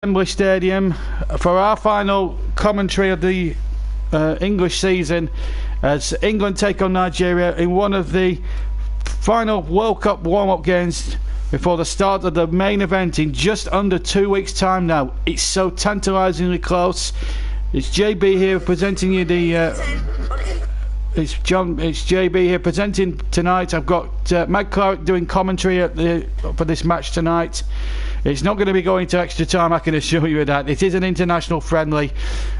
Wembley Stadium for our final commentary of the English season as England take on Nigeria in one of the final World Cup warm-up games before the start of the main event in just under 2 weeks' time now. It's so tantalisingly close. It's JB here presenting you the it's JB here presenting tonight. I've got Mag Clark doing commentary for this match tonight. It's not going to be going to extra time, I can assure you of that. It is an international friendly,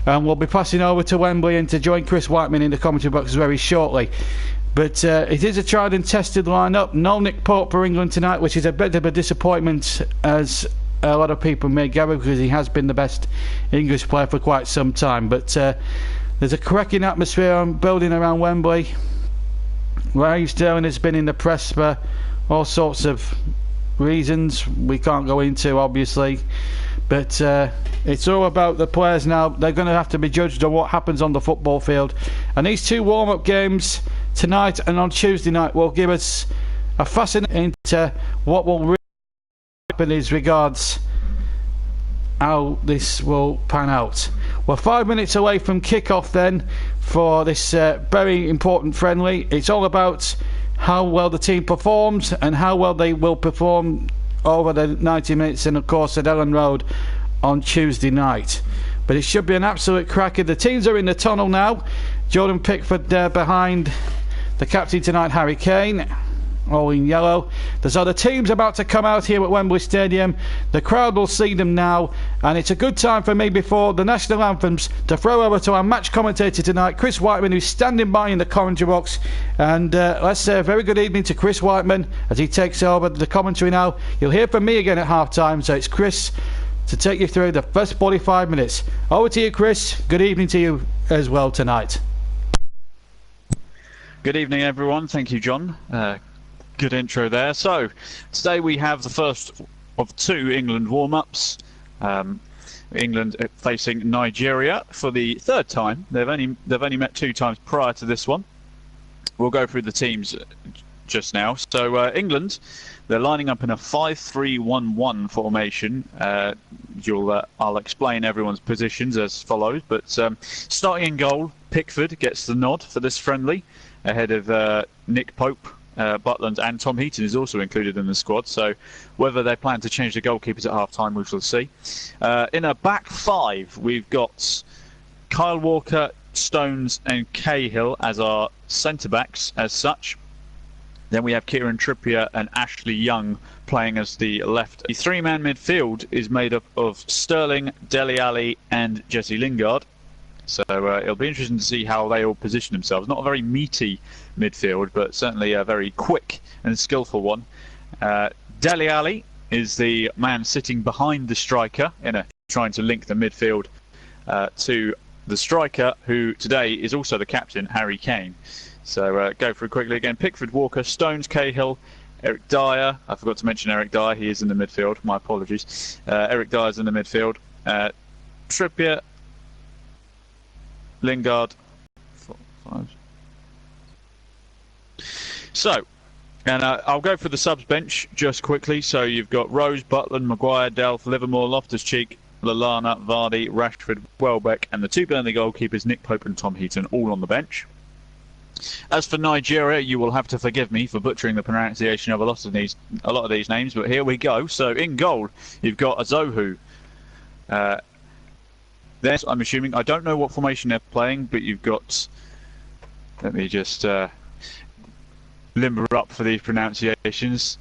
and we'll be passing over to Wembley and to join Chris Whiteman in the commentary box very shortly. But it is a tried and tested lineup. No Nick Pope for England tonight, which is a bit of a disappointment, as a lot of people may gather, because he has been the best English player for quite some time. But there's a cracking atmosphere building around Wembley. Raheem Sterling has been in the press for all sorts of reasons we can't go into, obviously, but it's all about the players now. They're going to have to be judged on what happens on the football field, and these two warm-up games tonight and on Tuesday night will give us a fascinating into what will really happen as regards how this will pan out. We're 5 minutes away from kickoff then for this very important friendly. It's all about how well the team performs and how well they will perform over the 90 minutes and of course at Ellen Road on Tuesday night. But it should be an absolute cracker. The teams are in the tunnel now. Jordan Pickford behind the captain tonight, Harry Kane, all in yellow. There's other teams about to come out here at Wembley Stadium. The crowd will see them now, and it's a good time for me before the national anthems to throw over to our match commentator tonight, Chris Whiteman, who's standing by in the commentary box. And let's say a very good evening to Chris Whiteman as he takes over the commentary now. You'll hear from me again at half time, so it's Chris to take you through the first 45 minutes. Over to you, Chris. Good evening to you as well tonight. Good evening, everyone. Thank you, John. Good intro there. So today we have the first of two England warm-ups. England facing Nigeria for the third time. They've only met 2 times prior to this one. We'll go through the teams just now. So England, they're lining up in a 5-3-1-1 formation. I'll explain everyone's positions as follows. But starting in goal, Pickford gets the nod for this friendly ahead of Nick Pope. Butland and Tom Heaton is also included in the squad, so whether they plan to change the goalkeepers at half-time, we shall see. In a back 5, we've got Kyle Walker, Stones and Cahill as our centre-backs as such. Then we have Kieran Trippier and Ashley Young playing as the left. The 3-man midfield is made up of Sterling, Dele Alli and Jesse Lingard. So it'll be interesting to see how they all position themselves. Not a very meaty midfield, but certainly a very quick and skillful one. Dele Alli is the man sitting behind the striker, trying to link the midfield to the striker, who today is also the captain, Harry Kane. So go through quickly again. Pickford, Walker, Stones, Cahill, Eric Dyer. I forgot to mention Eric Dyer. He is in the midfield. My apologies. Eric Dyer's in the midfield. Trippier, Lingard, 5. So, and I'll go for the subs bench just quickly. So you've got Rose, Butland, Maguire, Delph, Livermore, Loftus-Cheek, Lallana, Vardy, Rashford, Welbeck, and the 2 Burnley goalkeepers, Nick Pope and Tom Heaton, all on the bench. As for Nigeria, you will have to forgive me for butchering the pronunciation of a lot of these names, but here we go. So in goal, you've got Azohu. There's, I'm assuming, I don't know what formation they're playing, but you've got, let me just limber up for these pronunciations.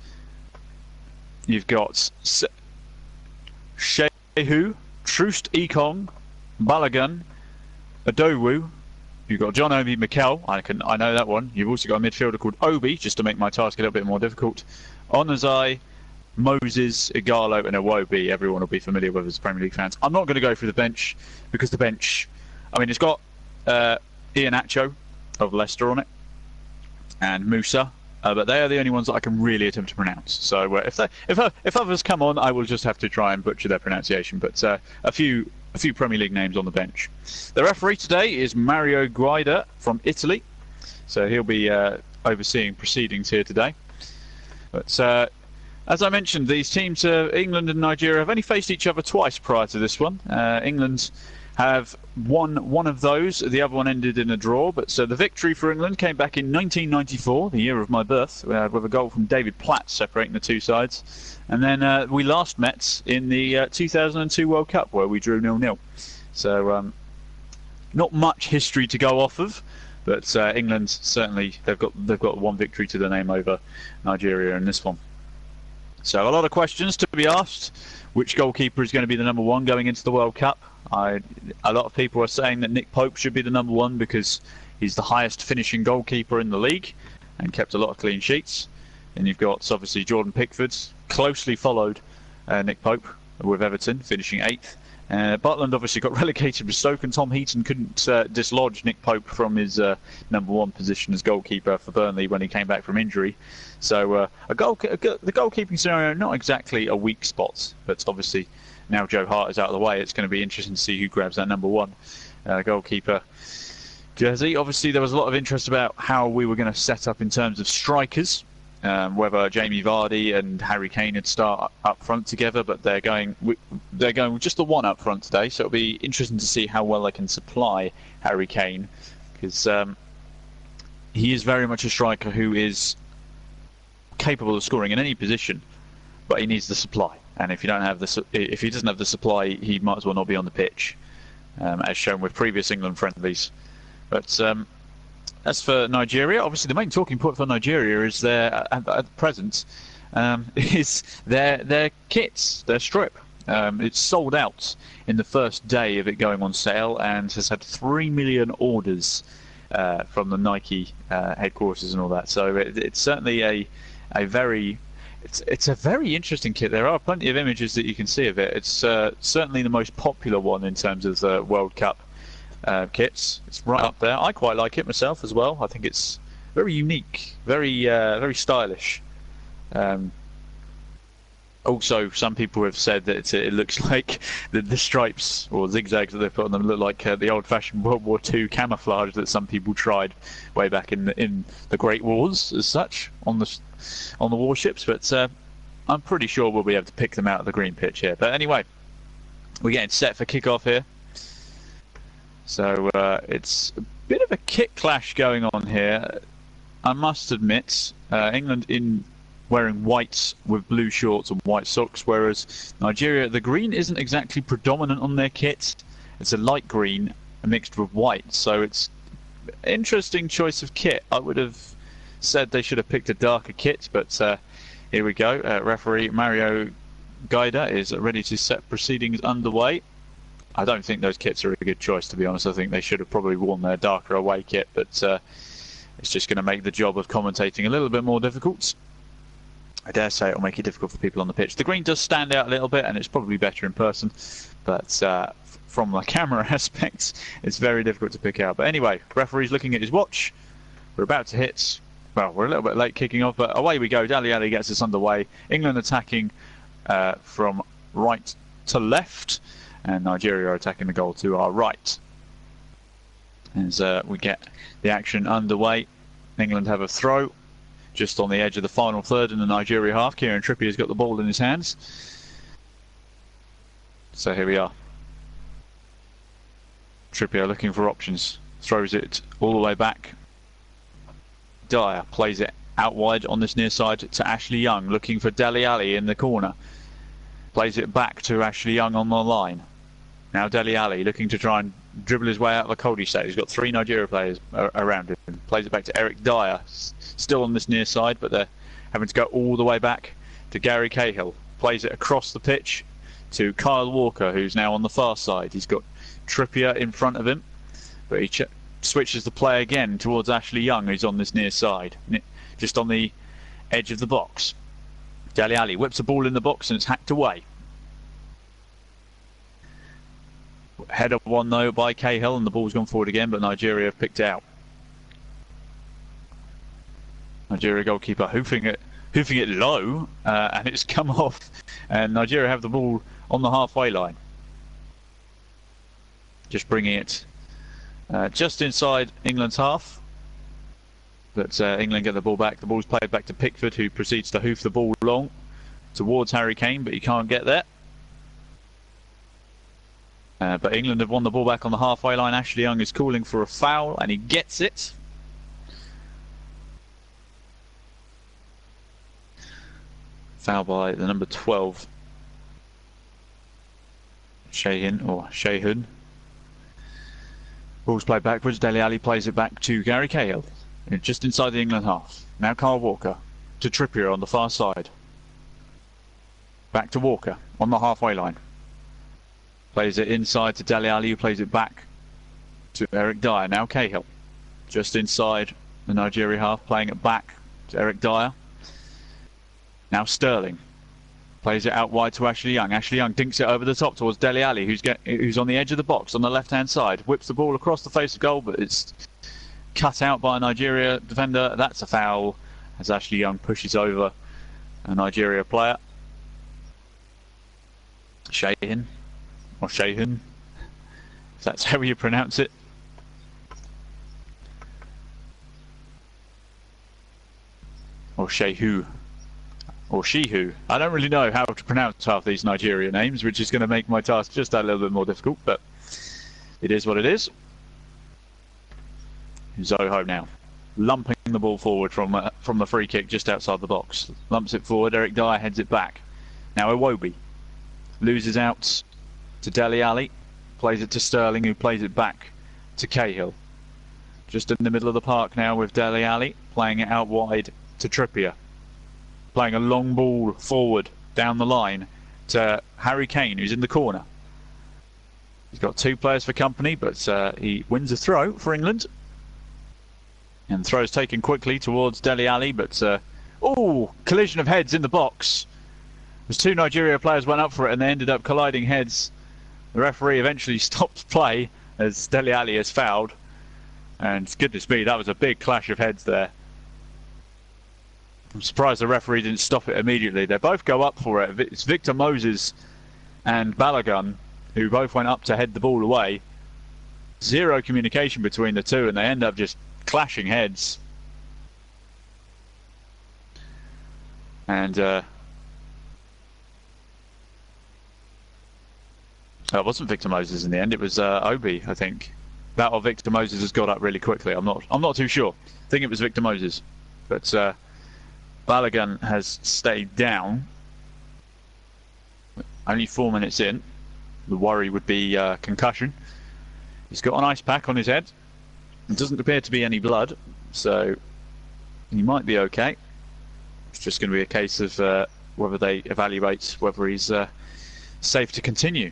You've got Shehu, Troost Ekong, Balogun, Adowu. You've got John Obi Mikel, I know that one. You've also got a midfielder called Obi, just to make my task a little bit more difficult. Onazai, Moses, Igalo and Iwobi, everyone will be familiar with as Premier League fans. I'm not going to go through the bench, because the bench, I mean, it's got Iheanacho of Leicester on it, and Musa, but they are the only ones that I can really attempt to pronounce. So if others come on, I will just have to try and butcher their pronunciation, but a few Premier League names on the bench. The referee today is Mario Guida from Italy, so he'll be overseeing proceedings here today. But As I mentioned, these teams, England and Nigeria, have only faced each other twice prior to this one. England have won one of those. The other one ended in a draw. But so the victory for England came back in 1994, the year of my birth, with a goal from David Platt separating the two sides. And then we last met in the 2002 World Cup, where we drew 0-0. So not much history to go off of. But England, certainly, they've got one victory to their name over Nigeria in this one. So a lot of questions to be asked. Which goalkeeper is going to be the number one going into the World Cup? A lot of people are saying that Nick Pope should be the number one because he's the highest finishing goalkeeper in the league and kept a lot of clean sheets. And you've got, obviously, Jordan Pickford, closely followed Nick Pope with Everton, finishing 8th. Butland obviously got relegated with Stoke, and Tom Heaton couldn't dislodge Nick Pope from his number one position as goalkeeper for Burnley when he came back from injury. So the goalkeeping scenario, not exactly a weak spot, but obviously now Joe Hart is out of the way, it's going to be interesting to see who grabs that number one goalkeeper jersey. Obviously there was a lot of interest about how we were going to set up in terms of strikers. Whether Jamie Vardy and Harry Kane would start up front together, but they're going with just the one up front today, so it'll be interesting to see how well they can supply Harry Kane, because he is very much a striker who is capable of scoring in any position, but he needs the supply, and if he doesn't have the supply, he might as well not be on the pitch, as shown with previous England friendlies. But as for Nigeria, obviously the main talking point for Nigeria is at present is their kits, their strip. It's sold out in the first day of it going on sale and has had 3 million orders from the Nike headquarters and all that. So it's certainly a very interesting kit. There are plenty of images that you can see of it. It's certainly the most popular one in terms of the World Cup kits. It's right up there. I quite like it myself as well. I think it's very unique, very stylish. Also, some people have said that it looks like the stripes or zigzags that they put on them look like the old-fashioned World War II camouflage that some people tried way back in the Great Wars, as such, on the warships. But I'm pretty sure we'll be able to pick them out of the green pitch here. But anyway, we're getting set for kickoff here. So it's a bit of a kit clash going on here. I must admit, England in wearing white with blue shorts and white socks, whereas Nigeria, the green isn't exactly predominant on their kit. It's a light green mixed with white, so it's an interesting choice of kit. I would have said they should have picked a darker kit, but here we go. Referee Mario Gaida is ready to set proceedings underway. I don't think those kits are a good choice, to be honest. I think they should have probably worn their darker away kit, but it's just going to make the job of commentating a little bit more difficult. I dare say it'll make it difficult for people on the pitch. The green does stand out a little bit, and it's probably better in person, but from the camera aspect, it's very difficult to pick out. But anyway, referee's looking at his watch. We're about to hit. Well, we're a little bit late kicking off, but away we go. Daylayed gets us underway. England attacking from right to left, and Nigeria are attacking the goal to our right. As we get the action underway, England have a throw just on the edge of the final third in the Nigeria half. Kieran Trippier's got the ball in his hands. So here we are. Trippier looking for options. Throws it all the way back. Dyer plays it out wide on this near side to Ashley Young, looking for Dele Alli in the corner. Plays it back to Ashley Young on the line. Now Dele Alli looking to try and dribble his way out of a cul-de-sac. He's got 3 Nigeria players around him. Plays it back to Eric Dyer, still on this near side, but they're having to go all the way back to Gary Cahill. Plays it across the pitch to Kyle Walker, who's now on the far side. He's got Trippier in front of him, but he switches the play again towards Ashley Young, who's on this near side, just on the edge of the box. Dele Alli whips the ball in the box and it's hacked away. Header one though by Cahill, and the ball's gone forward again, but Nigeria have picked it out. Nigeria goalkeeper hoofing it low, and it's come off, and Nigeria have the ball on the halfway line. Just bringing it just inside England's half, but England get the ball back. The ball's played back to Pickford, who proceeds to hoof the ball long. towards Harry Kane, but he can't get there. But England have won the ball back on the halfway line. Ashley Young is calling for a foul, and he gets it. Foul by the number 12, Shahun. Ball's played backwards. Dele Alli plays it back to Gary Cahill, just inside the England half. Now Kyle Walker to Trippier on the far side. Back to Walker on the halfway line. Plays it inside to Dele Alli, who plays it back to Eric Dyer. Now Cahill, just inside the Nigeria half, playing it back to Eric Dyer. Now Sterling plays it out wide to Ashley Young. Ashley Young dinks it over the top towards Dele Alli, who's on the edge of the box on the left-hand side. Whips the ball across the face of goal, but it's cut out by a Nigeria defender. That's a foul as Ashley Young pushes over a Nigeria player. Shahun, or Shahun, if that's how you pronounce it. Or Shehu. Or Shehu. I don't really know how to pronounce half these Nigeria names, which is going to make my task just a little bit more difficult, but it is what it is. Zoho now, lumping the ball forward from the free kick just outside the box. Lumps it forward, Eric Dyer heads it back. Now Iwobi loses out to Dele Alli, plays it to Sterling, who plays it back to Cahill. Just in the middle of the park now with Dele Alli, playing it out wide to Trippier. Playing a long ball forward down the line to Harry Kane, who's in the corner. He's got two players for company, but he wins a throw for England. And the throw's taken quickly towards Dele Alli, but collision of heads in the box. As two Nigeria players went up for it and they ended up colliding heads. The referee eventually stopped play as Dele Alli is fouled. And goodness me, that was a big clash of heads there. I'm surprised the referee didn't stop it immediately. They both go up for it. It's Victor Moses and Balogun who both went up to head the ball away. Zero communication between the two, and they end up just clashing heads. And it wasn't Victor Moses in the end. It was Obi, I think. That or Victor Moses has got up really quickly. I'm not too sure. I think it was Victor Moses, but Balogun has stayed down. Only 4 minutes in. The worry would be concussion. He's got an ice pack on his head. It doesn't appear to be any blood, so he might be okay. It's just going to be a case of whether they evaluate whether he's safe to continue.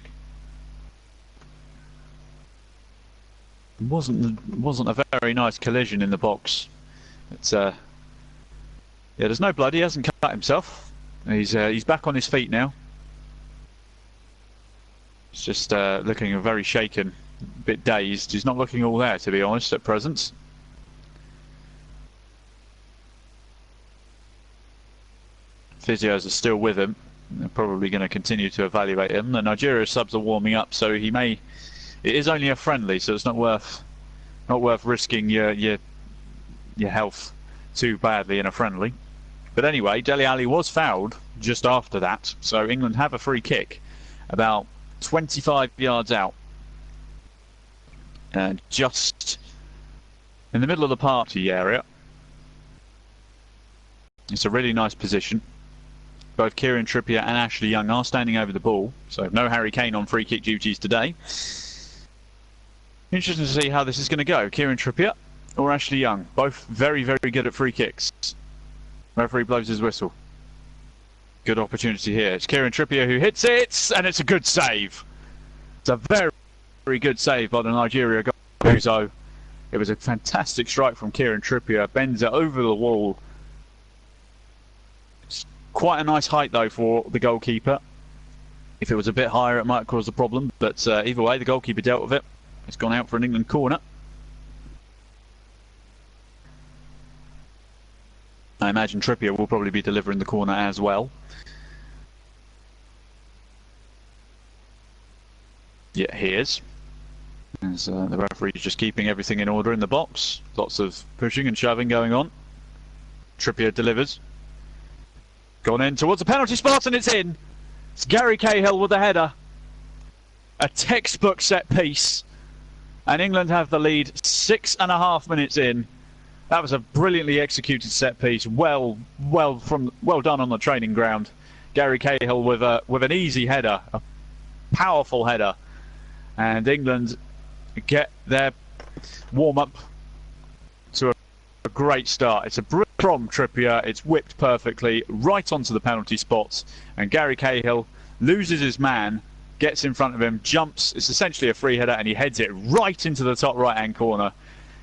It wasn't a very nice collision in the box. It's yeah, there's no blood. He hasn't cut himself. He's back on his feet now. He's just looking very shaken, a bit dazed. He's not looking all there, to be honest, at present. Physios are still with him. They're probably going to continue to evaluate him. The Nigeria subs are warming up, so he may. It is only a friendly, so it's not worth risking your health too badly in a friendly. But anyway, Dele Alli was fouled just after that, so England have a free kick about 25 yards out, and just in the middle of the party area. It's a really nice position. Both Kieran Trippier and Ashley Young are standing over the ball, so no Harry Kane on free kick duties today. Interesting to see how this is going to go. Kieran Trippier or Ashley Young, both very, very good at free kicks. Referee blows his whistle. Good opportunity here. It's Kieran Trippier who hits it, and it's a good save. It's a very, very good save by the Nigeria goal. It was a fantastic strike from Kieran Trippier. Bends it over the wall. It's quite a nice height though for the goalkeeper. If it was a bit higher, it might cause a problem. But either way, the goalkeeper dealt with it. It's gone out for an England corner. I imagine Trippier will probably be delivering the corner as well. Yeah, he is. As the referee is just keeping everything in order in the box. Lots of pushing and shoving going on. Trippier delivers. Gone in towards the penalty spot, and it's in. It's Gary Cahill with the header. A textbook set piece. And England have the lead 6.5 minutes in. That was a brilliantly executed set piece. Well done on the training ground. Gary Cahill with an easy header, a powerful header. And England get their warm-up to a great start. It's a from Trippier, it's whipped perfectly right onto the penalty spots, and Gary Cahill loses his man, gets in front of him, jumps. It's essentially a free header, and he heads it right into the top right-hand corner.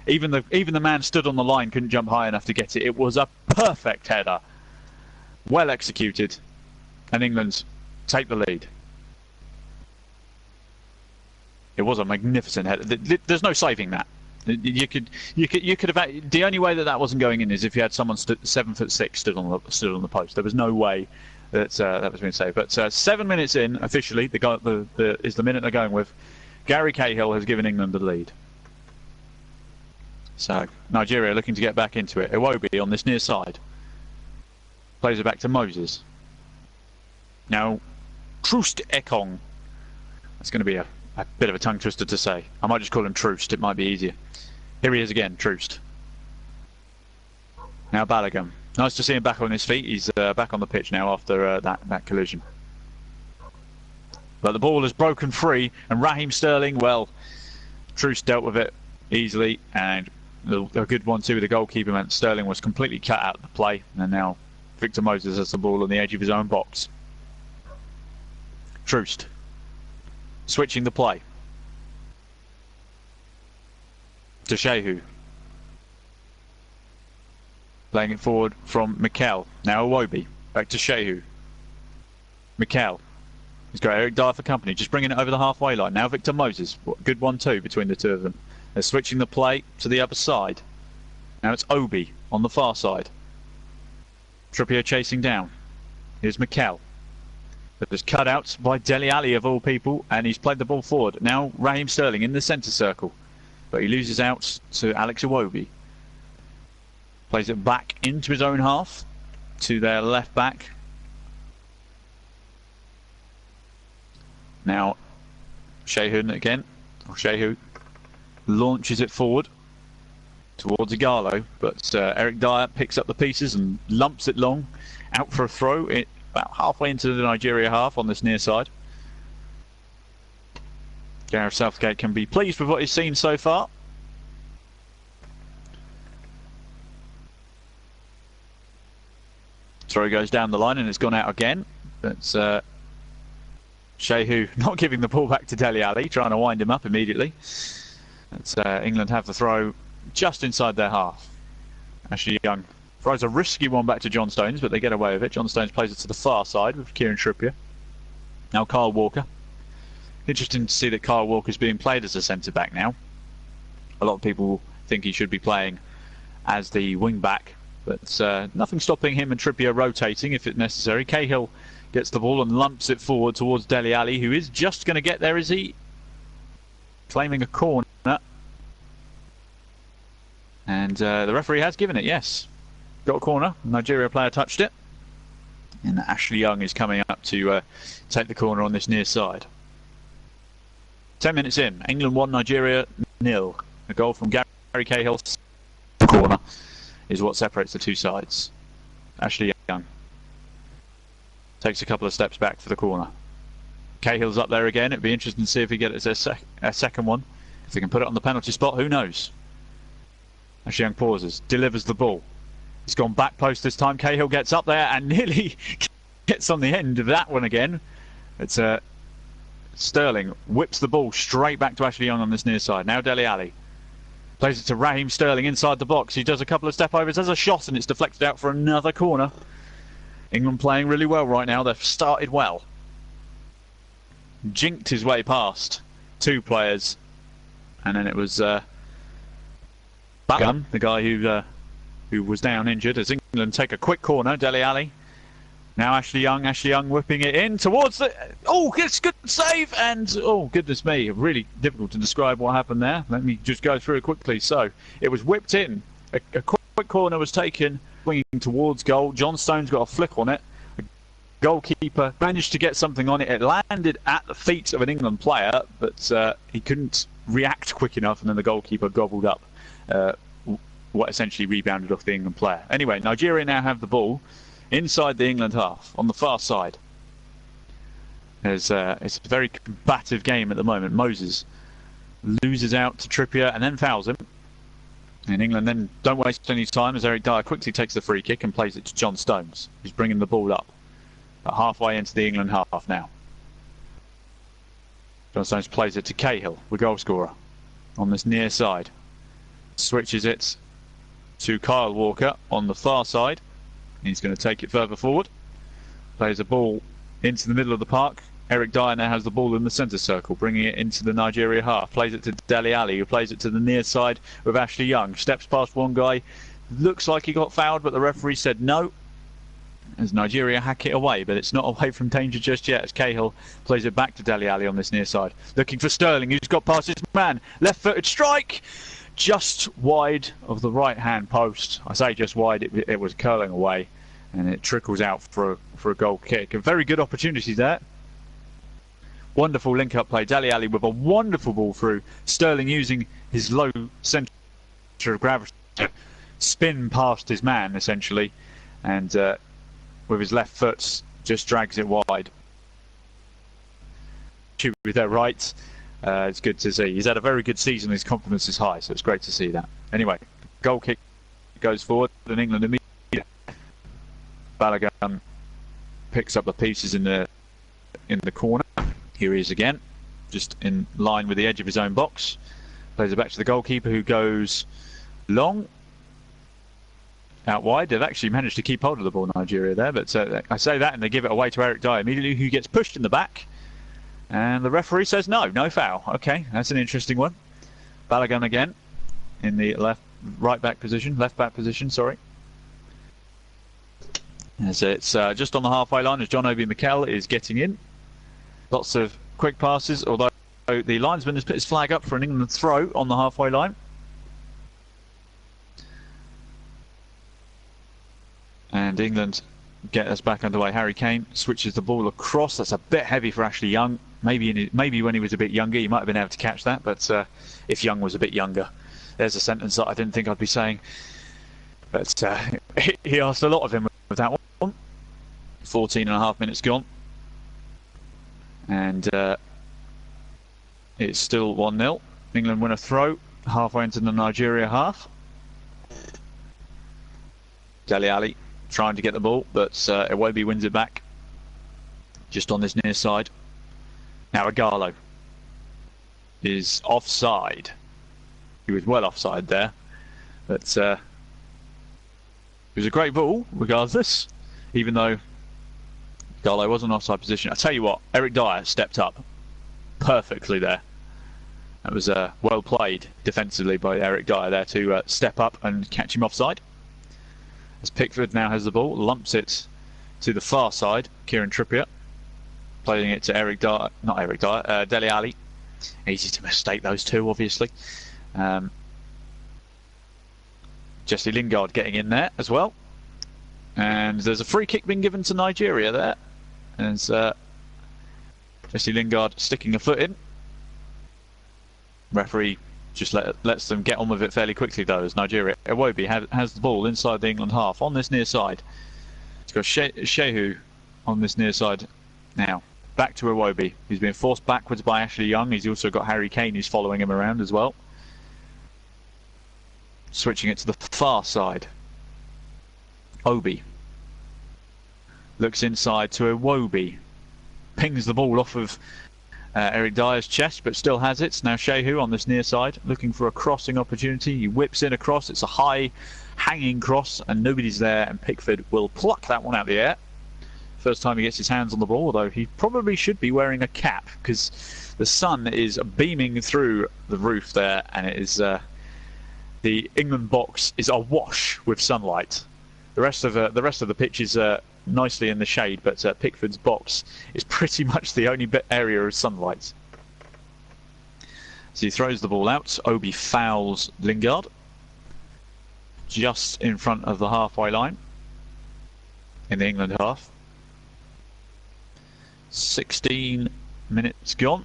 Even the man stood on the line couldn't jump high enough to get it. It was a perfect header, well executed, and England take the lead. It was a magnificent header. There's no saving that. You could have. The only way that wasn't going in is if you had someone 7'6" stood on the post. There was no way that that was being saved. But 7 minutes in, officially, is the minute they're going with. Gary Cahill has given England the lead. So Nigeria looking to get back into it. Iwobi on this near side plays it back to Moses. Now Troost Ekong. That's going to be a bit of a tongue twister to say. I might just call him Troost. It might be easier. Here he is again, Troost. Now Balogun. Nice to see him back on his feet. He's back on the pitch now after that collision. But the ball is broken free, and Raheem Sterling, well, Troost dealt with it easily, and a good one too with the goalkeeper meant Sterling was completely cut out of the play, and now Victor Moses has the ball on the edge of his own box. Troost switching the play to Shehu, playing it forward from Mikel. Now Iwobi back to Shehu. Mikel, he's got Eric Dyer for company, just bringing it over the halfway line. Now Victor Moses, good 1-2 between the two of them. They're switching the play to the other side. Now it's Obi on the far side. Trippier chasing down. Here's Mikel. That was cut out by Dele Alli of all people, and he's played the ball forward. Now Raheem Sterling in the centre circle, but he loses out to Alex Iwobi. Plays it back into his own half to their left back. Now Shehu again. Shehu launches it forward towards Igalo, but Eric Dyer picks up the pieces and lumps it long out for a throw. About halfway into the Nigeria half on this near side. Gareth Southgate can be pleased with what he's seen so far. Throw goes down the line and it's gone out again. That's Shehu not giving the ball back to Dele Alli, trying to wind him up immediately. That's England have the throw just inside their half. Ashley Young throws a risky one back to John Stones, but they get away with it. John Stones plays it to the far side with Kieran Trippier. Now Kyle Walker. Interesting to see that Kyle Walker's being played as a centre-back now. A lot of people think he should be playing as the wing-back, but nothing stopping him and Trippier rotating if it's necessary. Cahill gets the ball and lumps it forward towards Dele Alli, who is just going to get there, is he? Claiming a corner. And the referee has given it, yes. Got a corner. Nigeria player touched it. And Ashley Young is coming up to take the corner on this near side. 10 minutes in. England 1, Nigeria 0. A goal from Gary Cahill's corner is what separates the two sides. Ashley Young takes a couple of steps back for the corner. Cahill's up there again. It'd be interesting to see if he gets a second one. If they can put it on the penalty spot, who knows? Ashley Young pauses, delivers the ball. He's gone back post this time. Cahill gets up there and nearly gets on the end of that one again. It's Sterling whips the ball straight back to Ashley Young on this near side. Now Dele Alli plays it to Raheem Sterling inside the box. He does a couple of step overs, has a shot, and it's deflected out for another corner. England playing really well right now. They've started well. Jinked his way past two players, and then it was Balogun, the guy who was down injured, as England take a quick corner. Dele Alli. Now Ashley Young whipping it in towards the... Oh, it's good save, and oh, goodness me, really difficult to describe what happened there. Let me just go through it quickly. So, it was whipped in. A quick corner was taken, swinging towards goal. John Stones got a flick on it. A goalkeeper managed to get something on it. It landed at the feet of an England player, but he couldn't react quick enough, and then the goalkeeper gobbled up what essentially rebounded off the England player. Anyway, Nigeria now have the ball inside the England half on the far side. It's a very combative game at the moment. Moses loses out to Trippier and then fouls him. And England then don't waste any time as Eric Dyer quickly takes the free kick and plays it to John Stones, who's bringing the ball up halfway into the England half now. John Stones plays it to Cahill, the goal scorer, on this near side. Switches it to Kyle Walker on the far side. He's going to take it further forward. Plays a ball into the middle of the park. Eric Dyer now has the ball in the centre circle, bringing it into the Nigeria half. Plays it to Dele Alli, who plays it to the near side with Ashley Young. Steps past one guy. Looks like he got fouled, but the referee said no. As Nigeria hack it away, but it's not away from danger just yet, as Cahill plays it back to Dele Alli on this near side. Looking for Sterling, who's got past his man. Left-footed strike! Just wide of the right-hand post. I say just wide, it was curling away, and it trickles out for a goal kick. A very good opportunity there. Wonderful link-up play. Dele Alli with a wonderful ball through. Sterling using his low centre of gravity to spin past his man, essentially, and with his left foot just drags it wide. Shoot with their right. It's good to see. He's had a very good season. His confidence is high, so it's great to see that. Anyway, goal kick goes forward, and England immediately. Balogun picks up the pieces in the corner. Here he is again, just in line with the edge of his own box. Plays it back to the goalkeeper, who goes long, out wide. They've actually managed to keep hold of the ball, Nigeria, there, but I say that and they give it away to Eric Dyer immediately, who gets pushed in the back, and the referee says no foul. Okay, that's an interesting one. Balogun again in the left back position, sorry. As it's just on the halfway line as John Obi Mikel is getting in. Lots of quick passes, although the linesman has put his flag up for an England throw on the halfway line. And England get us back underway. Harry Kane switches the ball across. That's a bit heavy for Ashley Young. Maybe when he was a bit younger, he might have been able to catch that. But if Young was a bit younger, there's a sentence that I didn't think I'd be saying. But he asked a lot of him with that one. 14.5 minutes gone. And it's still 1-0. England win a throw halfway into the Nigeria half. Dele Alli trying to get the ball, but Iwobi wins it back just on this near side. Now Igalo is offside. He was well offside there, but it was a great ball regardless, even though Igalo was in offside position. I tell you what, Eric Dyer stepped up perfectly there. That was well played defensively by Eric Dyer there to step up and catch him offside. As Pickford now has the ball, lumps it to the far side. Kieran Trippier playing it to Dele Alli. Easy to mistake those two, obviously. Jesse Lingard getting in there as well. And there's a free kick being given to Nigeria there. As Jesse Lingard sticking a foot in. Referee just lets them get on with it fairly quickly though, as Nigeria. Iwobi has the ball inside the England half on this near side. It's got Shehu on this near side now. Back to Iwobi. He's being forced backwards by Ashley Young. He's also got Harry Kane who's following him around as well. Switching it to the far side. Obi looks inside to Iwobi. Pings the ball off of Eric Dyer's chest, but still has it. Now Shehu on this near side, looking for a crossing opportunity. He whips in a cross. It's a high, hanging cross, and nobody's there, and Pickford will pluck that one out of the air. First time he gets his hands on the ball, although he probably should be wearing a cap, because the sun is beaming through the roof there, and it is the England box is awash with sunlight. The rest of the pitch is nicely in the shade, but Pickford's box is pretty much the only area of sunlight. So he throws the ball out. Obi fouls Lingard just in front of the halfway line in the England half. 16 minutes gone.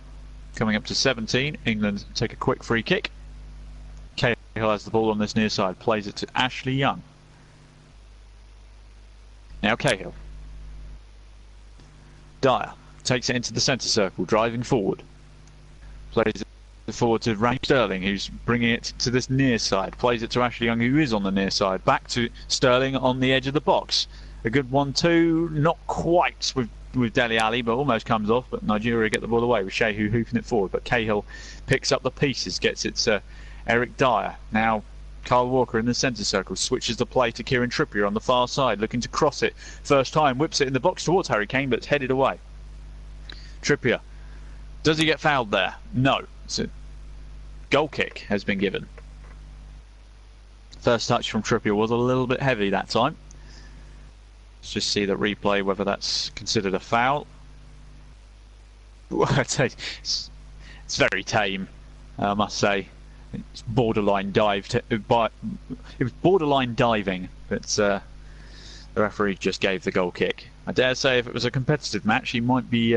Coming up to 17. England take a quick free kick. Cahill has the ball on this near side. Plays it to Ashley Young. Now Cahill. Dyer takes it into the centre circle, driving forward. Plays it forward to Raheem Sterling, who's bringing it to this near side. Plays it to Ashley Young, who is on the near side. Back to Sterling on the edge of the box. A good 1-2, not quite with Dele Alli, but almost comes off. But Nigeria get the ball away with Shehu hoofing it forward. But Cahill picks up the pieces, gets it to Eric Dyer. Now Kyle Walker in the centre circle switches the play to Kieran Trippier on the far side, looking to cross it. First time, whips it in the box towards Harry Kane, but it's headed away. Trippier. Does he get fouled there? No. So, goal kick has been given. First touch from Trippier was a little bit heavy that time. Let's just see the replay, whether that's considered a foul. It's very tame, I must say. It's borderline it was borderline diving, but the referee just gave the goal kick. I dare say if it was a competitive match, he might be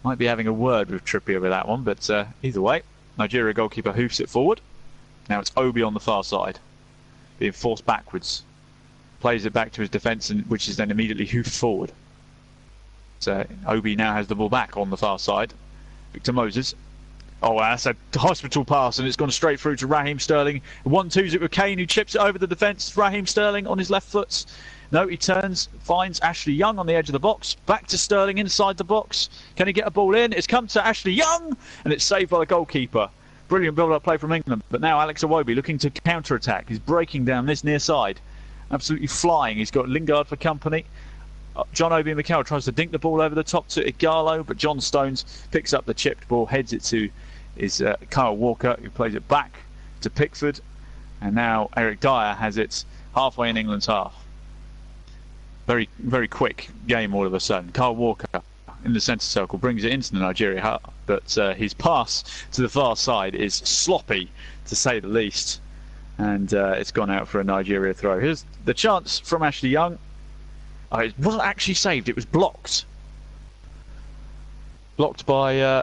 having a word with Trippier with that one. But either way, Nigeria goalkeeper hoofs it forward. Now it's Obi on the far side, being forced backwards. Plays it back to his defence, which is then immediately hoofed forward. So Obi now has the ball back on the far side. Victor Moses. Oh, that's a hospital pass, and it's gone straight through to Raheem Sterling. 1-2's it with Kane, who chips it over the defence. Raheem Sterling on his left foot. No, he turns, finds Ashley Young on the edge of the box. Back to Sterling inside the box. Can he get a ball in? It's come to Ashley Young, and it's saved by the goalkeeper. Brilliant build-up play from England. But now Alex Iwobi looking to counter-attack. He's breaking down this near side. Absolutely flying. He's got Lingard for company. John Obi Mikel tries to dink the ball over the top to Igalo, but John Stones picks up the chipped ball, heads it to Kyle Walker, who plays it back to Pickford, and now Eric Dyer has it halfway in England's half. Very, very quick game all of a sudden. Kyle Walker in the centre circle brings it into the Nigeria half, but his pass to the far side is sloppy, to say the least, and it's gone out for a Nigeria throw. Here's the chance from Ashley Young. It wasn't actually saved, it was blocked. Blocked by,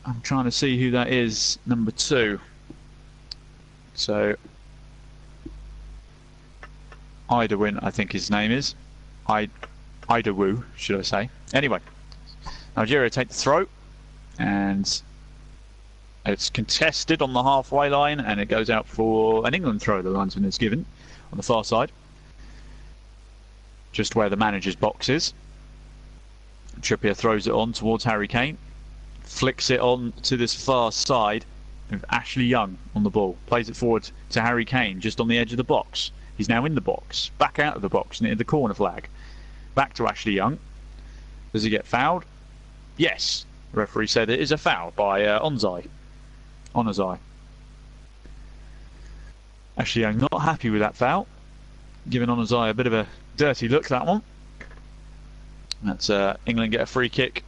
I'm trying to see who that is, number 2. So, Idawin, I think his name is. Idawu, should I say. Anyway, Nigeria take the throw, and it's contested on the halfway line, and it goes out for an England throw, the linesman is given, on the far side. Just where the manager's box is. Trippier throws it on towards Harry Kane. Flicks it on to this far side with Ashley Young on the ball. Plays it forward to Harry Kane just on the edge of the box. He's now in the box. Back out of the box near the corner flag. Back to Ashley Young. Does he get fouled? Yes. The referee said it is a foul by Onzai. Ashley Young not happy with that foul. Giving Onzai a bit of a dirty look, that one. That's England get a free kick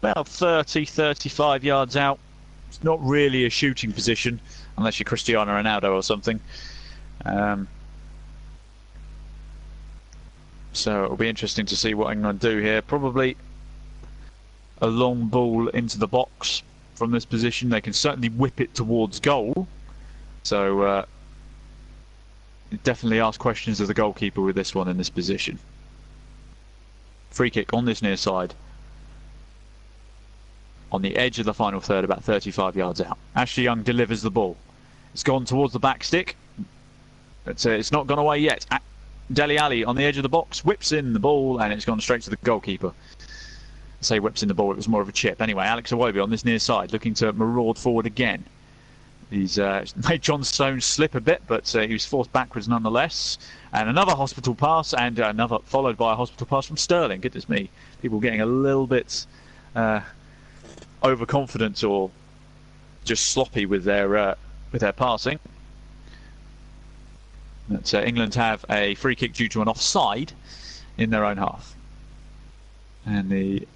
about 30-35 yards out. It's not really a shooting position unless you're Cristiano Ronaldo or something. So it'll be interesting to see what England do here. Probably a long ball into the box from this position. They can certainly whip it towards goal. So definitely ask questions of the goalkeeper with this one in this position. Free kick on this near side. On the edge of the final third, about 35 yards out. Ashley Young delivers the ball. It's gone towards the back stick. But it's not gone away yet. Dele Alli on the edge of the box, whips in the ball, and it's gone straight to the goalkeeper. I say whips in the ball, it was more of a chip. Anyway, Alex Iwobi on this near side, looking to maraud forward again. He's made John Stones slip a bit, but he was forced backwards nonetheless. And another hospital pass, and another followed by a hospital pass from Sterling. Goodness me, people getting a little bit overconfident or just sloppy with their passing. But England have a free kick due to an offside in their own half. And the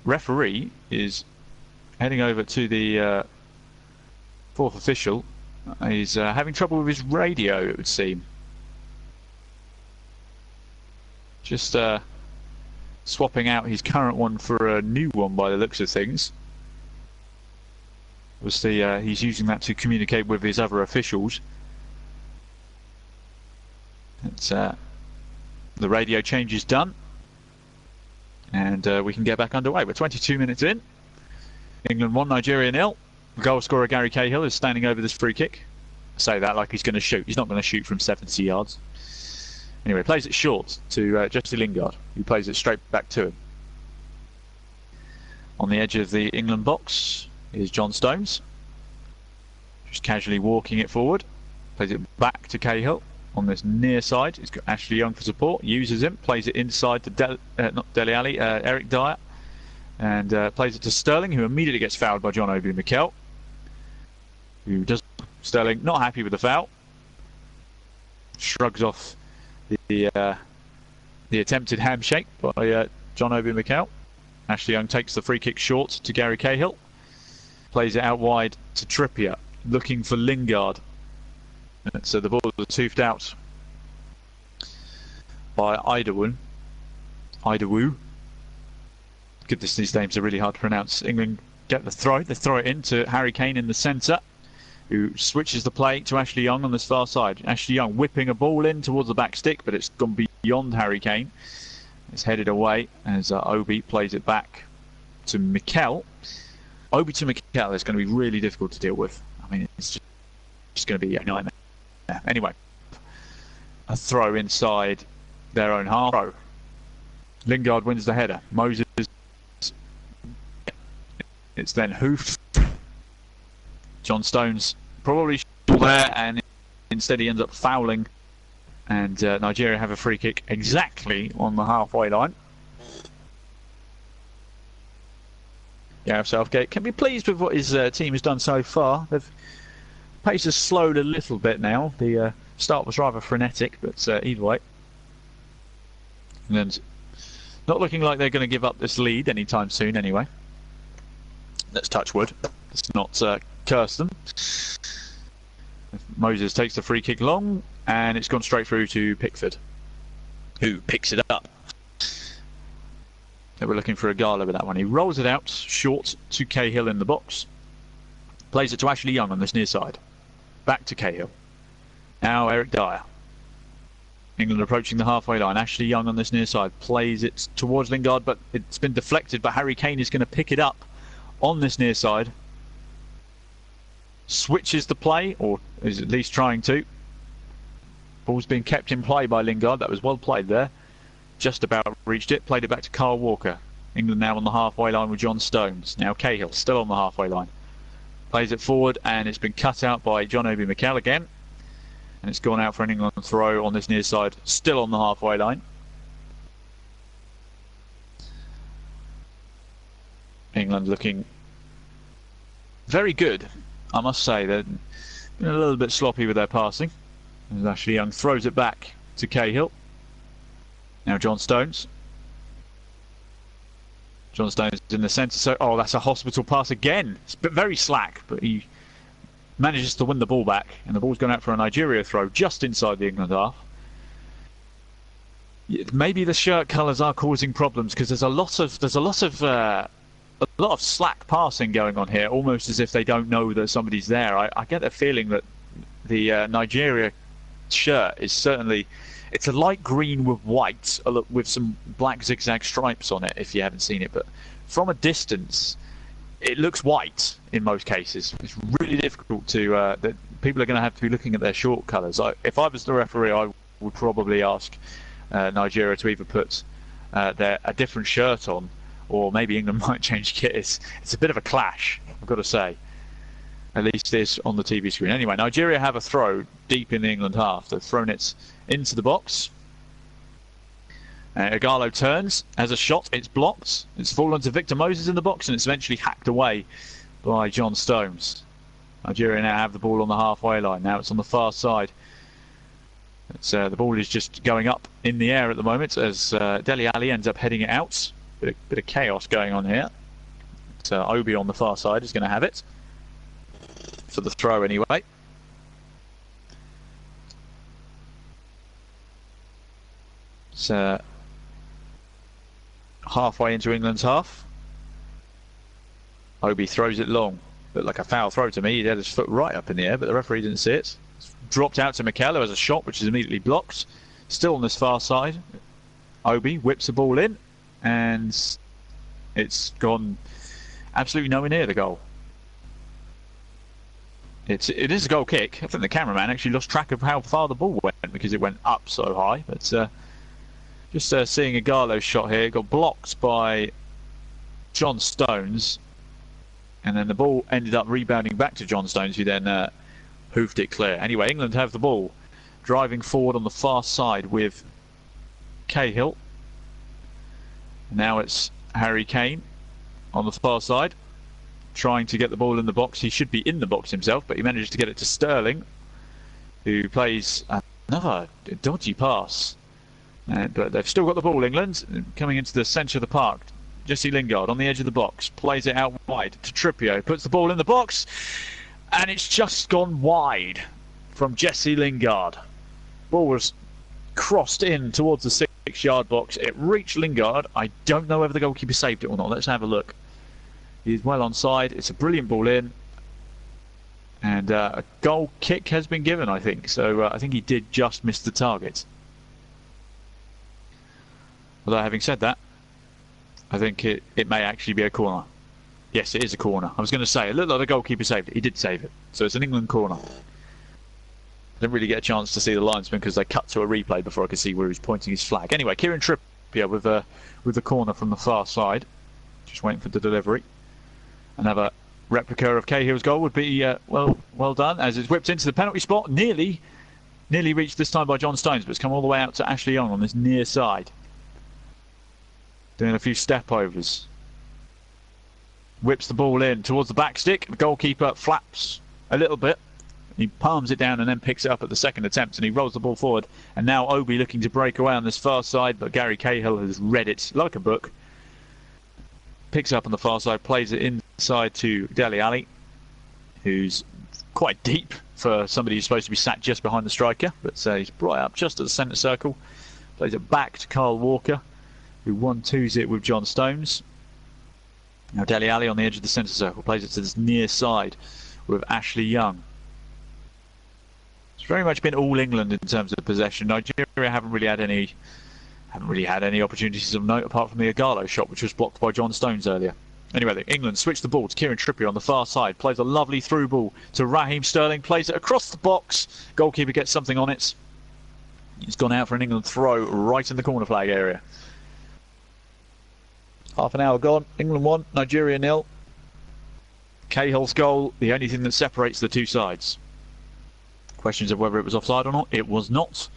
referee is heading over to the fourth official. He's having trouble with his radio, it would seem. Just swapping out his current one for a new one by the looks of things. Obviously, he's using that to communicate with his other officials. It's, the radio change is done, and we can get back underway. We're 22 minutes in. England 1, Nigeria 0. Goal scorer Gary Cahill is standing over this free kick. I say that like he's going to shoot. He's not going to shoot from 70 yards. Anyway, plays it short to Jesse Lingard, who plays it straight back to him. On the edge of the England box is John Stones, just casually walking it forward. Plays it back to Cahill on this near side. He's got Ashley Young for support, uses him, plays it inside to Eric Dyer, and plays it to Sterling, who immediately gets fouled by John Obi Mikel. Sterling not happy with the foul, shrugs off the attempted handshake by John Obi Mikel. Ashley Young takes the free kick short to Gary Cahill, plays it out wide to Trippier, looking for Lingard. So the ball was toothed out by Idawu. Goodness, these names are really hard to pronounce. England get the throw. They throw it in to Harry Kane in the centre, who switches the play to Ashley Young on this far side. Ashley Young whipping a ball in towards the back stick, but it's gone beyond Harry Kane. It's headed away as Obi plays it back to Mikel. Obi to Mikel is going to be really difficult to deal with. I mean, it's just going to be a nightmare. Anyway, a throw inside their own half. Lingard wins the header. Moses. It's then hoofed. John Stones probably there, and instead he ends up fouling, and Nigeria have a free kick exactly on the halfway line. Gareth Southgate can be pleased with what his team has done so far. The pace has slowed a little bit now. The start was rather frenetic, but either way, and not looking like they're going to give up this lead anytime soon anyway. Let's touch wood. Let's not curse them. Moses takes the free kick long, and it's gone straight through to Pickford, who picks it up. They were looking for a Gala with that one. He rolls it out short to Cahill in the box. Plays it to Ashley Young on this near side. Back to Cahill. Now Eric Dyer. England approaching the halfway line. Ashley Young on this near side. Plays it towards Lingard, but it's been deflected, but Harry Kane is going to pick it up on this near side. Switches the play, or is at least trying to. Ball's being kept in play by Lingard. That was well played there. Just about reached it. Played it back to Carl Walker. England now on the halfway line with John Stones. Now Cahill still on the halfway line. Plays it forward, and it's been cut out by John Obi Mikel again. And it's gone out for an England throw on this near side. Still on the halfway line. England looking very good, I must say. They've been a little bit sloppy with their passing. As Ashley Young throws it back to Cahill. Now John Stones. John Stones in the centre. So, oh, that's a hospital pass again. It's very slack, but he manages to win the ball back, and the ball's gone out for a Nigeria throw just inside the England half. Maybe the shirt colours are causing problems, because there's a lot of slack passing going on here, almost as if they don't know that somebody's there. I get the feeling that the Nigeria shirt is certainly, it's a light green with white, with some black zigzag stripes on it, if you haven't seen it, but from a distance it looks white in most cases. It's really difficult to, that people are going to have to be looking at their short colours. If I was the referee, I would probably ask Nigeria to either put a different shirt on, or maybe England might change kit. It's a bit of a clash, I've got to say. At least this on the TV screen. Anyway, Nigeria have a throw deep in the England half. They've thrown it into the box. Igalo turns, has a shot, it's blocked. It's fallen to Victor Moses in the box, and it's eventually hacked away by John Stones. Nigeria now have the ball on the halfway line. Now it's on the far side. The ball is just going up in the air at the moment as Dele Alli ends up heading it out. Bit of chaos going on here. So Obi on the far side is going to have it for the throw anyway. So halfway into England's half. Obi throws it long. Looked like a foul throw to me. He had his foot right up in the air, but the referee didn't see it. It's dropped out to Mikel, who has a shot, which is immediately blocked. Still on this far side. Obi whips the ball in, and it's gone absolutely nowhere near the goal. It is a goal kick. I think the cameraman actually lost track of how far the ball went because it went up so high. But just seeing a Garlow shot here, it got blocked by John Stones, and then the ball ended up rebounding back to John Stones, who then hoofed it clear. Anyway, England have the ball, driving forward on the far side with Cahill. Now it's Harry Kane on the far side, trying to get the ball in the box. He should be in the box himself, but he manages to get it to Sterling, who plays another dodgy pass. But they've still got the ball, England, coming into the centre of the park. Jesse Lingard on the edge of the box, plays it out wide to Trippier, puts the ball in the box, and it's just gone wide from Jesse Lingard. Ball was crossed in towards the 6-yard box. It reached Lingard. I don't know whether the goalkeeper saved it or not. Let's have a look. He's well onside. It's a brilliant ball in, and a goal kick has been given, I think. So I think he did just miss the target. Although having said that, I think it may actually be a corner. Yes, it is a corner. I was going to say, it looked like the goalkeeper saved it. He did save it. So it's an England corner. I didn't really get a chance to see the linesman because they cut to a replay before I could see where he was pointing his flag. Anyway, Kieran Trippier with the corner from the far side. Just waiting for the delivery. Another replica of Cahill's goal would be well done, as it's whipped into the penalty spot. Nearly reached this time by John Stones, but it's come all the way out to Ashley Young on this near side. Doing a few step overs. Whips the ball in towards the back stick. The goalkeeper flaps a little bit. He palms it down and then picks it up at the second attempt, and he rolls the ball forward. And now Obi looking to break away on this far side, but Gary Cahill has read it like a book. Picks it up on the far side, plays it inside to Dele Alli, who's quite deep for somebody who's supposed to be sat just behind the striker, but he's brought it up just at the centre circle. Plays it back to Kyle Walker, who 1-2s it with John Stones. Now Dele Alli on the edge of the centre circle, plays it to this near side with Ashley Young. It's very much been all England in terms of possession. Nigeria haven't really had any opportunities of note apart from the Igalo shot, which was blocked by John Stones earlier. Anyway, England switch the ball to Kieran Trippier on the far side, plays a lovely through ball to Raheem Sterling, plays it across the box. Goalkeeper gets something on it. It's gone out for an England throw right in the corner flag area. Half an hour gone. England 1, Nigeria 0. Cahill's goal, the only thing that separates the two sides. Questions of whether it was offside or not. It was not.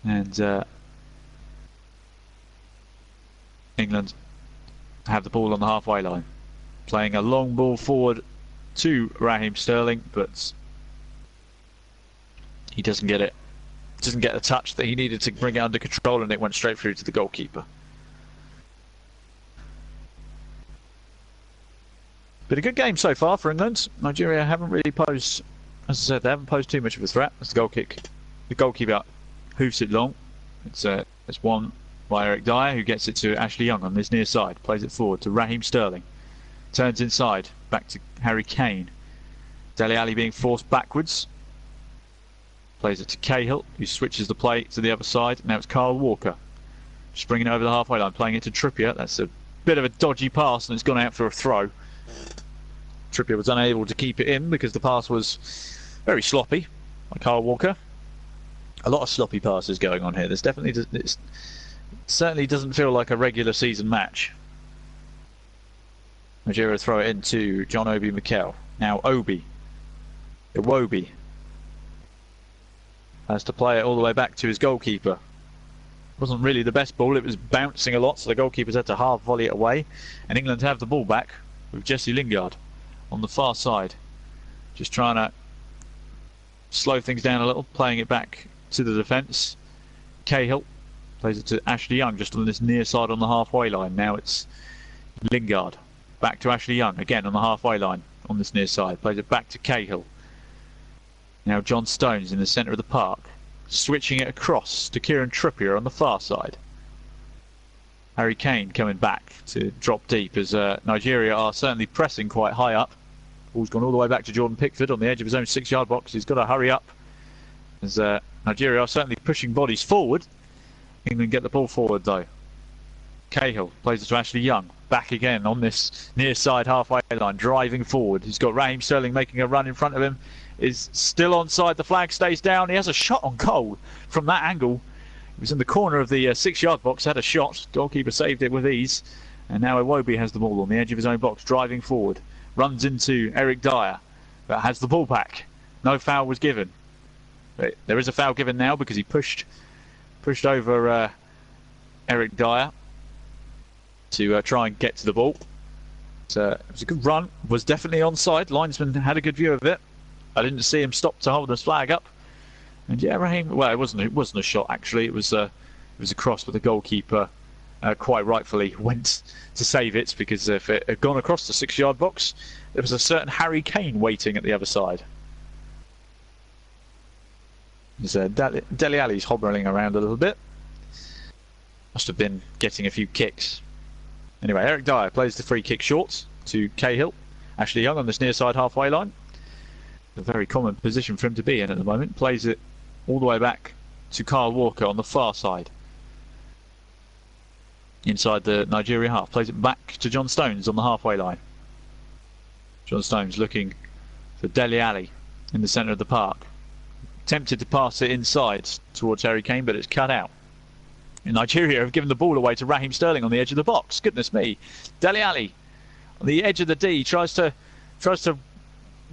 And England have the ball on the halfway line. Playing a long ball forward to Raheem Sterling, but he doesn't get it. Doesn't get the touch that he needed to bring it under control, and it went straight through to the goalkeeper. But a good game so far for England. Nigeria haven't really posed, as I said, they haven't posed too much of a threat. That's the goal kick. The goalkeeper hoofs it long. It's won by Eric Dyer, who gets it to Ashley Young on this near side. Plays it forward to Raheem Sterling. Turns inside, back to Harry Kane. Dele Alli being forced backwards. Plays it to Cahill, who switches the play to the other side. Now it's Kyle Walker. Just bringing it over the halfway line, playing it to Trippier. That's a bit of a dodgy pass, and it's gone out for a throw. Trippier was unable to keep it in because the pass was very sloppy by Kyle Walker. A lot of sloppy passes going on here. There's definitely, it certainly doesn't feel like a regular season match. Nigeria throw it into John Obi Mikel. Now Obi. Iwobi has to play it all the way back to his goalkeeper. Wasn't really the best ball. It was bouncing a lot, so the goalkeepers had to half volley it away. And England have the ball back with Jesse Lingard on the far side, just trying to slow things down a little, playing it back to the defence. Cahill plays it to Ashley Young just on this near side on the halfway line. Now it's Lingard back to Ashley Young again on the halfway line on this near side, plays it back to Cahill. Now John Stones in the centre of the park, switching it across to Kieran Trippier on the far side. Harry Kane coming back to drop deep as Nigeria are certainly pressing quite high up. Ball's gone all the way back to Jordan Pickford on the edge of his own 6-yard box. He's got to hurry up as Nigeria are certainly pushing bodies forward. England get the ball forward though. Cahill plays it to Ashley Young. Back again on this near side halfway line, driving forward. He's got Raheem Sterling making a run in front of him. Is still onside. The flag stays down. He has a shot on goal from that angle. He was in the corner of the 6-yard box, had a shot. Goalkeeper saved it with ease. And now Iwobi has the ball on the edge of his own box, driving forward. Runs into Eric Dyer, but has the ball back. No foul was given. But there is a foul given now because he pushed over Eric Dyer to try and get to the ball. So it was a good run. Was definitely onside. Linesman had a good view of it. I didn't see him stop to hold his flag up. And yeah, Raheem. Well, it wasn't a shot actually. It was a cross, but the goalkeeper quite rightfully went to save it because if it had gone across the 6-yard box, there was a certain Harry Kane waiting at the other side. There's Dele Alli's hobbling around a little bit. Must have been getting a few kicks. Anyway, Eric Dyer plays the free kick short to Cahill. Ashley Young on this near side halfway line. A very common position for him to be in at the moment. Plays it all the way back to Kyle Walker on the far side. Inside the Nigeria half. Plays it back to John Stones on the halfway line. John Stones looking for Dele Alli in the centre of the park. Tempted to pass it inside towards Harry Kane, but it's cut out. And Nigeria have given the ball away to Raheem Sterling on the edge of the box. Goodness me. Dele Alli on the edge of the D tries to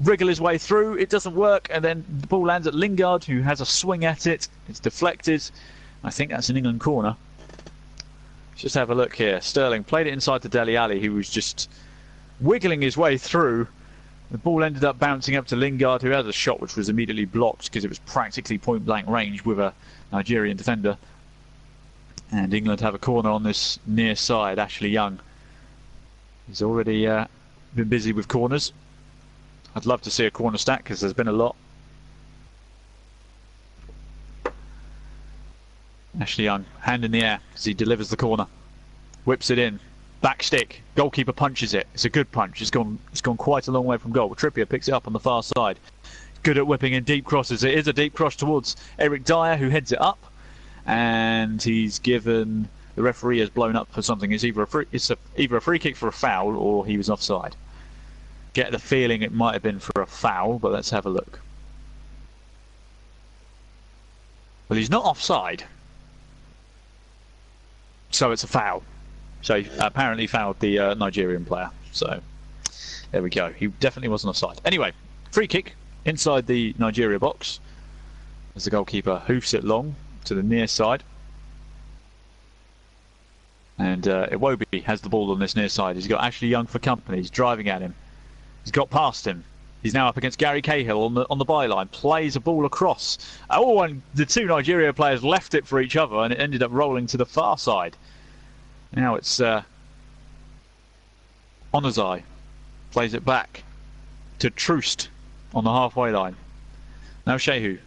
wriggle his way through. It doesn't work, and then the ball lands at Lingard, who has a swing at it. It's deflected. I think that's an England corner. Let's just have a look here. Sterling played it inside to Dele Alli, who was just wiggling his way through. The ball ended up bouncing up to Lingard, who had a shot which was immediately blocked because it was practically point-blank range with a Nigerian defender. And England have a corner on this near side. Ashley Young has already been busy with corners. I'd love to see a corner stack because there's been a lot. Ashley Young, hand in the air as he delivers the corner. Whips it in. Back stick. Goalkeeper punches it. It's a good punch. It's gone quite a long way from goal. Trippier picks it up on the far side. Good at whipping in deep crosses. It is a deep cross towards Eric Dyer, who heads it up. And he's given, the referee has blown up for something. It's either a free kick for a foul or he was offside. Get the feeling it might have been for a foul, but let's have a look. Well, he's not offside, so it's a foul. So he apparently fouled the Nigerian player. So there we go. He definitely wasn't offside. Anyway, free kick inside the Nigeria box as the goalkeeper hoofs it long to the near side. And Iwobi has the ball on this near side. He's got Ashley Young for company. He's driving at him. He's got past him. He's now up against Gary Cahill on the byline. Plays a ball across. Oh, and the two Nigeria players left it for each other, and it ended up rolling to the far side. Now it's Onozai. Plays it back to Troost on the halfway line. Now Shehu.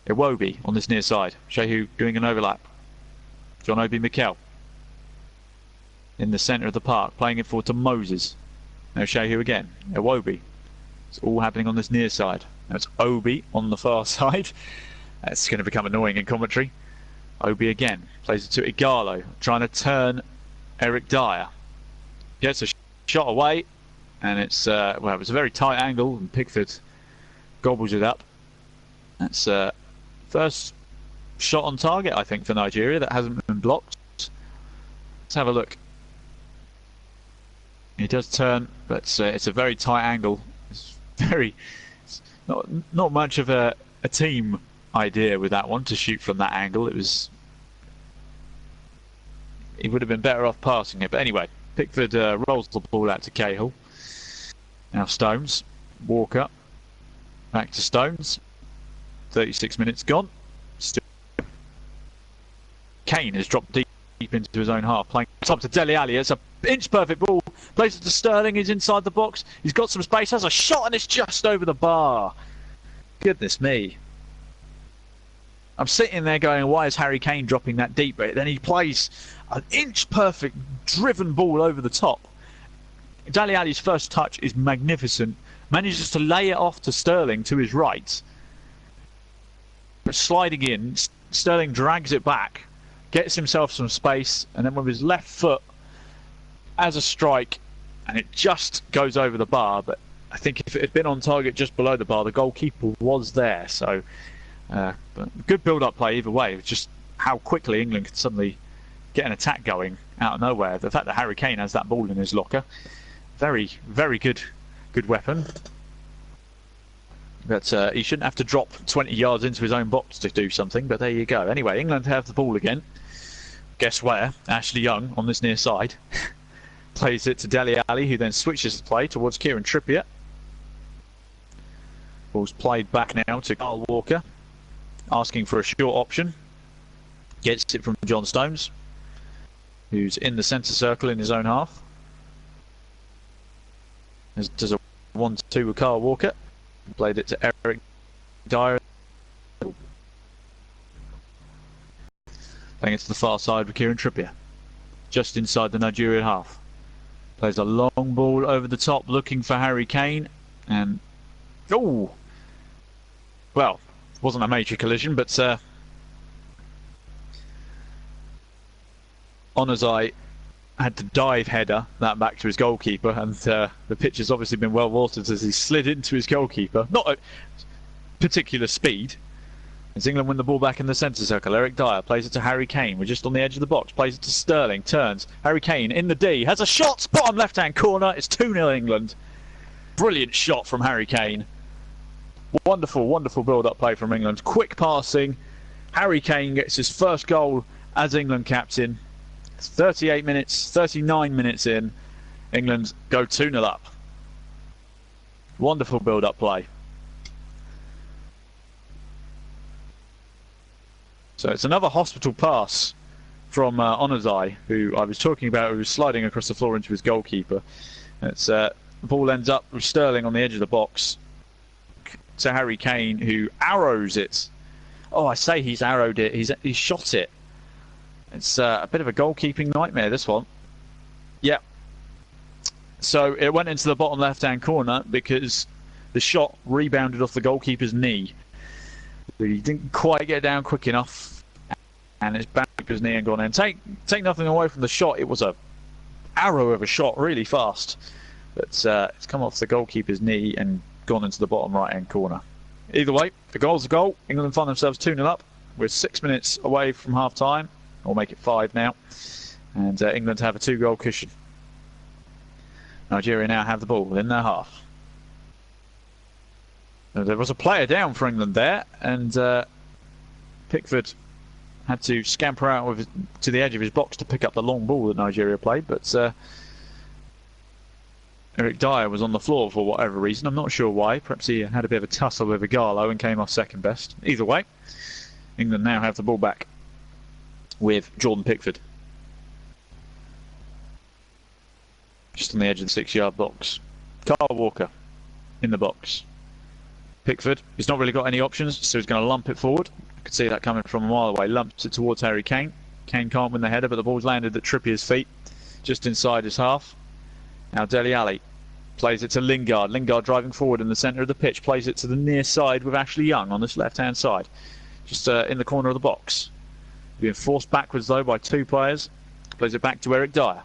Iwobi on this near side. Shehu doing an overlap. John Obi Mikel in the centre of the park, playing it forward to Moses. Now Shehu again. Iwobi. It's all happening on this near side. Now it's Obi on the far side. That's going to become annoying in commentary. Obi again. Plays it to Igalo, trying to turn Eric Dyer. Gets a shot away, and it's well, it was a very tight angle, and Pickford gobbles it up. That's first shot on target, I think, for Nigeria that hasn't been blocked. Let's have a look. He does turn, but it's a very tight angle. It's not much of a team idea with that one to shoot from that angle. He would have been better off passing it, but anyway, Pickford rolls the ball out to Cahill. Now Stones, Walker, back to Stones. 36 minutes gone. Still, Kane has dropped deep into his own half, playing top to Dele Alli. It's a inch perfect ball. Plays it to Sterling. He's inside the box. He's got some space. Has a shot, and it's just over the bar. Goodness me. I'm sitting there going, why is Harry Kane dropping that deep? But then he plays An inch perfect driven ball over the top. Daylayed's first touch is magnificent. Manages to lay it off to Sterling to his right. But sliding in, Sterling drags it back, gets himself some space, and then with his left foot as a strike, and it just goes over the bar. But I think if it had been on target just below the bar, the goalkeeper was there. So but good build-up play either way. Just how quickly England could suddenly get an attack going out of nowhere. The fact that Harry Kane has that ball in his locker, very, very good weapon. But he shouldn't have to drop 20 yards into his own box to do something, but there you go. Anyway, England have the ball again. Guess where? Ashley Young on this near side. Plays it to Dele Alli, who then switches the play towards Kieran Trippier. Ball's played back now to Kyle Walker, asking for a short option. Gets it from John Stones, who's in the centre circle in his own half. Does a 1-2 with Kyle Walker. Played it to Eric Dyer. Playing it to the far side with Kieran Trippier. Just inside the Nigerian half. Plays a long ball over the top looking for Harry Kane. And, oh! Well, wasn't a major collision, but Onozai had to dive header that back to his goalkeeper, and the pitch has obviously been well watered as he slid into his goalkeeper. Not at particular speed. As England win the ball back in the centre circle, Eric Dyer plays it to Harry Kane. We're just on the edge of the box. Plays it to Sterling. Turns. Harry Kane in the D. Has a shot. Bottom left-hand corner. It's 2-0 England. Brilliant shot from Harry Kane. Wonderful, wonderful build-up play from England. Quick passing. Harry Kane gets his first goal as England captain. 38 minutes, 39 minutes in, England go 2-0 up. Wonderful build-up play. So it's another hospital pass from Onozai, who I was talking about, who was sliding across the floor into his goalkeeper. It's the ball ends up with Sterling on the edge of the box to Harry Kane, who arrows it. Oh, I say he's arrowed it. He's shot it. It's a bit of a goalkeeping nightmare, this one. Yep. So it went into the bottom left-hand corner because the shot rebounded off the goalkeeper's knee. He didn't quite get down quick enough, and it's back to his knee and gone in. Take nothing away from the shot. It was a arrow of a shot, really fast. But it's come off the goalkeeper's knee and gone into the bottom right-hand corner. Either way, the goal's a goal. England find themselves 2-0 up. We're 6 minutes away from half-time. We'll make it 5 now, and England have a 2-goal cushion. Nigeria now have the ball in their half. Now, there was a player down for England there, and Pickford had to scamper out to the edge of his box to pick up the long ball that Nigeria played, but Eric Dyer was on the floor for whatever reason. I'm not sure why. Perhaps he had a bit of a tussle with Igalo and came off second best. Either way, England now have the ball back with Jordan Pickford. Just on the edge of the 6-yard box. Kyle Walker in the box. Pickford, he's not really got any options, so he's going to lump it forward. I could see that coming from a mile away. Lumps it towards Harry Kane. Kane can't win the header, but the ball's landed at Trippier's feet, just inside his half. Now Dele Alli plays it to Lingard. Lingard driving forward in the centre of the pitch. Plays it to the near side with Ashley Young on this left-hand side. Just in the corner of the box. Being forced backwards though by 2 players. Plays it back to Eric Dyer.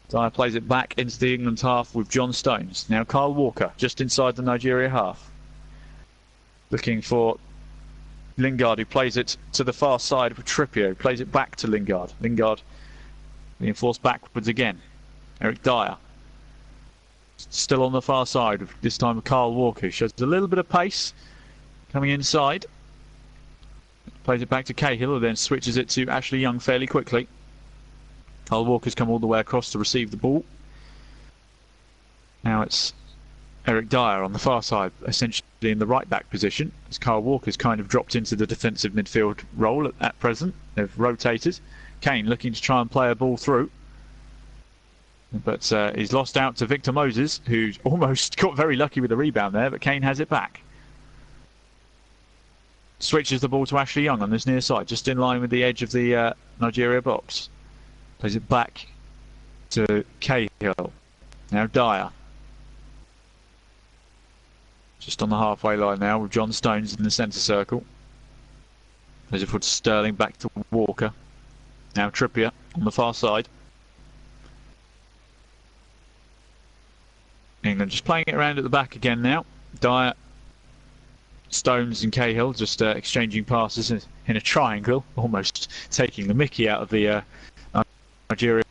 Dyer plays it back into the England half with John Stones. Now Kyle Walker just inside the Nigeria half. Looking for Lingard, who plays it to the far side with Trippier, who plays it back to Lingard. Lingard being forced backwards again. Eric Dyer still on the far side, this time with Kyle Walker, who shows a little bit of pace coming inside. Plays it back to Cahill, who then switches it to Ashley Young fairly quickly. Kyle Walker's come all the way across to receive the ball. Now it's Eric Dyer on the far side, essentially in the right-back position, as Kyle Walker's kind of dropped into the defensive midfield role at present. They've rotated. Kane looking to try and play a ball through. But he's lost out to Victor Moses, who's almost got very lucky with the rebound there, but Kane has it back. Switches the ball to Ashley Young on this near side, just in line with the edge of the Nigeria box. Plays it back to Cahill. Now Dyer. Just on the halfway line now with John Stones in the centre circle. Plays it for Sterling, back to Walker. Now Trippier on the far side. England just playing it around at the back again now. Dyer, Stones and Cahill just exchanging passes in a triangle, almost taking the mickey out of the Nigeria.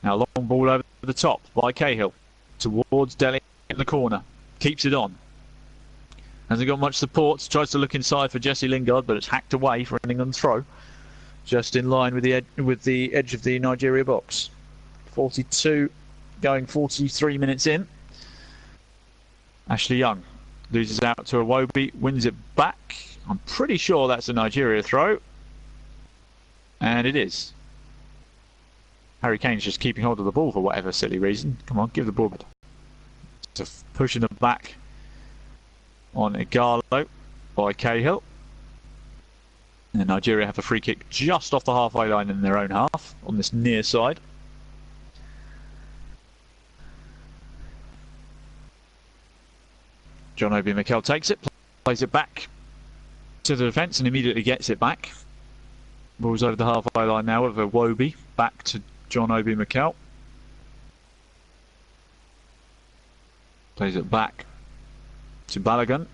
Now long ball over the top by Cahill towards Delhi in the corner. Keeps it on. Hasn't got much support. Tries to look inside for Jesse Lingard, but it's hacked away for an England throw. Just in line with the edge of the Nigeria box. 42, going 43 minutes in. Ashley Young loses out to Iwobi, wins it back. I'm pretty sure that's a Nigeria throw. And it is. Harry Kane's just keeping hold of the ball for whatever silly reason. Come on, give the ball back. So pushing it back on Igalo by Cahill. And Nigeria have a free kick just off the halfway line in their own half on this near side. John Obi Mikel takes it, plays it back to the defence and immediately gets it back. Ball's over the halfway line now with Iwobi, back to John Obi Mikel. Plays it back to Balogun.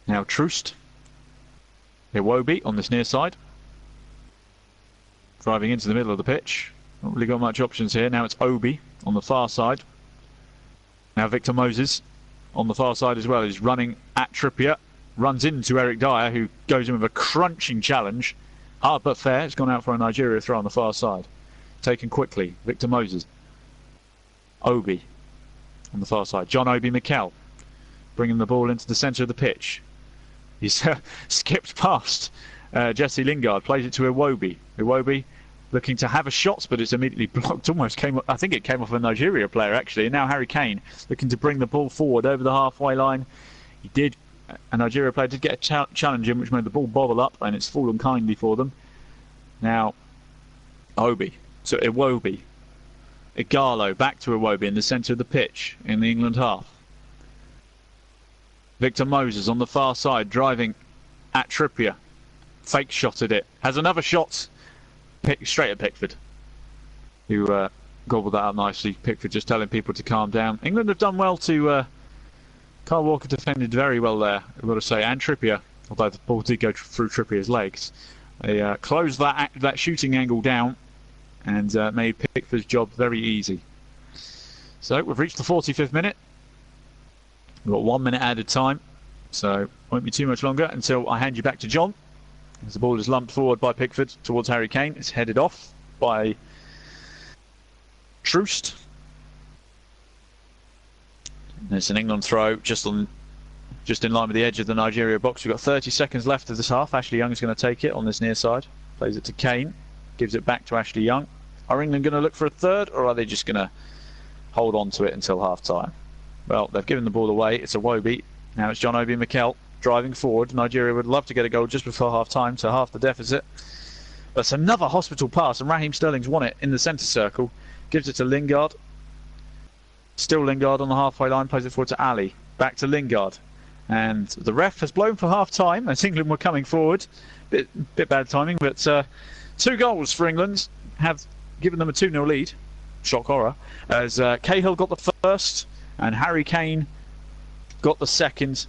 Now Troost. Iwobi on this near side. Driving into the middle of the pitch. Not really got much options here. Now it's Obi on the far side. Now Victor Moses on the far side as well. He's running at Trippier. Runs into Eric Dyer, who goes in with a crunching challenge. Hard but fair. It's gone out for a Nigeria throw on the far side. Taken quickly. Victor Moses. Obi on the far side. John Obi Mikel bringing the ball into the centre of the pitch. He's skipped past Jesse Lingard. Plays it to Iwobi. Iwobi looking to have a shot, but it's immediately blocked. Almost came. I think it came off a Nigeria player actually. And now Harry Kane looking to bring the ball forward over the halfway line. He did. A Nigeria player did get a challenge in, which made the ball bobble up, and it's fallen kindly for them. Now, Obi. So Iwobi. Igalo back to Iwobi in the centre of the pitch in the England half. Victor Moses on the far side driving at Trippier. Fake shotted it. Has another shot straight at Pickford, who gobbled that up nicely. Pickford just telling people to calm down. England have done well to... Kyle Walker defended very well there, I've got to say, and Trippier, although the ball did go through Trippier's legs. They closed that shooting angle down and made Pickford's job very easy. So we've reached the 45th minute. We've got 1 minute added time, so won't be too much longer until I hand you back to John. As the ball is lumped forward by Pickford towards Harry Kane, it's headed off by Troost. And it's an England throw just in line with the edge of the Nigeria box. We've got 30 seconds left of this half. Ashley Young is going to take it on this near side. Plays it to Kane. Gives it back to Ashley Young. Are England going to look for a third, or are they just going to hold on to it until half time? Well, they've given the ball away. It's Iwobi. Now it's John Obi Mikel driving forward. Nigeria would love to get a goal just before half time to half the deficit. That's another hospital pass, and Raheem Sterling's won it in the centre circle. Gives it to Lingard. Still Lingard on the halfway line, plays it forward to Ali. Back to Lingard. And the ref has blown for half time as England were coming forward. Bit bad timing, but 2 goals for England have given them a 2-0 lead. Shock horror. As Cahill got the first and Harry Kane got the second.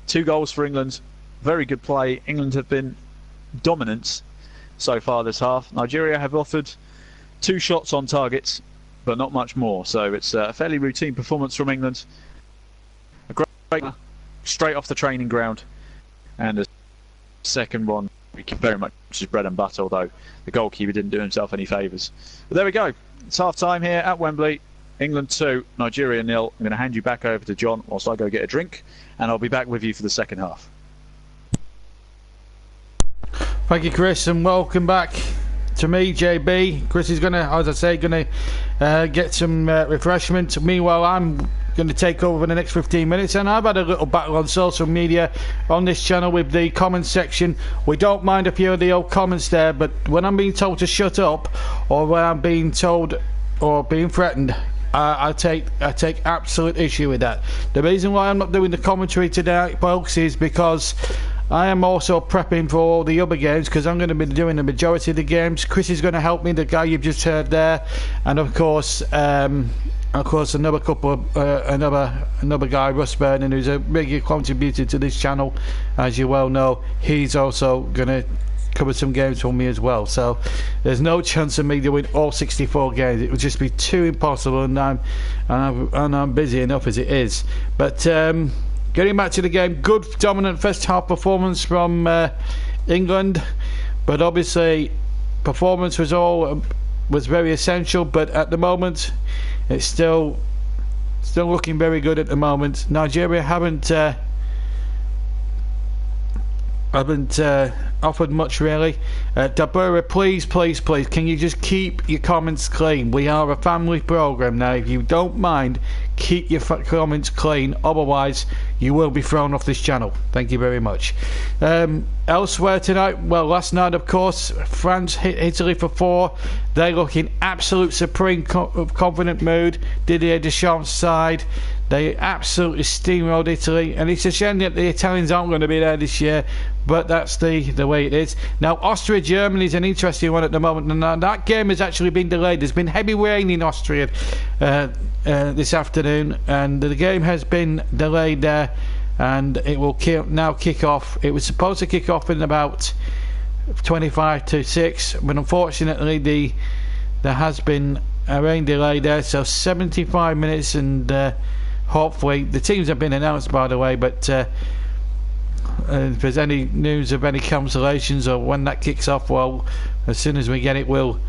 2 goals for England. Very good play. England have been dominant so far this half. Nigeria have offered 2 shots on target, but not much more. So it's a fairly routine performance from England. A great straight off the training ground, and a second one very much is bread and butter, although the goalkeeper didn't do himself any favours. But there we go. It's half time here at Wembley. England 2, Nigeria 0. I'm going to hand you back over to John whilst I go get a drink, and I'll be back with you for the second half. Thank you, Chris, and welcome back to me, JB. Chris is going to, as I say, get some refreshment. Meanwhile, I'm going to take over for the next 15 minutes, and I've had a little battle on social media on this channel with the comments section. We don't mind a few of the old comments there, but when I'm being told to shut up, or when I'm being told or being threatened, I take absolute issue with that. The reason why I'm not doing the commentary today, folks, is because I am also prepping for all the other games, because I'm going to be doing the majority of the games. Chris is going to help me, the guy you've just heard there, and of course another couple of another guy, Russ Vernon, who's a regular contributor to this channel, as you well know. He's also going to cover some games for me as well, so there's no chance of me doing all 64 games. It would just be too impossible, and I'm busy enough as it is. But getting back to the game, good dominant first half performance from England, but obviously performance was very essential, but at the moment it's still looking very good at the moment. Nigeria haven't offered much really. Dabura, please, can you just keep your comments clean? We are a family program now. If you don't mind, keep your comments clean, otherwise you will be thrown off this channel. Thank you very much. Elsewhere tonight, well, last night of course, France hit Italy for 4. They look in absolute supreme confident mood. Didier Deschamps' side, they absolutely steamrolled Italy, and it's a shame that the Italians aren't going to be there this year, but that's the way it is. Now, Austria-Germany is an interesting one at the moment, and that game has actually been delayed. There's been heavy rain in Austria this afternoon, and the game has been delayed there, and it will now kick off. It was supposed to kick off in about 25 to 6, but unfortunately there has been a rain delay there, so 75 minutes, and hopefully the teams have been announced, by the way, but if there's any news of any cancellations or when that kicks off, well, as soon as we get it, we'll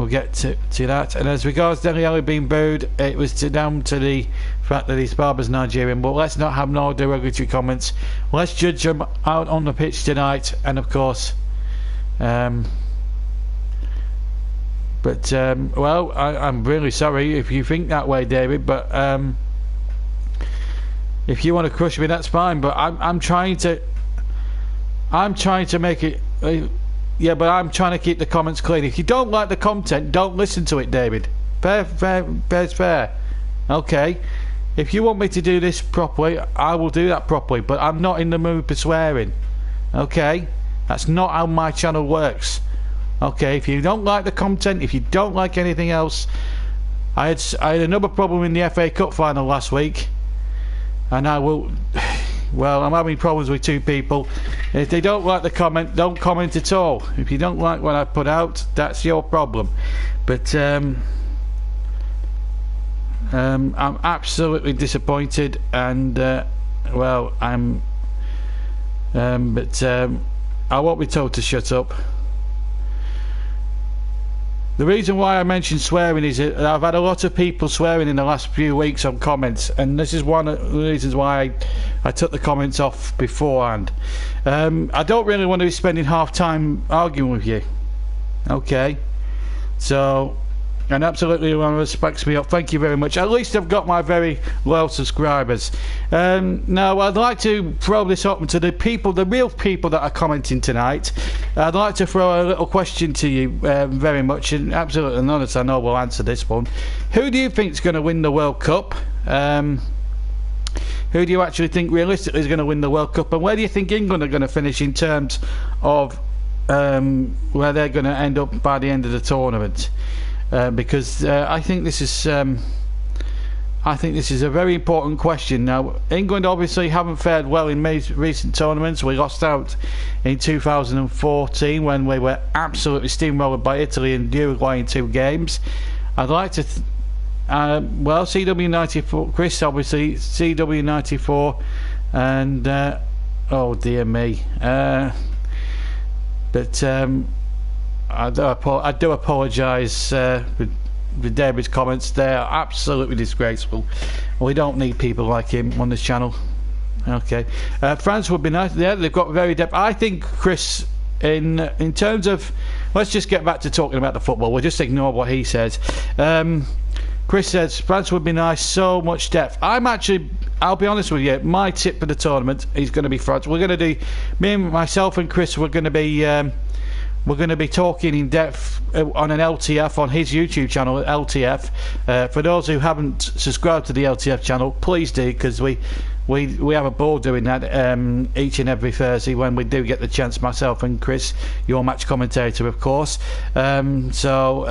get to that. And as regards Dele Alli being booed, it was down to the fact that his father's Nigerian, but let's not have no derogatory comments. Let's judge him out on the pitch tonight, and of course well, I'm really sorry if you think that way, David, but if you want to crush me, that's fine, but I'm trying to make it yeah, but I'm trying to keep the comments clean. If you don't like the content, don't listen to it, David. Fair. Okay, if you want me to do this properly, I will do that properly, but I'm not in the mood for swearing. Okay, that's not how my channel works. Okay, if you don't like the content, if you don't like anything else, I had another problem in the FA Cup final last week, and well, I'm having problems with 2 people. If they don't like the comment, don't comment at all. If you don't like what I put out, that's your problem. But I'm absolutely disappointed, and well, but I won't be told to shut up. The reason why I mentioned swearing is that I've had a lot of people swearing in the last few weeks on comments, and this is one of the reasons why I took the comments off beforehand. I don't really want to be spending half time arguing with you. Okay, so, and absolutely everyone respects me up. Thank you very much. At least I've got my very loyal subscribers. Now I'd like to throw this open to the people, the real people that are commenting tonight. I'd like to throw a little question to you very much, and absolutely honest, I know we'll answer this one. Who do you think is going to win the World Cup? Who do you actually think realistically is going to win the World Cup, and where do you think England are going to finish in terms of where they're going to end up by the end of the tournament? Because I think this is a very important question. Now, England obviously haven't fared well in recent tournaments. We lost out in 2014 when we were absolutely steamrolled by Italy and Uruguay in 2 games. I'd like to well, CW94, Chris, obviously CW94, and oh dear me, but I do apologise with David's comments. They are absolutely disgraceful. We don't need people like him on this channel. Okay, France would be nice. Yeah, they've got very depth. I think, Chris, in terms of, let's just get back to talking about the football. We'll just ignore what he says. Chris says France would be nice, so much depth. I'll be honest with you, my tip for the tournament is going to be France. We're going to do, myself and Chris, we're going to be talking in depth on an LTF on his YouTube channel, LTF. For those who haven't subscribed to the LTF channel, please do, because we have a ball doing that each and every Thursday when we do get the chance, myself and Chris, your match commentator, of course. So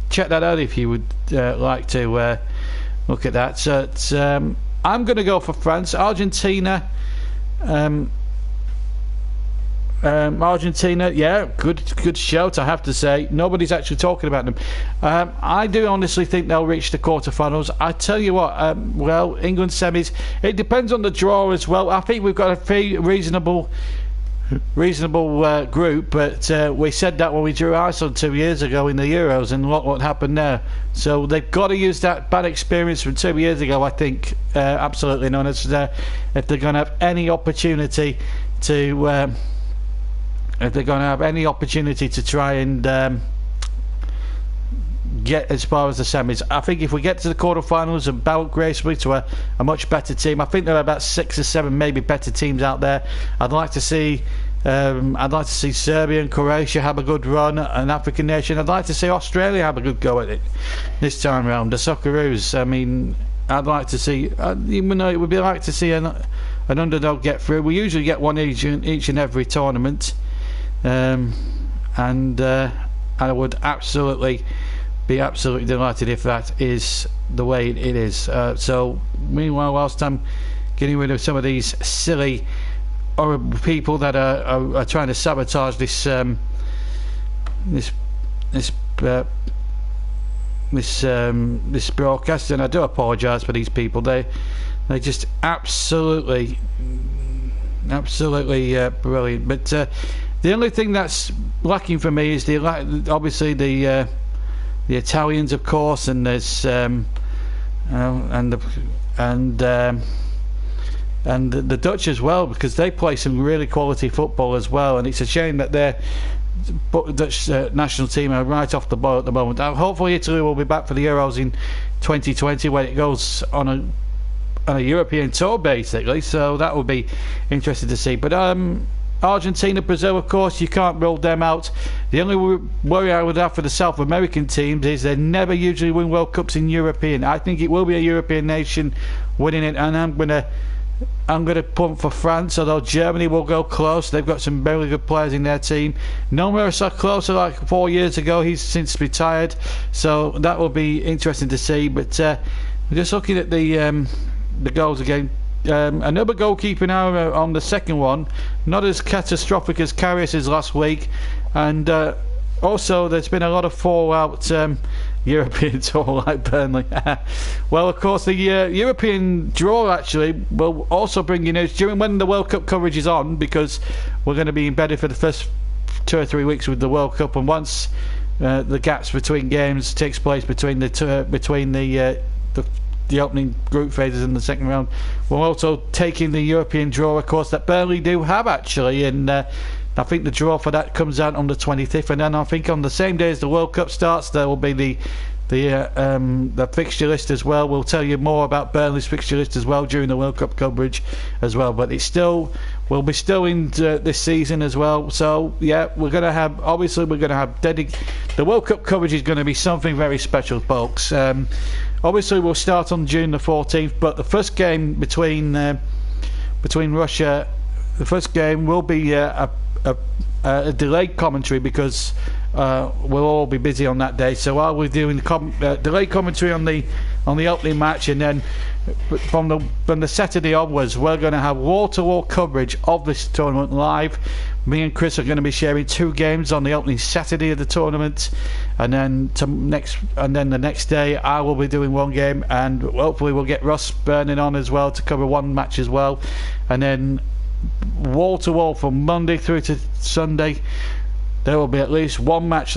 check that out if you would like to look at that. So I'm going to go for France. Argentina, yeah, good shout, I have to say. Nobody's actually talking about them. I do honestly think they'll reach the quarterfinals. I tell you what, well, England semis, it depends on the draw as well. I think we've got a reasonable group, but we said that when we drew Iceland 2 years ago in the Euros, and look what happened there. So they've got to use that bad experience from 2 years ago, I think, absolutely none, if they're going to have any opportunity to try and get as far as the semis. I think if we get to the quarterfinals and bounce gracefully to a much better team, I think there are about 6 or 7 maybe better teams out there. I'd like to see Serbia and Croatia have a good run, an African nation. I'd like to see Australia have a good go at it this time round. The Socceroos, I mean, I'd like to see, even though it would be like to see an underdog get through. We usually get one each and every tournament. And I would be absolutely delighted if that is the way it is. So meanwhile, whilst I'm getting rid of some of these silly, horrible people that are trying to sabotage this broadcast, and I do apologise for these people. They just absolutely brilliant. But the only thing that's lacking for me is obviously the Italians, of course, and there's and the Dutch as well, because they play some really quality football as well. And it's a shame that their Dutch national team are right off the ball at the moment. Hopefully Italy will be back for the Euros in 2020 when it goes on a European tour, basically. So that will be interesting to see. But Argentina, Brazil, of course, you can't rule them out. The only worry I would have for the South American teams is they never usually win World Cups in European. I think it will be a European nation winning it, and I'm gonna punt for France, although Germany will go close. They've got some very good players in their team. No Miroslav Klose like 4 years ago. He's since retired, so that will be interesting to see. But just looking at the goals again. Another goalkeeping error on the second one, not as catastrophic as Karius's last week, and also there's been a lot of fallout European tour like Burnley. Well, of course, the European draw actually will also bring you news during when the World Cup coverage is on, because we're going to be embedded for the first 2 or 3 weeks with the World Cup, and once the gaps between games takes place between the opening group phases in the second round, we're also taking the European draw, of course, that Burnley do have actually, and I think the draw for that comes out on the 25th, and then I think on the same day as the World Cup starts there will be the fixture list as well. We'll tell you more about Burnley's fixture list as well during the World Cup coverage as well, but we'll be still in this season as well. So yeah, we're going to have the World Cup coverage is going to be something very special, folks. Obviously we'll start on June the 14th, but the first game between Russia, the first game will be a delayed commentary, because we'll all be busy on that day. So I'll be doing delayed commentary on the opening match, and then from the Saturday onwards we're going to have wall-to-wall coverage of this tournament live. Me and Chris are going to be sharing 2 games on the opening Saturday of the tournament, and then the next day I will be doing 1 game, and hopefully we'll get Ross Burning on as well to cover 1 match as well, and then wall to wall from Monday through to Sunday. There will be at least 1 match,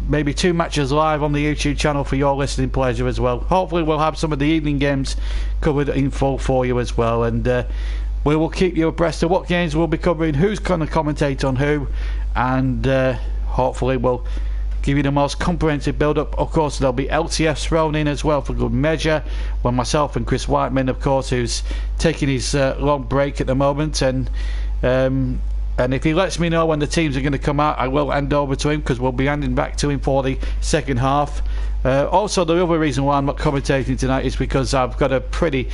maybe 2 matches live on the YouTube channel for your listening pleasure as well. Hopefully we'll have some of the evening games covered in full for you as well, and we will keep you abreast of what games we'll be covering, who's going to commentate on who, and hopefully we'll give you the most comprehensive build-up. Of course, there'll be LTFs thrown in as well for good measure. Well, myself and Chris Whiteman, of course, who's taking his long break at the moment, and if he lets me know when the teams are going to come out, I will hand over to him, because we'll be handing back to him for the second half. Also, the other reason why I'm not commentating tonight is because I've got a pretty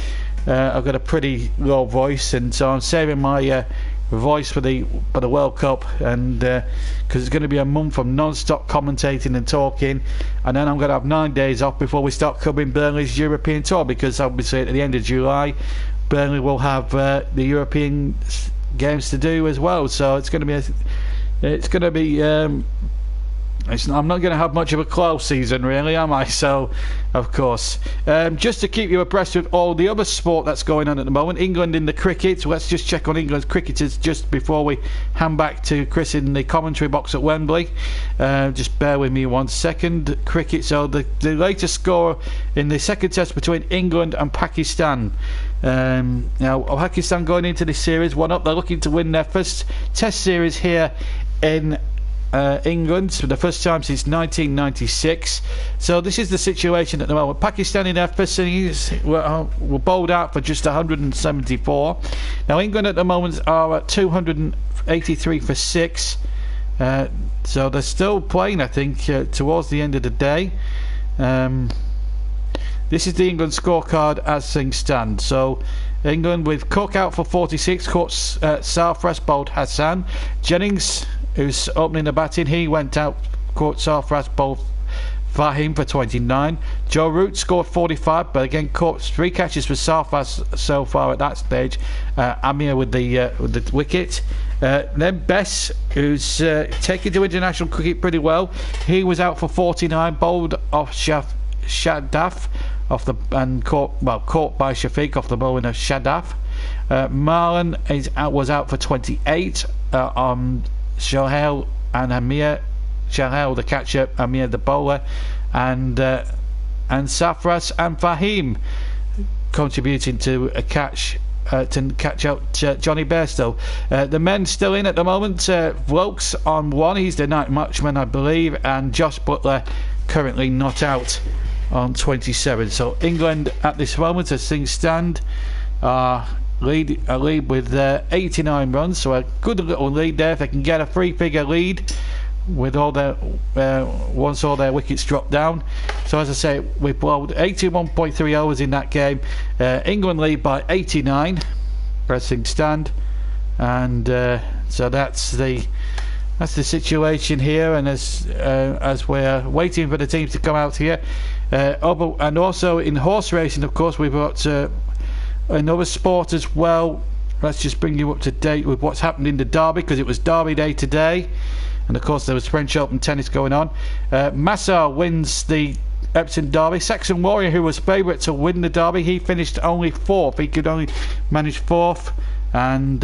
low voice, and so I'm saving my voice for the World Cup, and because it's going to be a month of non-stop commentating and talking, and then I'm going to have 9 days off before we start covering Burnley's European tour, because obviously at the end of July Burnley will have the European games to do as well. So it's going to be I'm not going to have much of a close season, really, am I? So, of course, just to keep you abreast with all the other sport that's going on at the moment, England in the cricket. Let's just check on England's cricketers just before we hand back to Chris in the commentary box at Wembley. Just bear with me 1 second. Cricket. So the latest score in the second test between England and Pakistan. Now, Pakistan going into this series 1-up. They're looking to win their first test series here in England for the first time since 1996. So this is the situation at the moment. Pakistan in their first series were bowled out for just 174. Now England at the moment are at 283 for 6. So they're still playing, I think, towards the end of the day. This is the England scorecard as things stand. So England with Cook out for 46, caught Sarfraz, bowled Hassan. Jennings, who's opening the batting, he went out, caught Sarfraz, bowled Fahim for 29. Joe Root scored 45, but again caught 3 catches for Sarfraz so far at that stage. Amir with the wicket. Then Bess, who's taken to international cricket pretty well, he was out for 49, bowled off Shadaf caught by Shafiq off the bowling of Shadaf. Marlon was out for 28. Shohail and Amir, Shohail the catcher, Amir the bowler, and Sarfraz and Fahim contributing to a catch to catch out Johnny Bairstow. The men still in at the moment. Vokes on 1, he's the night matchman, I believe, and Josh Butler currently not out on 27. So England at this moment, as things stand, lead with 89 runs, so a good little lead there. If they can get a 3-figure lead with all their once all their wickets drop down. So as I say, we bowled 81.3 overs in that game. England lead by 89, pressing stand, and so that's the situation here. And as we're waiting for the teams to come out here, and also in horse racing, of course, we've got another sport as well. Let's just bring you up to date with what's happened in the Derby, because it was Derby Day today, and of course there was French Open tennis going on. Massar wins the Epsom Derby. Saxon Warrior, who was favourite to win the Derby, he finished only 4th. He could only manage 4th, and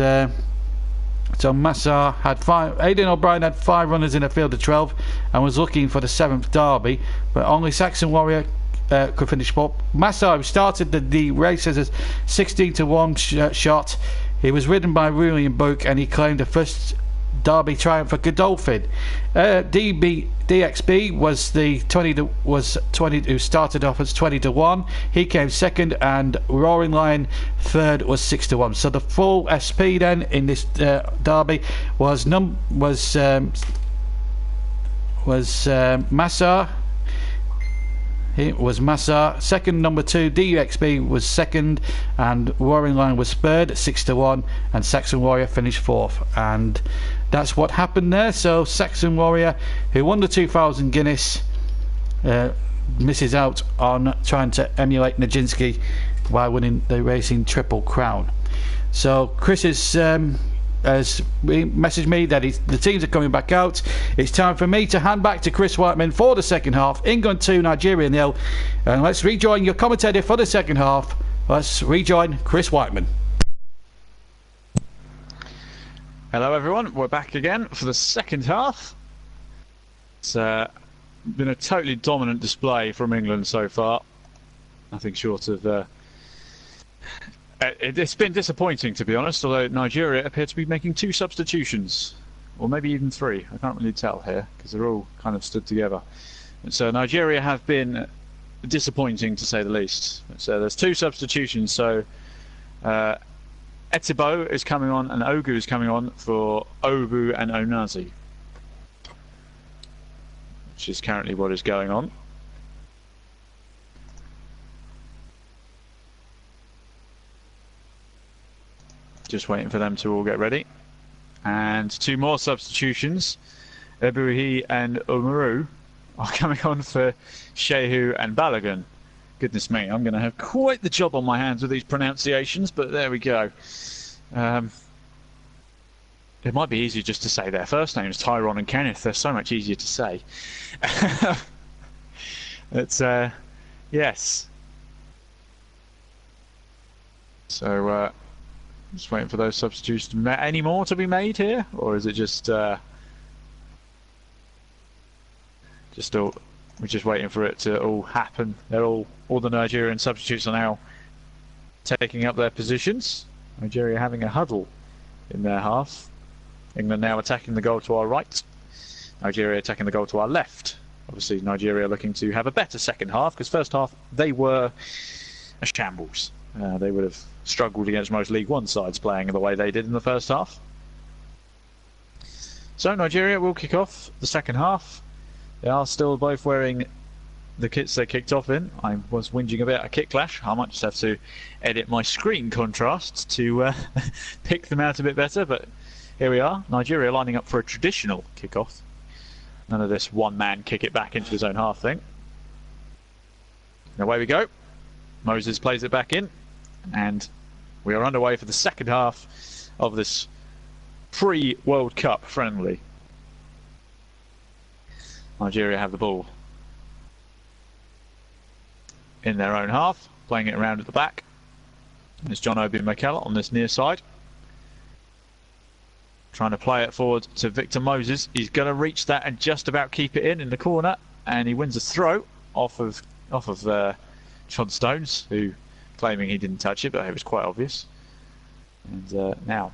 so Massar had 5. Aidan O'Brien had 5 runners in a field of 12 and was looking for the 7th Derby, but only Saxon Warrior could finish 4th. Massar, who started the race as a 16-1 shot, he was ridden by William Book, and he claimed the first Derby triumph for Godolphin. DXB was the 20 who started off as 20-1. He came second, and Roaring Lion third was 6-1. So the full SP then in this Derby was Massar. It was Massar. Second, number 2, DUXB was second, and Roaring Lion was third at 6-1, and Saxon Warrior finished 4th. And that's what happened there. So Saxon Warrior, who won the 2,000 Guinness, misses out on trying to emulate Nijinsky by winning the Racing Triple Crown. So Chris has messaged me that the teams are coming back out. It's time for me to hand back to Chris Whiteman for the second half. England 2, Nigeria 0. And let's rejoin your commentator for the second half. Let's rejoin Chris Whiteman. Hello everyone, we're back again for the second half. It's been a totally dominant display from England so far. Nothing short of it's been disappointing, to be honest, although Nigeria appear to be making 2 substitutions. or maybe even 3. I can't really tell here because they're all kind of stood together. And so Nigeria have been disappointing to say the least. So there's 2 substitutions. So Etibo is coming on and Ogu is coming on for Obu and Onazi, which is currently what is going on. Just waiting for them to all get ready. And 2 more substitutions. Ebuhi and Umaru are coming on for Shehu and Balogun. Goodness me, I'm going to have quite the job on my hands with these pronunciations, but there we go. It might be easier just to say their first names, Tyrone and Kenneth. They're so much easier to say. It's, yes. So, just waiting for those substitutions. Any more to be made here, or is it just all? We're just waiting for it to all happen. They're all the Nigerian substitutes are now taking up their positions. Nigeria having a huddle in their half. England now attacking the goal to our right. Nigeria attacking the goal to our left. Obviously, Nigeria looking to have a better second half because first half they were a shambles. They would have struggled against most League One sides playing the way they did in the first half. So Nigeria will kick off the second half. They are still both wearing the kits they kicked off in. I was whinging about a kit clash. I might just have to edit my screen contrast to pick them out a bit better, but here we are. Nigeria lining up for a traditional kickoff. None of this one-man kick it back into his own half thing. And away we go. Moses plays it back in. And we are underway for the second half of this pre-World Cup friendly. Nigeria have the ball in their own half, playing it around at the back. There's John Obi Mikel on this near side. Trying to play it forward to Victor Moses. He's going to reach that and just about keep it in the corner. And he wins a throw off of John Stones, who claiming he didn't touch it, but it was quite obvious. And now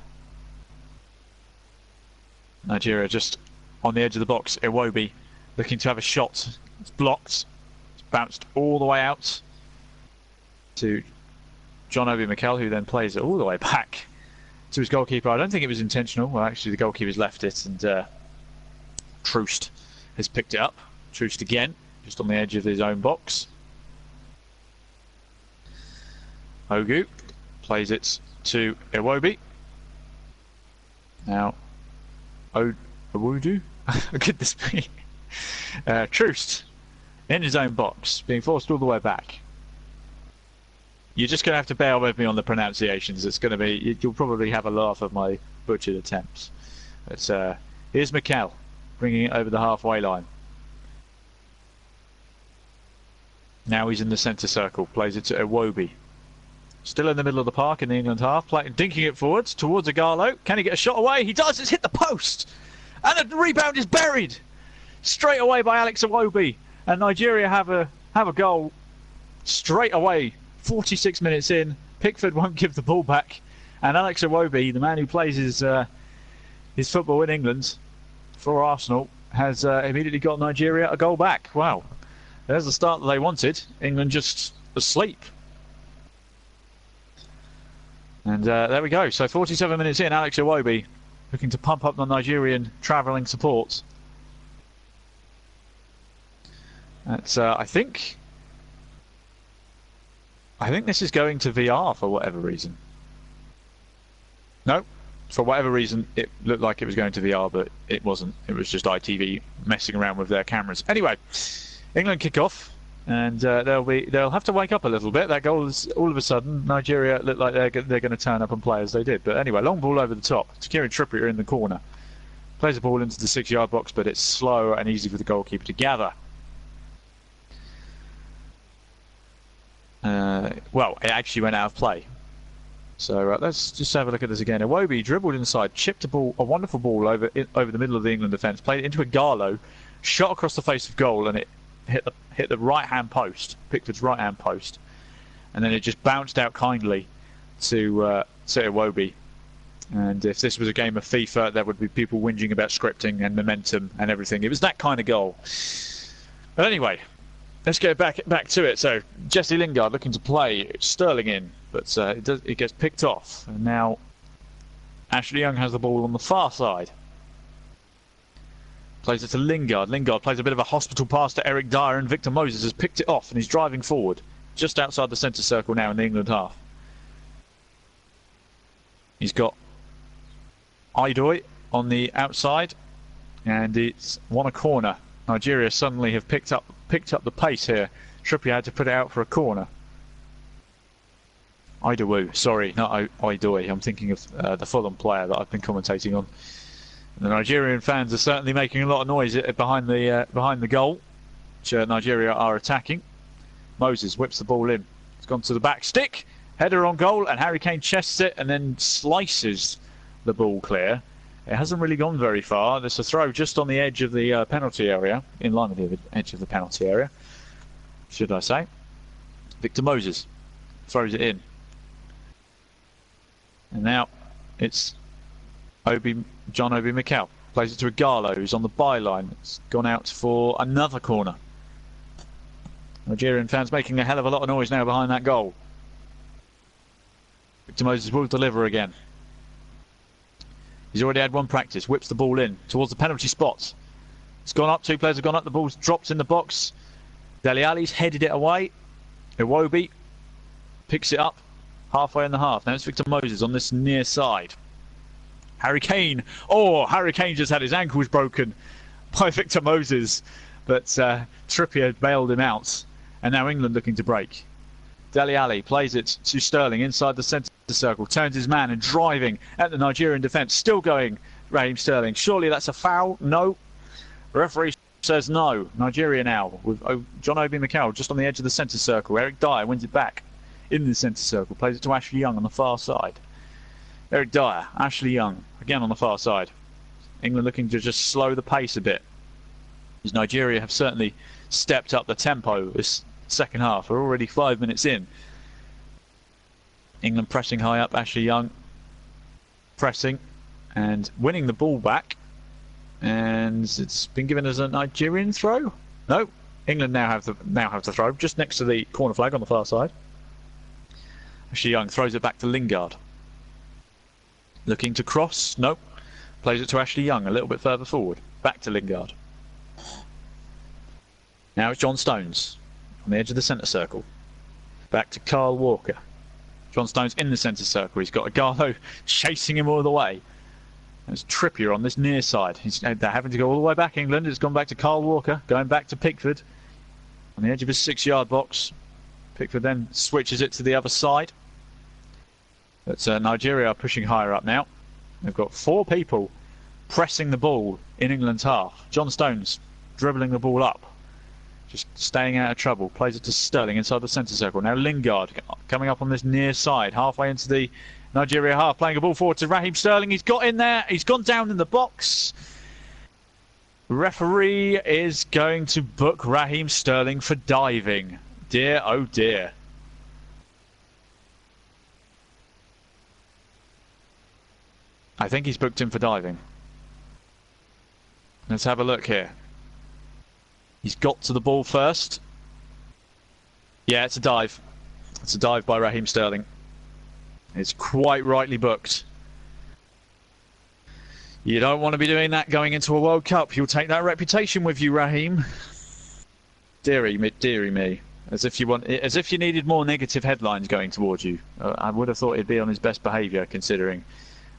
Nigeria just on the edge of the box. Iwobi looking to have a shot. It's blocked. It's bounced all the way out to John Obi Mikel, who then plays it all the way back to his goalkeeper. I don't think it was intentional. Well, actually, the goalkeeper's left it, and Troost has picked it up. Troost again, just on the edge of his own box. Ogu plays it to Iwobi. Now, Owudu? Goodness me. Troost in his own box, being forced all the way back. You're just going to have to bear with me on the pronunciations. It's going to be, you'll probably have a laugh at my butchered attempts. But here's Mikel bringing it over the halfway line. Now he's in the centre circle, plays it to Iwobi. Still in the middle of the park in the England half, dinking it forwards towards Igalo. Can he get a shot away? He does. It's hit the post, and the rebound is buried straight away by Alex Iwobi. And Nigeria have a goal straight away. 46 minutes in, Pickford won't give the ball back, and Alex Iwobi, the man who plays his football in England for Arsenal, has immediately got Nigeria a goal back. Wow, there's the start that they wanted. England just asleep. And there we go. So 47 minutes in, Alex Iwobi looking to pump up the Nigerian travelling support. That's I think this is going to VR for whatever reason. No, for whatever reason it looked like it was going to VR, but it wasn't. It was just ITV messing around with their cameras. Anyway, England kick off. And they'll have to wake up a little bit. That goal is all of a sudden Nigeria look like they're going to turn up and play as they did. But anyway, long ball over the top. Kieran Trippier in the corner, plays the ball into the 6-yard box, but it's slow and easy for the goalkeeper to gather. Well, it actually went out of play. So let's just have a look at this again. Iwobi dribbled inside, chipped a wonderful ball over the middle of the England defence, played it into Igalo, shot across the face of goal, and it hit the right-hand post, Pickford's right-hand post, and then it just bounced out kindly to Iwobi, And if this was a game of FIFA, there would be people whinging about scripting and momentum and everything. It was that kind of goal. But anyway, let's get back to it. So Jesse Lingard looking to play Sterling in, but it gets picked off. And now Ashley Young has the ball on the far side. Plays it to Lingard. Lingard plays a bit of a hospital pass to Eric Dyer, and Victor Moses has picked it off and he's driving forward. Just outside the centre circle now in the England half. He's got Idoy on the outside, and it's won a corner. Nigeria suddenly have picked up the pace here. Trippier had to put it out for a corner. Idowu, sorry, not Idoy. I'm thinking of the Fulham player that I've been commentating on. And the Nigerian fans are certainly making a lot of noise behind the goal, which Nigeria are attacking. Moses whips the ball in. It's gone to the back stick. Header on goal, and Harry Kane chests it and then slices the ball clear. It hasn't really gone very far. There's a throw just on the edge of the penalty area, in line with the edge of the penalty area, should I say. Victor Moses throws it in. And now it's John Obi Mikel. Plays it to Igalo, who's on the byline. It's gone out for another corner. Nigerian fans making a hell of a lot of noise now behind that goal. Victor Moses will deliver again. He's already had one practice. Whips the ball in towards the penalty spots. It's gone up. Two players have gone up. The ball's dropped in the box. Dele Alli's headed it away. Iwobi picks it up halfway in the half. Now it's Victor Moses on this near side. Harry Kane. Oh, Harry Kane just had his ankles broken by Victor Moses. But Trippier bailed him out. And now England looking to break. Dele Alli plays it to Sterling inside the centre circle, turns his man and driving at the Nigerian defence. Still going, Raheem Sterling. Surely that's a foul? No. The referee says no. Nigeria now with John Obi Mikel just on the edge of the centre circle. Eric Dyer wins it back in the centre circle, plays it to Ashley Young on the far side. Eric Dyer, Ashley Young again on the far side. England looking to just slow the pace a bit, as Nigeria have certainly stepped up the tempo this second half. We're already 5 minutes in. England pressing high up. Ashley Young pressing and winning the ball back, and it's been given as a Nigerian throw. No, England now have the throw just next to the corner flag on the far side. Ashley Young throws it back to Lingard, looking to cross. Nope, plays it to Ashley Young a little bit further forward, back to Lingard. Now it's John Stones on the edge of the centre circle. Back to Carl Walker. John Stones in the centre circle. He's got Igalo chasing him all the way. There's Trippier on this near side. They're having to go all the way back, England. It's gone back to Carl Walker, going back to Pickford on the edge of his 6-yard box. Pickford then switches it to the other side. But Nigeria are pushing higher up now. They've got 4 people pressing the ball in England's half. John Stones dribbling the ball up, just staying out of trouble. Plays it to Sterling inside the centre circle. Now Lingard coming up on this near side, halfway into the Nigeria half, playing a ball forward to Raheem Sterling. He's got in there. He's gone down in the box. Referee is going to book Raheem Sterling for diving. Dear, oh dear. I think he's booked him for diving. Let's have a look here. He's got to the ball first. Yeah, it's a dive. It's a dive by Raheem Sterling. It's quite rightly booked. You don't want to be doing that going into a World Cup. You'll take that reputation with you, Raheem. Deary me. As if you needed more negative headlines going towards you. I would have thought he'd be on his best behaviour, considering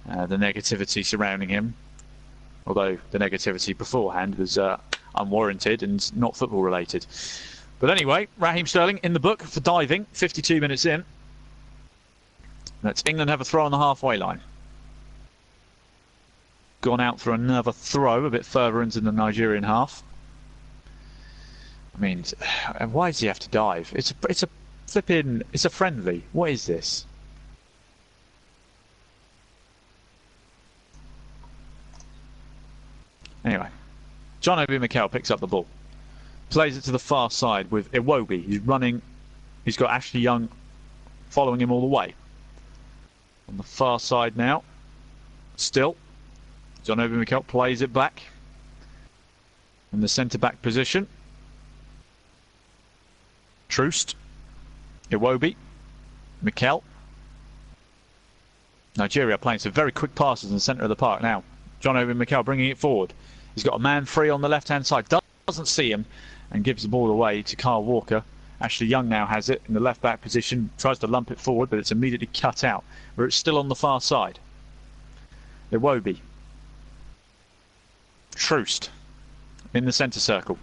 the negativity surrounding him. Although the negativity beforehand was unwarranted and not football related. But anyway, Raheem Sterling in the book for diving, 52 minutes in. Let's England have a throw on the halfway line. Gone out for another throw a bit further into the Nigerian half. I mean, why does he have to dive? It's a friendly. What is this? Anyway, John Obi Mikel picks up the ball, plays it to the far side with Iwobi. He's running. He's got Ashley Young following him all the way. On the far side now, Still, John Obi Mikel plays it back in the centre-back position. Troost, Iwobi, Mikel. Nigeria playing some very quick passes in the centre of the park now. John Obi Mikel bringing it forward. He's got a man free on the left-hand side. Doesn't see him and gives the ball away to Kyle Walker. Ashley Young now has it in the left-back position. Tries to lump it forward, but it's immediately cut out, where it's still on the far side. Iwobi. Troost in the centre circle.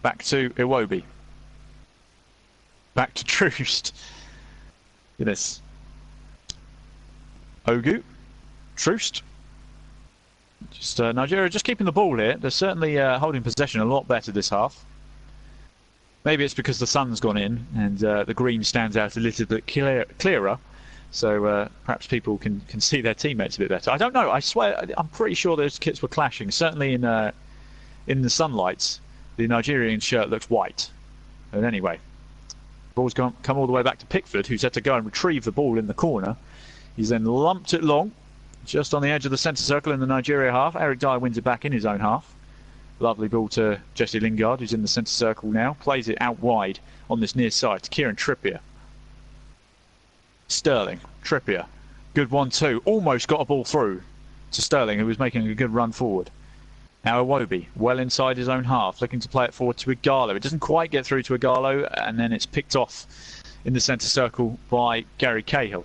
Back to Iwobi. Back to Troost. Goodness. Ogu. Troost. Just Nigeria just keeping the ball here. They're certainly holding possession a lot better this half. Maybe it's because the sun's gone in and the green stands out a little bit clearer. So perhaps people can see their teammates a bit better. I don't know. I swear, I'm pretty sure those kits were clashing. Certainly in the sunlights, the Nigerian shirt looks white. But anyway, ball's come all the way back to Pickford, who's had to go and retrieve the ball in the corner. He's then lumped it long, just on the edge of the centre circle in the Nigeria half. Eric Dyer wins it back in his own half. Lovely ball to Jesse Lingard, who's in the centre circle now. Plays it out wide on this near side to Kieran Trippier. Sterling, Trippier. Good 1-2. Almost got a ball through to Sterling, who was making a good run forward. Now Iwobi, well inside his own half, looking to play it forward to Igalo. It doesn't quite get through to Igalo, and then it's picked off in the centre circle by Gary Cahill.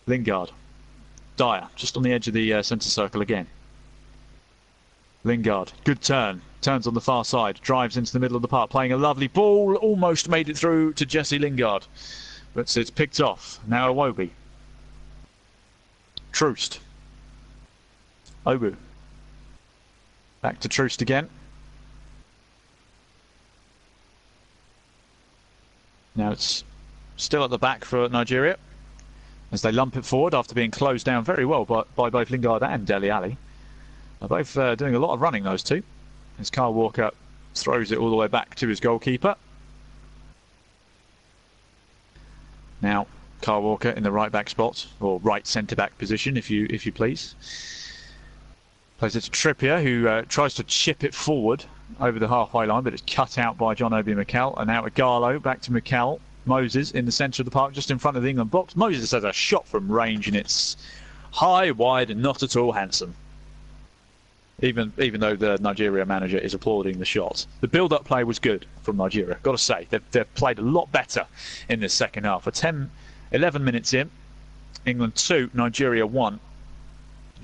Lingard. Dyer, just on the edge of the centre circle again. Lingard, good turn. Turns on the far side, drives into the middle of the park, playing a lovely ball. Almost made it through to Jesse Lingard. But it's picked off. Now Iwobi. Troost. Obu. Back to Troost again. Now it's still at the back for Nigeria, as they lump it forward after being closed down very well by both Lingard and Dele Alli. They're both doing a lot of running, those two, as Kyle Walker throws it all the way back to his goalkeeper. Now Kyle Walker in the right back spot, or right centre back position, if you please. Plays it to Trippier, who tries to chip it forward over the halfway line, but it's cut out by John Obi Mikel. And now Igalo, back to Mikel. Moses in the centre of the park, just in front of the England box. Moses has a shot from range, and it's high, wide, and not at all handsome. Even though the Nigeria manager is applauding the shot. The build-up play was good from Nigeria, got to say. They've played a lot better in this second half. 11 minutes in, England 2, Nigeria 1.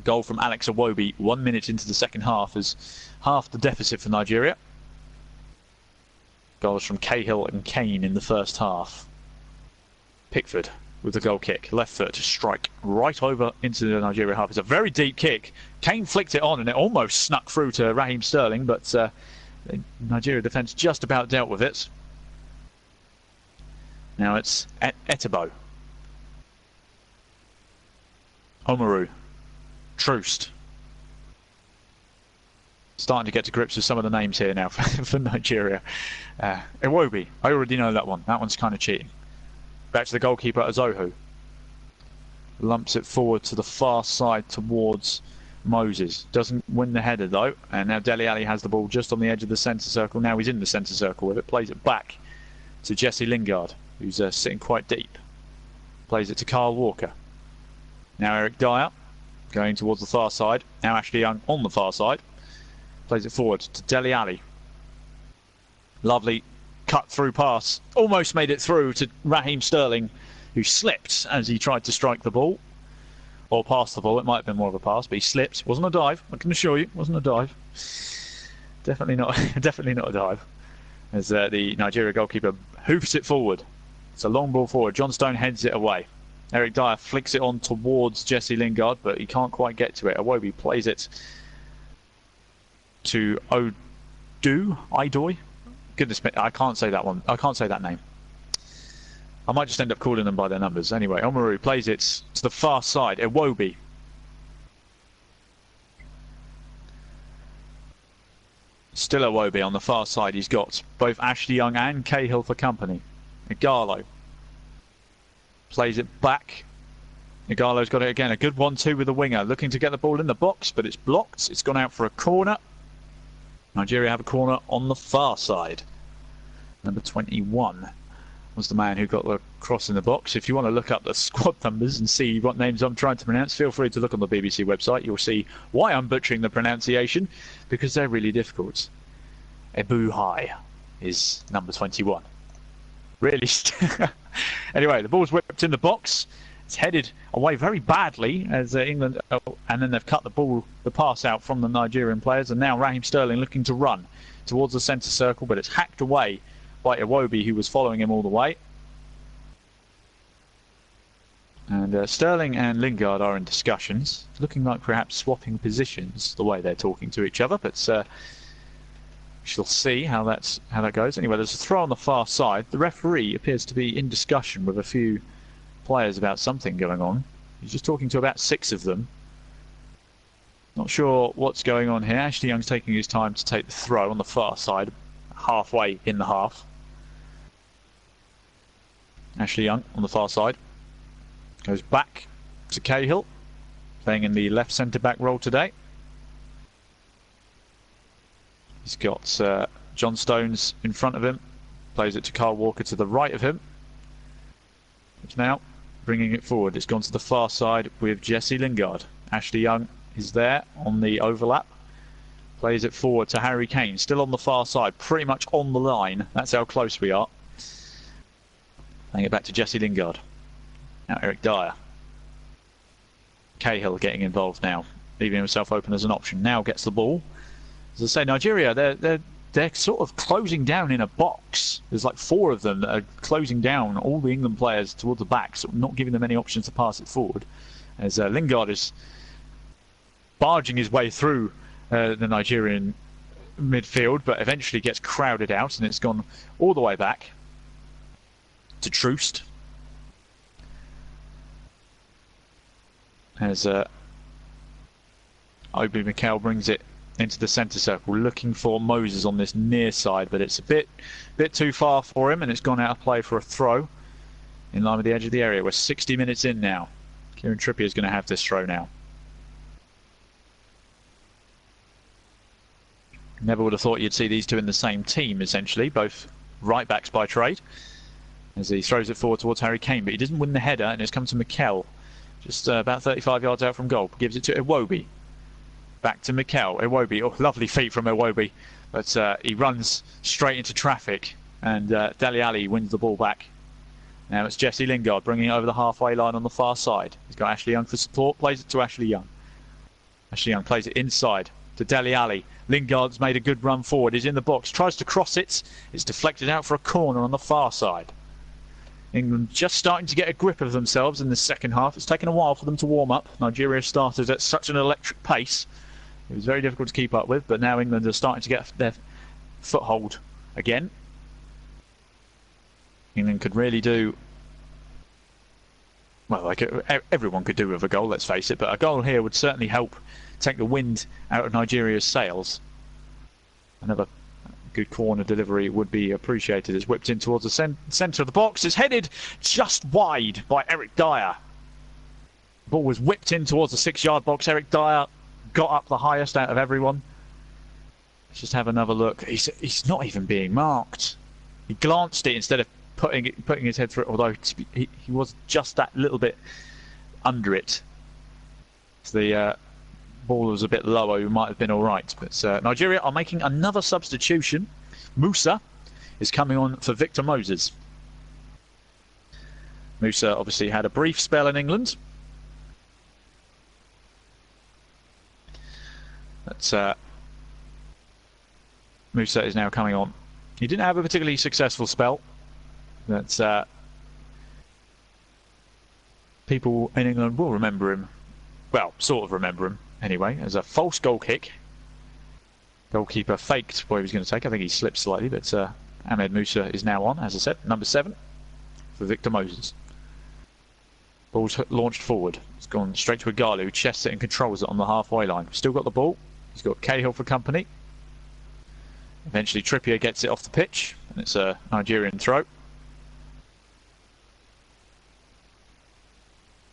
Goal from Alex Iwobi 1 minute into the second half is half the deficit for Nigeria. Goals from Cahill and Kane in the first half. Pickford with the goal kick, left foot to strike right over into the Nigeria half. It's a very deep kick. Kane flicked it on and it almost snuck through to Raheem Sterling, but the Nigeria defence just about dealt with it. Now it's Etebo. Omaru. Troost. Starting to get to grips with some of the names here now for Nigeria. Iwobi, I already know that one. That one's kind of cheating. Back to the goalkeeper, Azohu. Lumps it forward to the far side towards Moses. Doesn't win the header though. And now Dele Alli has the ball just on the edge of the centre circle. Now he's in the centre circle with it. Plays it back to Jesse Lingard, who's sitting quite deep. Plays it to Kyle Walker. Now Eric Dyer going towards the far side. Now Ashley Young on the far side. Plays it forward to Dele Alli. Lovely cut through pass. Almost made it through to Raheem Sterling, who slipped as he tried to strike the ball. Or pass the ball. It might have been more of a pass, but he slipped. Wasn't a dive, I can assure you. Wasn't a dive. Definitely not definitely not a dive. As the Nigeria goalkeeper hoofs it forward. It's a long ball forward. John Stone heads it away. Eric Dyer flicks it on towards Jesse Lingard, but he can't quite get to it. Iwobi plays it to Idoy. Goodness me, I can't say that one. I can't say that name. I might just end up calling them by their numbers. Anyway, Omaru plays it to the far side. Iwobi. Still Iwobi on the far side. He's got both Ashley Young and Cahill for company. Igalo plays it back Igalo's got it again. A good 1-2 with the winger. Looking to get the ball in the box, but it's blocked. It's gone out for a corner. Nigeria have a corner on the far side. Number 21 was the man who got the cross in the box. If you want to look up the squad numbers and see what names I'm trying to pronounce, feel free to look on the BBC website. You'll see why I'm butchering the pronunciation, because they're really difficult. Ebuhai is number 21. Really? Anyway, the ball's whipped in the box. It's headed away very badly as England, and then they've cut the pass out from the Nigerian players, and now Raheem Sterling looking to run towards the centre circle, but it's hacked away by Iwobi, who was following him all the way. And Sterling and Lingard are in discussions, looking like perhaps swapping positions the way they're talking to each other, but she'll see how that goes. Anyway, there's a throw on the far side. The referee appears to be in discussion with a few players about something going on. He's just talking to about 6 of them. Not sure what's going on here. Ashley Young's taking his time to take the throw on the far side, halfway in the half. Ashley Young on the far side goes back to Cahill, playing in the left centre-back role today. He's got John Stones in front of him, plays it to Kyle Walker to the right of him. It's now bringing it forward. It's gone to the far side with Jesse Lingard. Ashley Young is there on the overlap. Plays it forward to Harry Kane, still on the far side, pretty much on the line. That's how close we are. Playing it back to Jesse Lingard. Now Eric Dyer. Cahill getting involved now, leaving himself open as an option. Now gets the ball. As I say, Nigeria, they're sort of closing down in a box. There's like 4 of them that are closing down all the England players towards the back, so not giving them any options to pass it forward. As Lingard is barging his way through the Nigerian midfield, but eventually gets crowded out, and it's gone all the way back to Troost. As Obi Mikel brings it into the centre circle, looking for Moses on this near side, but it's a bit too far for him, and it's gone out of play for a throw in line with the edge of the area. We're 60 minutes in now. Kieran Trippier is going to have this throw now. Never would have thought you'd see these two in the same team, essentially, both right backs by trade. As he throws it forward towards Harry Kane, but he doesn't win the header, and it's come to Mikel, just about 35 yards out from goal. Gives it to Iwobi. Back to Mikel. Iwobi. Oh, lovely feet from Iwobi. But he runs straight into traffic, and Dele Alli wins the ball back. Now it's Jesse Lingard bringing it over the halfway line on the far side. He's got Ashley Young for support. Plays it to Ashley Young. Ashley Young plays it inside to Dele Alli. Lingard's made a good run forward. He's in the box. Tries to cross it. It's deflected out for a corner on the far side. England just starting to get a grip of themselves in the second half. It's taken a while for them to warm up. Nigeria started at such an electric pace. It was very difficult to keep up with, but now England are starting to get their foothold again. England could really do, well, like everyone could do with a goal, let's face it, but a goal here would certainly help take the wind out of Nigeria's sails. Another good corner delivery would be appreciated. It's whipped in towards the centre of the box. It's headed just wide by Eric Dyer. The ball was whipped in towards the 6-yard box. Eric Dyer got up the highest out of everyone. Let's just have another look. He's not even being marked. He glanced it instead of putting his head through it, although he was just that little bit under it. So the ball was a bit lower, we might have been all right. But Nigeria are making another substitution. Musa is coming on for Victor Moses. Musa obviously had a brief spell in England. But Musa is now coming on. He didn't have a particularly successful spell. But people in England will remember him. Well, sort of remember him. Anyway, as a false goal kick. Goalkeeper faked what he was going to take. I think he slipped slightly, but Ahmed Musa is now on, as I said, number 7 for Victor Moses. Ball's launched forward. It's gone straight to Igalo, who chests it and controls it on the halfway line. Still got the ball. He's got Cahill for company. Eventually Trippier gets it off the pitch, and it's a Nigerian throw.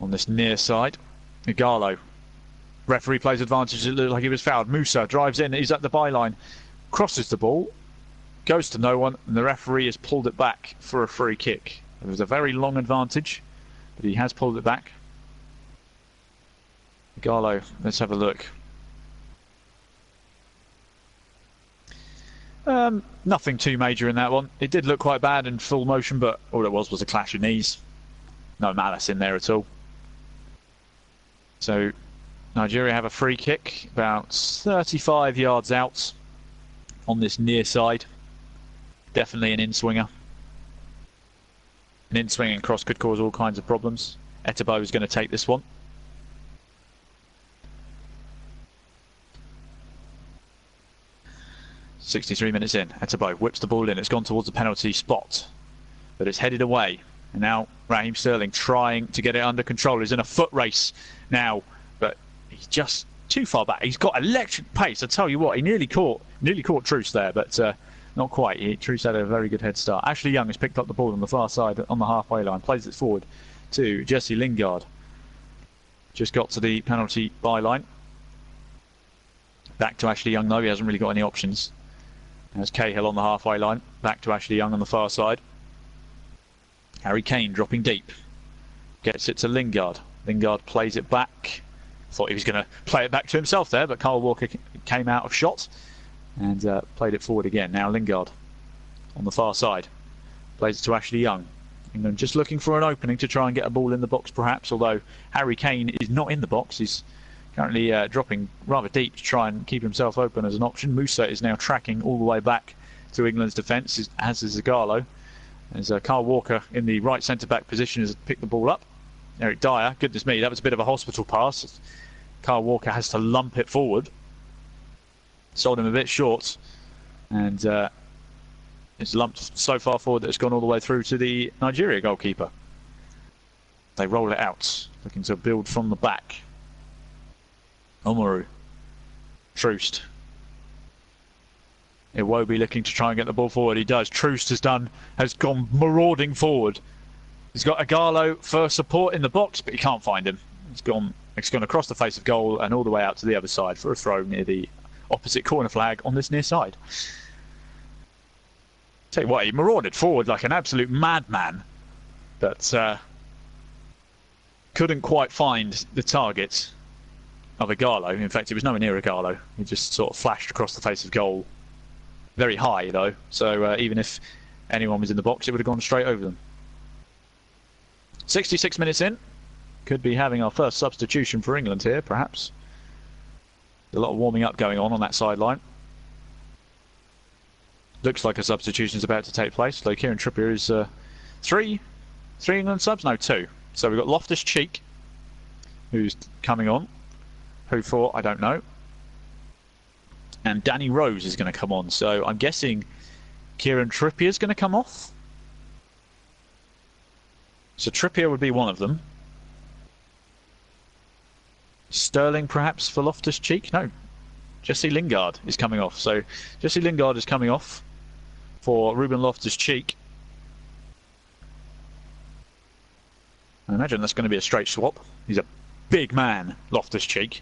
on this near side. Igalo. Referee plays advantage. It looked like he was fouled. Musa drives in. He's at the byline. Crosses the ball. Goes to no one. And the referee has pulled it back for a free kick. It was a very long advantage, but he has pulled it back. Igalo, let's have a look. Nothing too major in that one. It did look quite bad in full motion, but all it was a clash of knees. No malice in there at all. So Nigeria have a free kick about 35 yards out on this near side. Definitely an in-swinger. An in-swinging cross could cause all kinds of problems. Etebo is going to take this one. "63 minutes in, Etebo whips the ball in. It's gone towards the penalty spot, but it's headed away. And now Raheem Sterling trying to get it under control. He's in a foot race now, but he's just too far back. He's got electric pace. I tell you what, he nearly caught Truce there, but not quite. Truce had a very good head start. Ashley Young has picked up the ball on the far side on the halfway line, plays it forward to Jesse Lingard. Just got to the penalty byline. Back to Ashley Young though, he hasn't really got any options. There's Cahill on the halfway line, back to Ashley Young on the far side. Harry Kane dropping deep, gets it to Lingard. Lingard plays it back. Thought he was going to play it back to himself there, but Kyle Walker came out of shot and played it forward again. Now Lingard on the far side, plays it to Ashley Young. England just looking for an opening to try and get a ball in the box perhaps, although Harry Kane is not in the box. He's currently dropping rather deep to try and keep himself open as an option. Musa is now tracking all the way back to England's defence, as is Igalo. As Kyle Walker in the right centre-back position has picked the ball up. Eric Dyer, goodness me, that was a bit of a hospital pass. Kyle Walker has to lump it forward. Sold him a bit short. And it's lumped so far forward that it's gone all the way through to the Nigeria goalkeeper. They roll it out, looking to build from the back. Omaru. Troost. Iwobi looking to try and get the ball forward. He does. Troost has gone marauding forward. He's got Igalo for support in the box, but he can't find him. It's gone across the face of goal and all the way out to the other side for a throw near the opposite corner flag on this near side. Tell you what, he marauded forward like an absolute madman, but couldn't quite find the target of Igalo. In fact, it was nowhere near Igalo. He just sort of flashed across the face of goal. Very high, though, so even if anyone was in the box, it would have gone straight over them. 66 minutes in. Could be having our first substitution for England here, perhaps. A lot of warming up going on that sideline. Looks like a substitution is about to take place. So Kieran Trippier is three England subs? No, two. So we've got Loftus-Cheek, who's coming on. Who for? I don't know. And Danny Rose is going to come on. So I'm guessing Kieran Trippier is going to come off. So Trippier would be one of them. Sterling perhaps for Loftus-Cheek? No. Jesse Lingard is coming off. So Jesse Lingard is coming off for Ruben Loftus-Cheek. I imagine that's going to be a straight swap. He's a big man, Loftus-Cheek.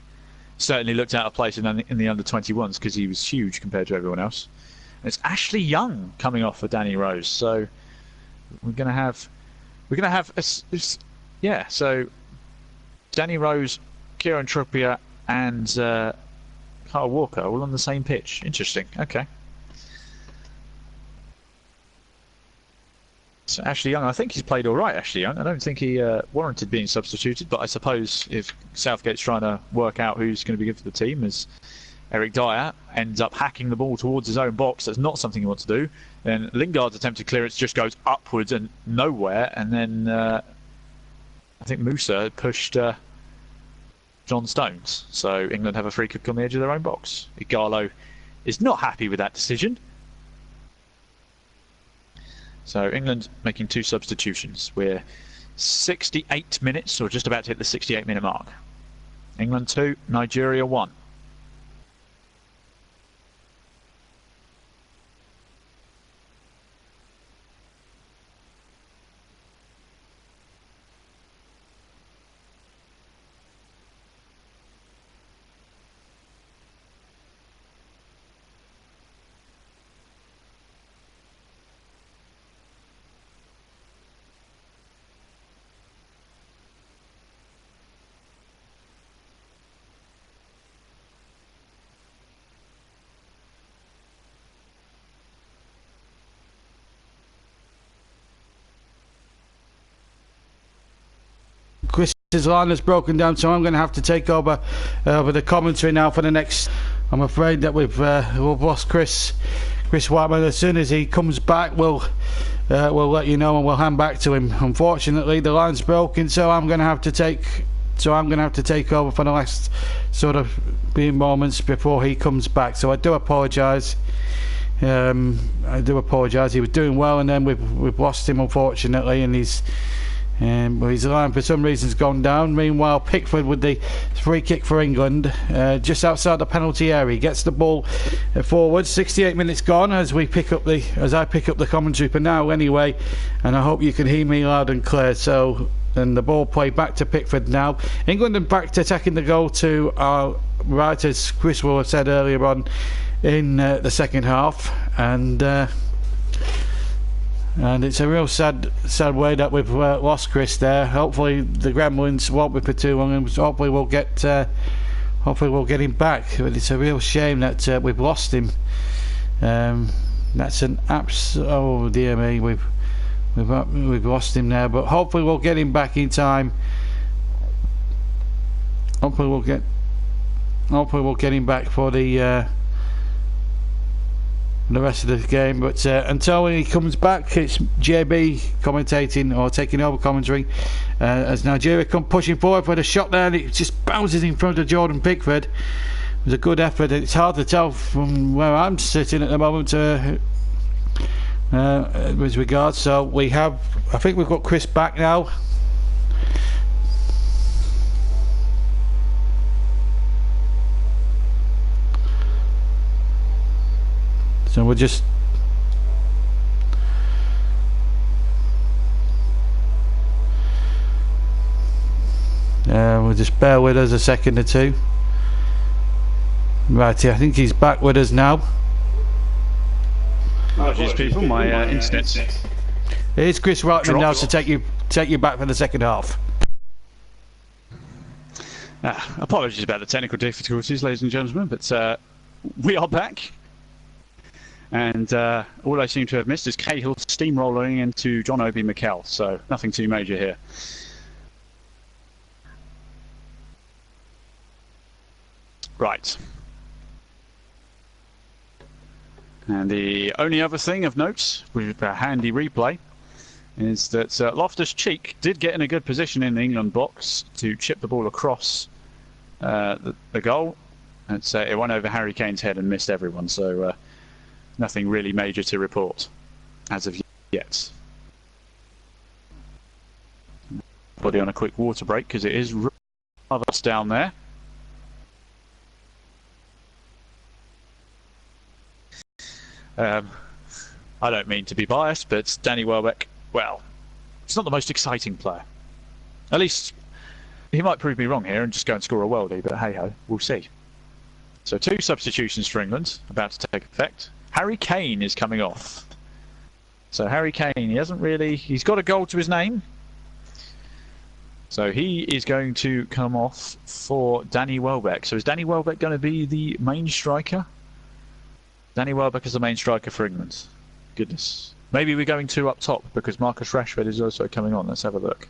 Certainly looked out of place in the under-21s because he was huge compared to everyone else. And it's Ashley Young coming off for Danny Rose. So we're going to have yeah. So Danny Rose, Kieran Trippier, and Kyle Walker all on the same pitch. Interesting. Okay. So Ashley Young, I think he's played all right, Ashley Young. I don't think he warranted being substituted, but I suppose if Southgate's trying to work out who's going to be good for the team, as Eric Dyer ends up hacking the ball towards his own box, that's not something he wants to do. Then Lingard's attempted clearance just goes upwards and nowhere, and then I think Musa pushed John Stones. So England have a free kick on the edge of their own box. Igalo is not happy with that decision. So England making two substitutions. We're 68 minutes, or just about to hit the 68-minute mark. England 2, Nigeria 1. his line has broken down, so I'm going to have to take over with the commentary now for the next. I'm afraid that we've lost Chris Whiteman. As soon as he comes back, we'll let you know, and we'll hand back to him. Unfortunately, the line's broken, so I'm going to have to take over for the last sort of few moments before he comes back. So I do apologise. He was doing well, and then we've lost him, unfortunately, and his line for some reason has gone down. Meanwhile, Pickford with the free kick for England, just outside the penalty area. He gets the ball forward. 68 minutes gone as I pick up the commentary for now anyway, and I hope you can hear me loud and clear. So, and the ball played back to Pickford now. England are back to attacking the goal to our right, as Chris will have said earlier on in the second half, and it's a real sad way that we've lost Chris there. Hopefully the Gremlins won't be for too long, and hopefully we'll get him back. But it's a real shame that we've lost him. That's an oh dear me, we've lost him there. But hopefully we'll get him back in time. Hopefully we'll get him back for the rest of the game, but until he comes back, it's JB commentating or taking over commentary as Nigeria come pushing forward for the shot there, and it just bounces in front of Jordan Pickford. It was a good effort. It's hard to tell from where I'm sitting at the moment with regards. So I think we've got Chris back now. So we'll just bear with us a second or two. Right, I think he's back with us now. Apologies, people, my internet's Here's Chris Whiteman now to take you back for the second half. Apologies about the technical difficulties, ladies and gentlemen, but we are back. And all I seem to have missed is Cahill steamrolling into John Obi Mikel, so nothing too major here. Right. And the only other thing of note with a handy replay is that Loftus-Cheek did get in a good position in the England box to chip the ball across the goal. And so it went over Harry Kane's head and missed everyone, so nothing really major to report as of yet. Body on a quick water break because it is rather down there. I don't mean to be biased, but Danny Welbeck, well, he's not the most exciting player. At least he might prove me wrong here and just go and score a worldie, but hey ho, we'll see. So 2 substitutions for England about to take effect. Harry Kane is coming off. So Harry Kane, he's got a goal to his name. So he is going to come off for Danny Welbeck. So is Danny Welbeck going to be the main striker? Danny Welbeck is the main striker for England. Goodness. Maybe we're going 2 up top because Marcus Rashford is also coming on. Let's have a look.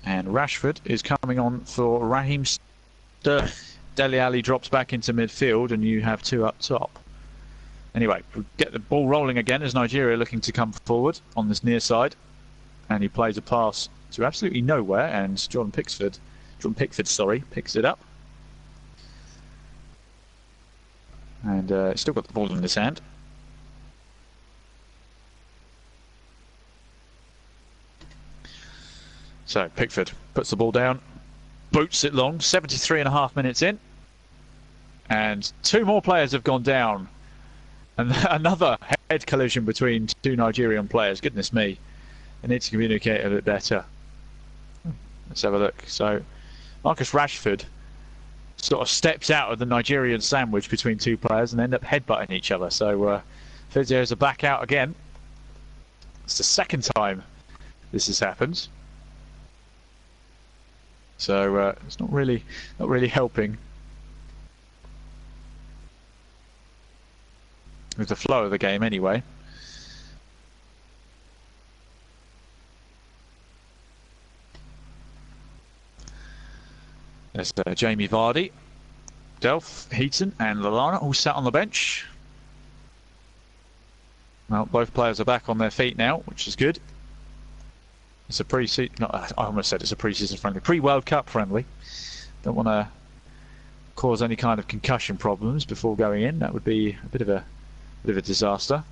And Rashford is coming on for Raheem Sterling. Dele Alli drops back into midfield and you have 2 up top. Anyway, we'll get the ball rolling again as Nigeria looking to come forward on this near side. And he plays a pass to absolutely nowhere, and Jordan Pickford, picks it up. And still got the ball in his hand. So Pickford puts the ball down, boots it long, 73.5 minutes in, and 2 more players have gone down, and another head collision between 2 Nigerian players. Goodness me, I need to communicate a bit better. Let's have a look. So Marcus Rashford sort of steps out of the Nigerian sandwich between 2 players and end up headbutting each other. So physios are back out again. It's the second time this has happened. So it's not really helping with the flow of the game anyway. There's Jamie Vardy, Delph, Heaton and Lallana all sat on the bench. Well, both players are back on their feet now, which is good. It's a pre-season, I almost said it's a pre-season friendly, pre-World Cup friendly. Don't want to cause any kind of concussion problems before going in. That would be a bit of a disaster.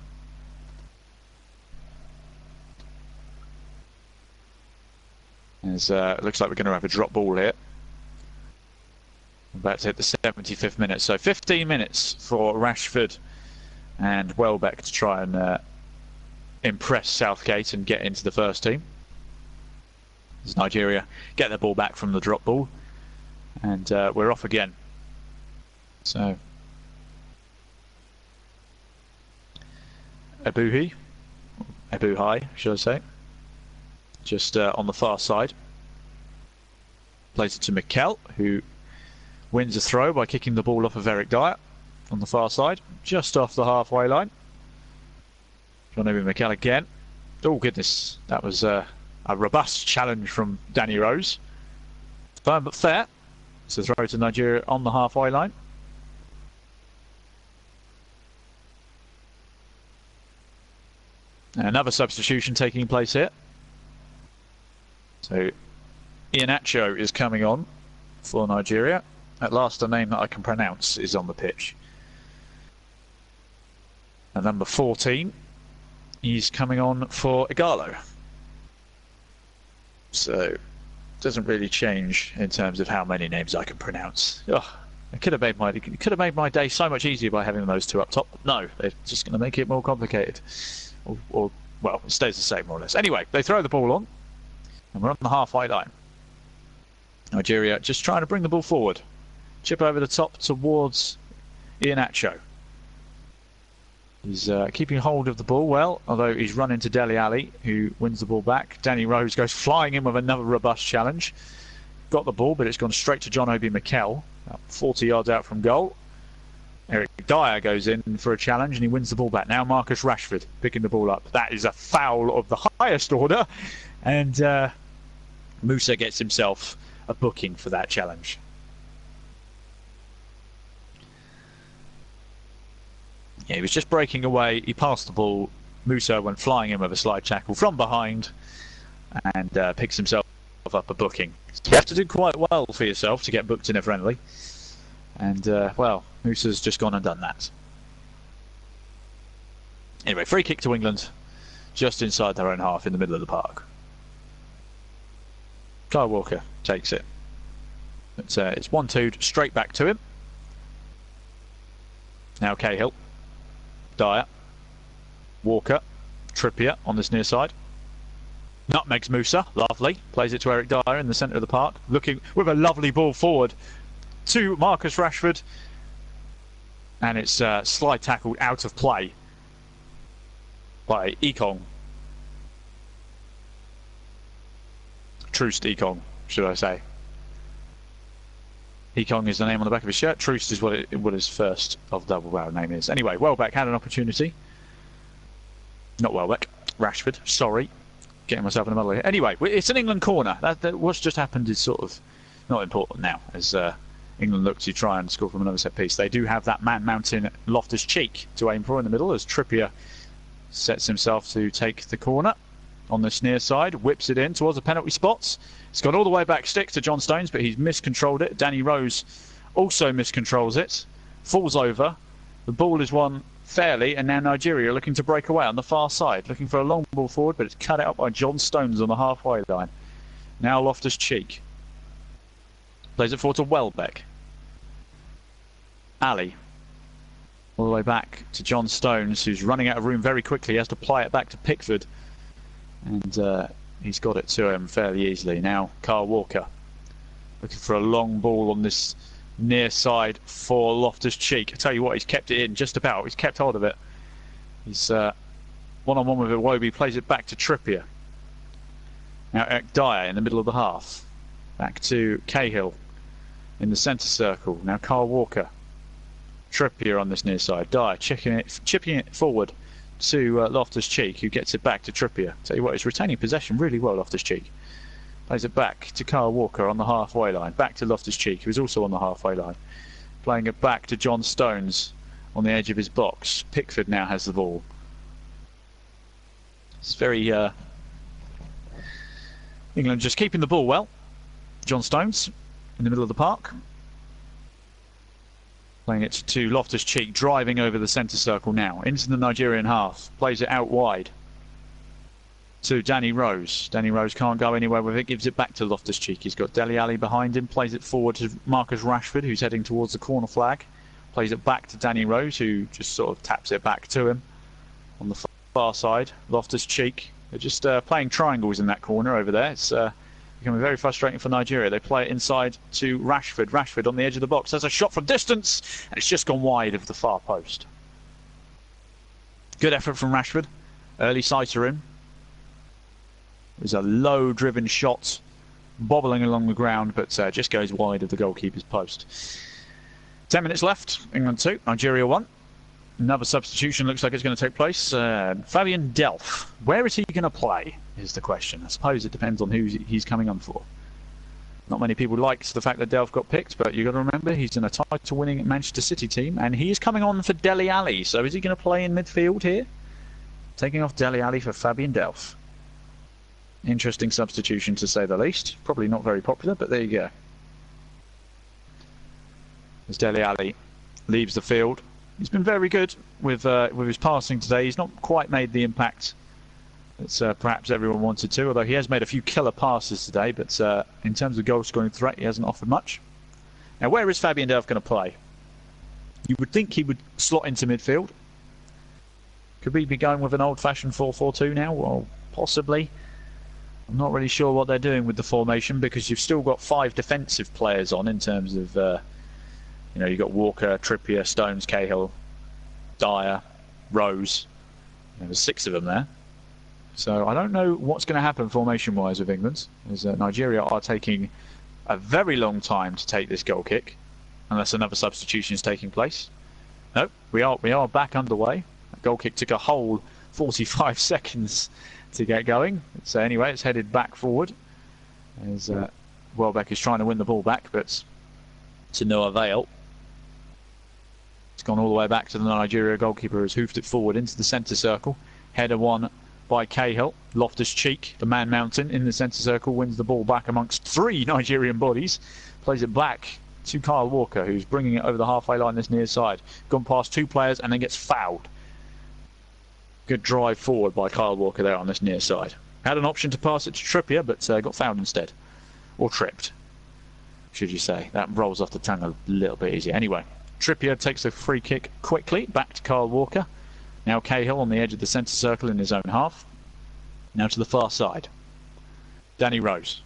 As it looks like we're going to have a drop ball here. About to hit the 75th minute, so 15 minutes for Rashford and Welbeck to try and impress Southgate and get into the first team. As Nigeria get their ball back from the drop ball, and we're off again. So Ebuhai, should I say, just on the far side. Plays it to Mikel, who wins a throw by kicking the ball off of Eric Dyer on the far side, just off the halfway line. John-Obi Mikel again. Oh goodness, that was a robust challenge from Danny Rose. Firm but fair. It's a throw to Nigeria on the halfway line. Another substitution taking place here. So Iheanacho is coming on for Nigeria. At last, a name that I can pronounce is on the pitch. And number 14, he's coming on for Igalo. So, doesn't really change in terms of how many names I can pronounce. Oh, it could have made my day so much easier by having those two up top. But no, they're just going to make it more complicated. Or, well, it stays the same more or less. Anyway, they throw the ball on, and we're on the halfway line. Nigeria just trying to bring the ball forward. Chip over the top towards Iheanacho. He's keeping hold of the ball well, although he's run into Dele Alli, who wins the ball back. Danny Rose goes flying in with another robust challenge. Got the ball, but it's gone straight to John-Obi Mikel, about 40 yards out from goal. Eric Dyer goes in for a challenge, and he wins the ball back. Now Marcus Rashford picking the ball up. That is a foul of the highest order, and Musa gets himself a booking for that challenge. Yeah, he was just breaking away. He passed the ball. Musa went flying in with a slide tackle from behind and picks himself up a booking. You have to do quite well for yourself to get booked in a friendly. And, well, Musa's just gone and done that. Anyway, free kick to England, just inside their own half in the middle of the park. Kyle Walker takes it. It's 1-2 straight back to him. Now Cahill. Dyer, Walker, Trippier on this near side. Nutmegs Musa, lovely. Plays it to Eric Dyer in the centre of the park, looking with a lovely ball forward to Marcus Rashford. And it's slide tackled out of play by Ekong. Troost Ekong, should I say. Ekong is the name on the back of his shirt. Troost is what his first of double barrel name is. Anyway, Welbeck had an opportunity. Not Welbeck, Rashford. Sorry, getting myself in the muddle here. Anyway, it's an England corner. What's just happened is sort of not important now, as England look to try and score from another set piece. They do have that man mountain Loftus-Cheek to aim for in the middle, as Trippier sets himself to take the corner on this near side, whips it in towards the penalty spots. It's gone all the way back stick to John Stones, but he's miscontrolled it. Danny Rose also miscontrols it, falls over. The ball is won fairly, and now Nigeria are looking to break away on the far side, looking for a long ball forward, but it's cut out by John Stones on the halfway line. Now Loftus-Cheek plays it forward to Welbeck. Ali all the way back to John Stones, who's running out of room very quickly. He has to ply it back to Pickford, and he's got it to him fairly easily. Now Kyle Walker looking for a long ball on this near side for Loftus-Cheek. I tell you what, he's kept it in just about. He's kept hold of it. He's one-on-one with Iwobi, plays it back to Trippier. Now Eric Dyer in the middle of the half. Back to Cahill in the centre circle. Now Kyle Walker. Trippier on this near side. Dyer chipping it forward to Loftus-Cheek, who gets it back to Trippier. Tell you what, he's retaining possession really well, Loftus-Cheek. Plays it back to Kyle Walker on the halfway line. Back to Loftus-Cheek, who's also on the halfway line. Playing it back to John Stones on the edge of his box. Pickford now has the ball. It's very... England just keeping the ball well. John Stones in the middle of the park. Playing it to Loftus-Cheek, driving over the centre circle now. Into the Nigerian half. Plays it out wide to Danny Rose. Danny Rose can't go anywhere with it. Gives it back to Loftus-Cheek. He's got Dele Alli behind him. Plays it forward to Marcus Rashford, who's heading towards the corner flag. Plays it back to Danny Rose, who just sort of taps it back to him on the far side. Loftus-Cheek. They're just playing triangles in that corner over there. It's becoming very frustrating for Nigeria. They play it inside to Rashford. Rashford on the edge of the box. There's a shot from distance, and it's just gone wide of the far post. Good effort from Rashford. Early sighter in. It was a low-driven shot, bobbling along the ground, but just goes wide of the goalkeeper's post. 10 minutes left. England 2, Nigeria 1. Another substitution looks like it's going to take place. Fabian Delph. Where is he going to play, is the question. I suppose it depends on who he's coming on for. Not many people liked the fact that Delph got picked, but you've got to remember he's in a title-winning Manchester City team, and he is coming on for Dele Alli. So is he going to play in midfield here? Taking off Dele Alli for Fabian Delph. Interesting substitution, to say the least. Probably not very popular, but there you go. As Dele Alli leaves the field. He's been very good with his passing today. He's not quite made the impact that perhaps everyone wanted to, although he has made a few killer passes today, but in terms of goal-scoring threat, he hasn't offered much. Now, where is Fabian Delph going to play? You would think he would slot into midfield. Could we be going with an old-fashioned 4-4-2 now? Well, possibly. I'm not really sure what they're doing with the formation, because you've still got 5 defensive players on in terms of... you know, you've got Walker, Trippier, Stones, Cahill, Dyer, Rose. There's 6 of them there. So I don't know what's going to happen formation-wise with England, as Nigeria are taking a very long time to take this goal kick, unless another substitution is taking place. No, we are back underway. That goal kick took a whole 45 seconds to get going. So anyway, it's headed back forward, as Welbeck is trying to win the ball back, but to no avail. It's gone all the way back to the Nigeria goalkeeper, who's hoofed it forward into the centre circle. Header won by Cahill. Loftus-Cheek, the man mountain, in the centre circle, wins the ball back amongst 3 Nigerian bodies. Plays it back to Kyle Walker, who's bringing it over the halfway line this near side. Gone past 2 players and then gets fouled. Good drive forward by Kyle Walker there on this near side. Had an option to pass it to Trippier, but got fouled instead. Or tripped, should you say. That rolls off the tongue a little bit easier. Anyway, Trippier takes the free kick quickly, back to Kyle Walker. Now Cahill on the edge of the centre circle in his own half. Now to the far side. Danny Rose.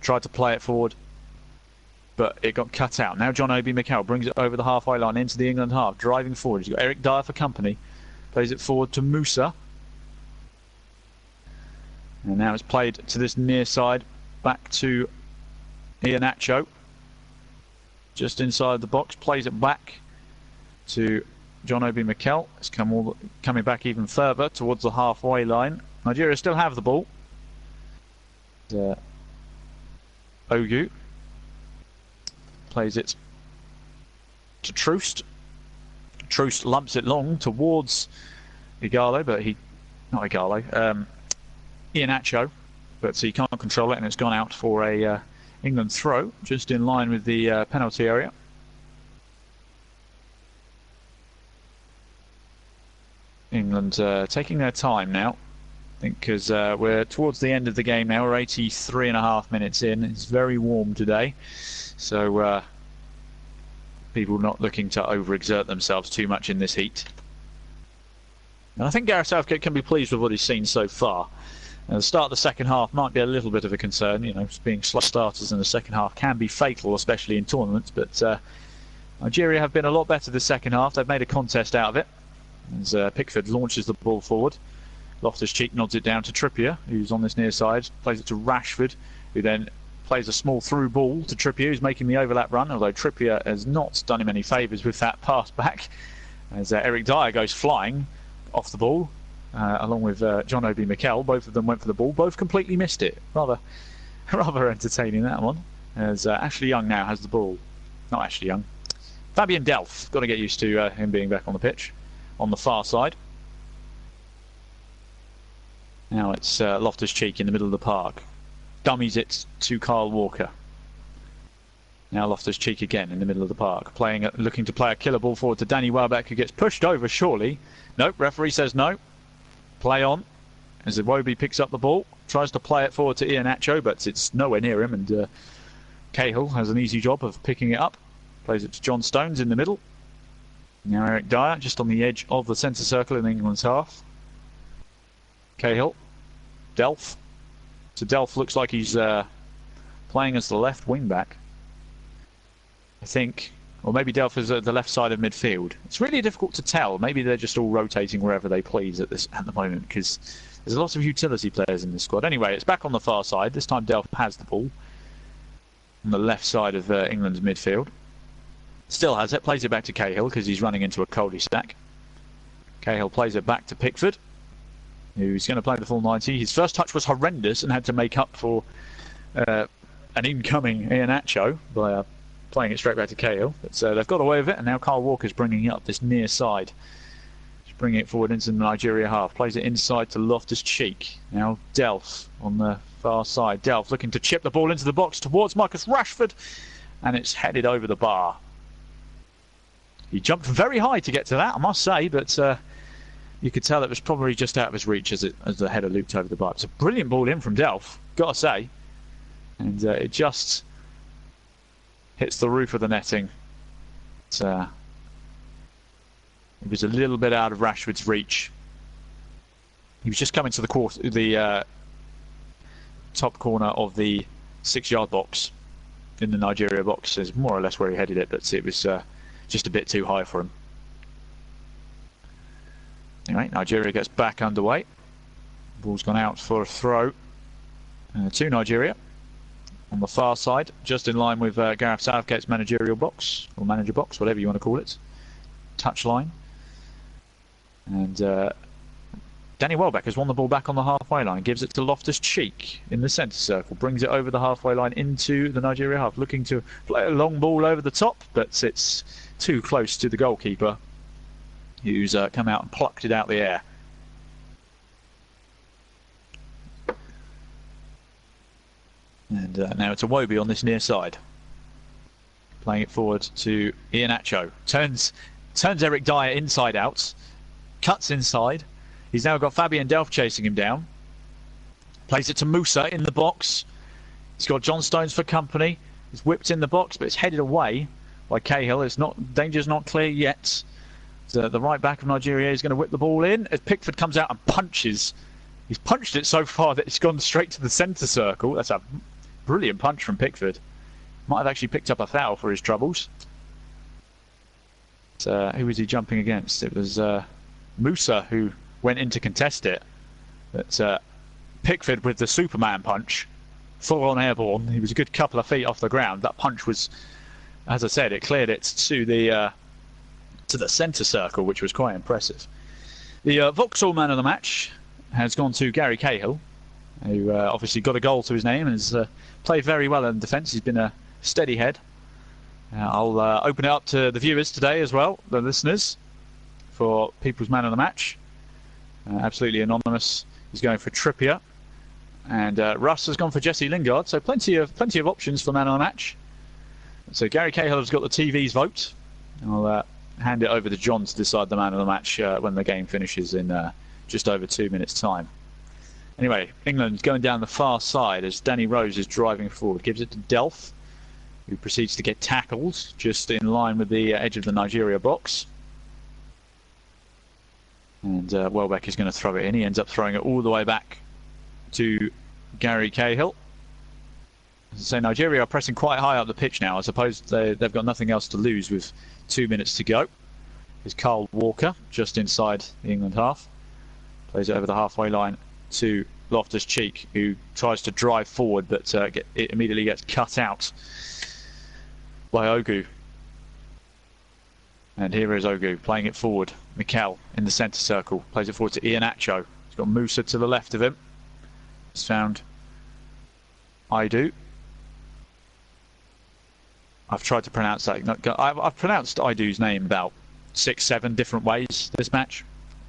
Tried to play it forward, but it got cut out. Now John Obi Mikel brings it over the halfway line into the England half, driving forward. He's got Eric Dyer for company. Plays it forward to Musa. And now it's played to this near side, back to Iheanacho. Just inside the box, plays it back to John Obi Mikel. It's coming back even further towards the halfway line. Nigeria still have the ball. Ogu plays it to Troost. Troost lumps it long towards Igalo, but not Igalo, Iheanacho, but he can't control it, and it's gone out for a England throw, just in line with the penalty area. England taking their time now, I think, because we're towards the end of the game now. We're 83.5 minutes in. It's very warm today, so people not looking to overexert themselves too much in this heat. And I think Gareth Southgate can be pleased with what he's seen so far. The start of the second half might be a little bit of a concern. You know, being slow starters in the second half can be fatal, especially in tournaments. But Nigeria have been a lot better the second half. They've made a contest out of it. As Pickford launches the ball forward, Loftus-Cheek nods it down to Trippier, who's on this near side. Plays it to Rashford, who then plays a small through ball to Trippier, who's making the overlap run. Although Trippier has not done him any favours with that pass back, as Eric Dyer goes flying off the ball. Along with John Obi Mikel, both of them went for the ball, both completely missed it. Rather Rather entertaining, that one. As Ashley Young now has the ball. Not Ashley Young. Fabian Delph. Got to get used to him being back on the pitch. On the far side. Now it's Loftus-Cheek in the middle of the park. Dummies it to Kyle Walker. Now Loftus-Cheek again in the middle of the park. Looking to play a killer ball forward to Danny Welbeck, who gets pushed over surely. Nope, referee says no. Play on. As Iwobi picks up the ball. Tries to play it forward to Iheanacho, but it's nowhere near him. And Cahill has an easy job of picking it up. Plays it to John Stones in the middle. Now Eric Dyer just on the edge of the centre circle in England's half. Cahill. Delph. So Delph looks like he's playing as the left wing back. I think, or maybe Delph is at the left side of midfield. It's really difficult to tell. Maybe they're just all rotating wherever they please at the moment, because there's a lot of utility players in this squad. Anyway, it's back on the far side. This time Delph has the ball on the left side of England's midfield. Still has it. Plays it back to Cahill because he's running into a cul-de-sac. Cahill plays it back to Pickford, who's going to play the full 90. His first touch was horrendous and had to make up for an incoming Iheanacho by playing it straight back to Cahill. But they've got away with it, and now Kyle Walker's bringing it up this near side. He's bringing it forward into the Nigeria half. Plays it inside to Loftus-Cheek. Now Delph on the far side. Delph looking to chip the ball into the box towards Marcus Rashford, and it's headed over the bar. He jumped very high to get to that, I must say, but you could tell it was probably just out of his reach as the header looped over the bar. It's a brilliant ball in from Delph, got to say. And it just hits the roof of the netting. It was a little bit out of Rashford's reach. He was just coming to the top corner of the 6-yard box in the Nigeria box. Is more or less where he headed it, but it was just a bit too high for him. Anyway, Nigeria gets back underway. Ball's gone out for a throw to Nigeria on the far side, just in line with Gareth Southgate's managerial box, or manager box, whatever you want to call it. Touch line. And Danny Welbeck has won the ball back on the halfway line, gives it to Loftus-Cheek in the centre circle, brings it over the halfway line into the Nigeria half, looking to play a long ball over the top, but it's too close to the goalkeeper, who's come out and plucked it out the air. And now it's Iwobi on this near side, playing it forward to Iheanacho. Turns Eric Dyer inside out, cuts inside. He's now got Fabian Delph chasing him down. Plays it to Musa in the box. He's got John Stones for company. It's whipped in the box, but it's headed away by Cahill. Danger's not clear yet. So the right back of Nigeria is going to whip the ball in as Pickford comes out and punches. He's punched it so far that it's gone straight to the centre circle. That's a brilliant punch from Pickford. Might have actually picked up a foul for his troubles. Who was he jumping against? It was Musa who went in to contest it. But Pickford with the Superman punch, full on airborne. He was a good couple of feet off the ground. That punch was, as I said, it cleared it to the centre circle, which was quite impressive. The Vauxhall man of the match has gone to Gary Cahill, who obviously got a goal to his name and has played very well in defence. He's been a steady head. I'll open it up to the viewers today as well, the listeners, for People's Man of the Match. Absolutely anonymous. He's going for Trippier, and Russ has gone for Jesse Lingard. So plenty of options for Man of the Match. So Gary Cahill has got the TV's vote. I'll hand it over to John to decide the Man of the Match when the game finishes in just over 2 minutes' time. Anyway, England going down the far side as Danny Rose is driving forward. Gives it to Delph, who proceeds to get tackled just in line with the edge of the Nigeria box. And Welbeck is going to throw it in. He ends up throwing it all the way back to Gary Cahill. As I say, Nigeria are pressing quite high up the pitch now. I suppose they've got nothing else to lose with 2 minutes to go. Here's Kyle Walker just inside the England half. Plays it over the halfway line to Loftus-Cheek, who tries to drive forward, but it immediately gets cut out by Ogu. And here is Ogu playing it forward. Mikel in the centre circle. Plays it forward to Iheanacho. He's got Musa to the left of him. He's found I do. I've tried to pronounce that. I've pronounced Idu's name about 6-7 different ways this match.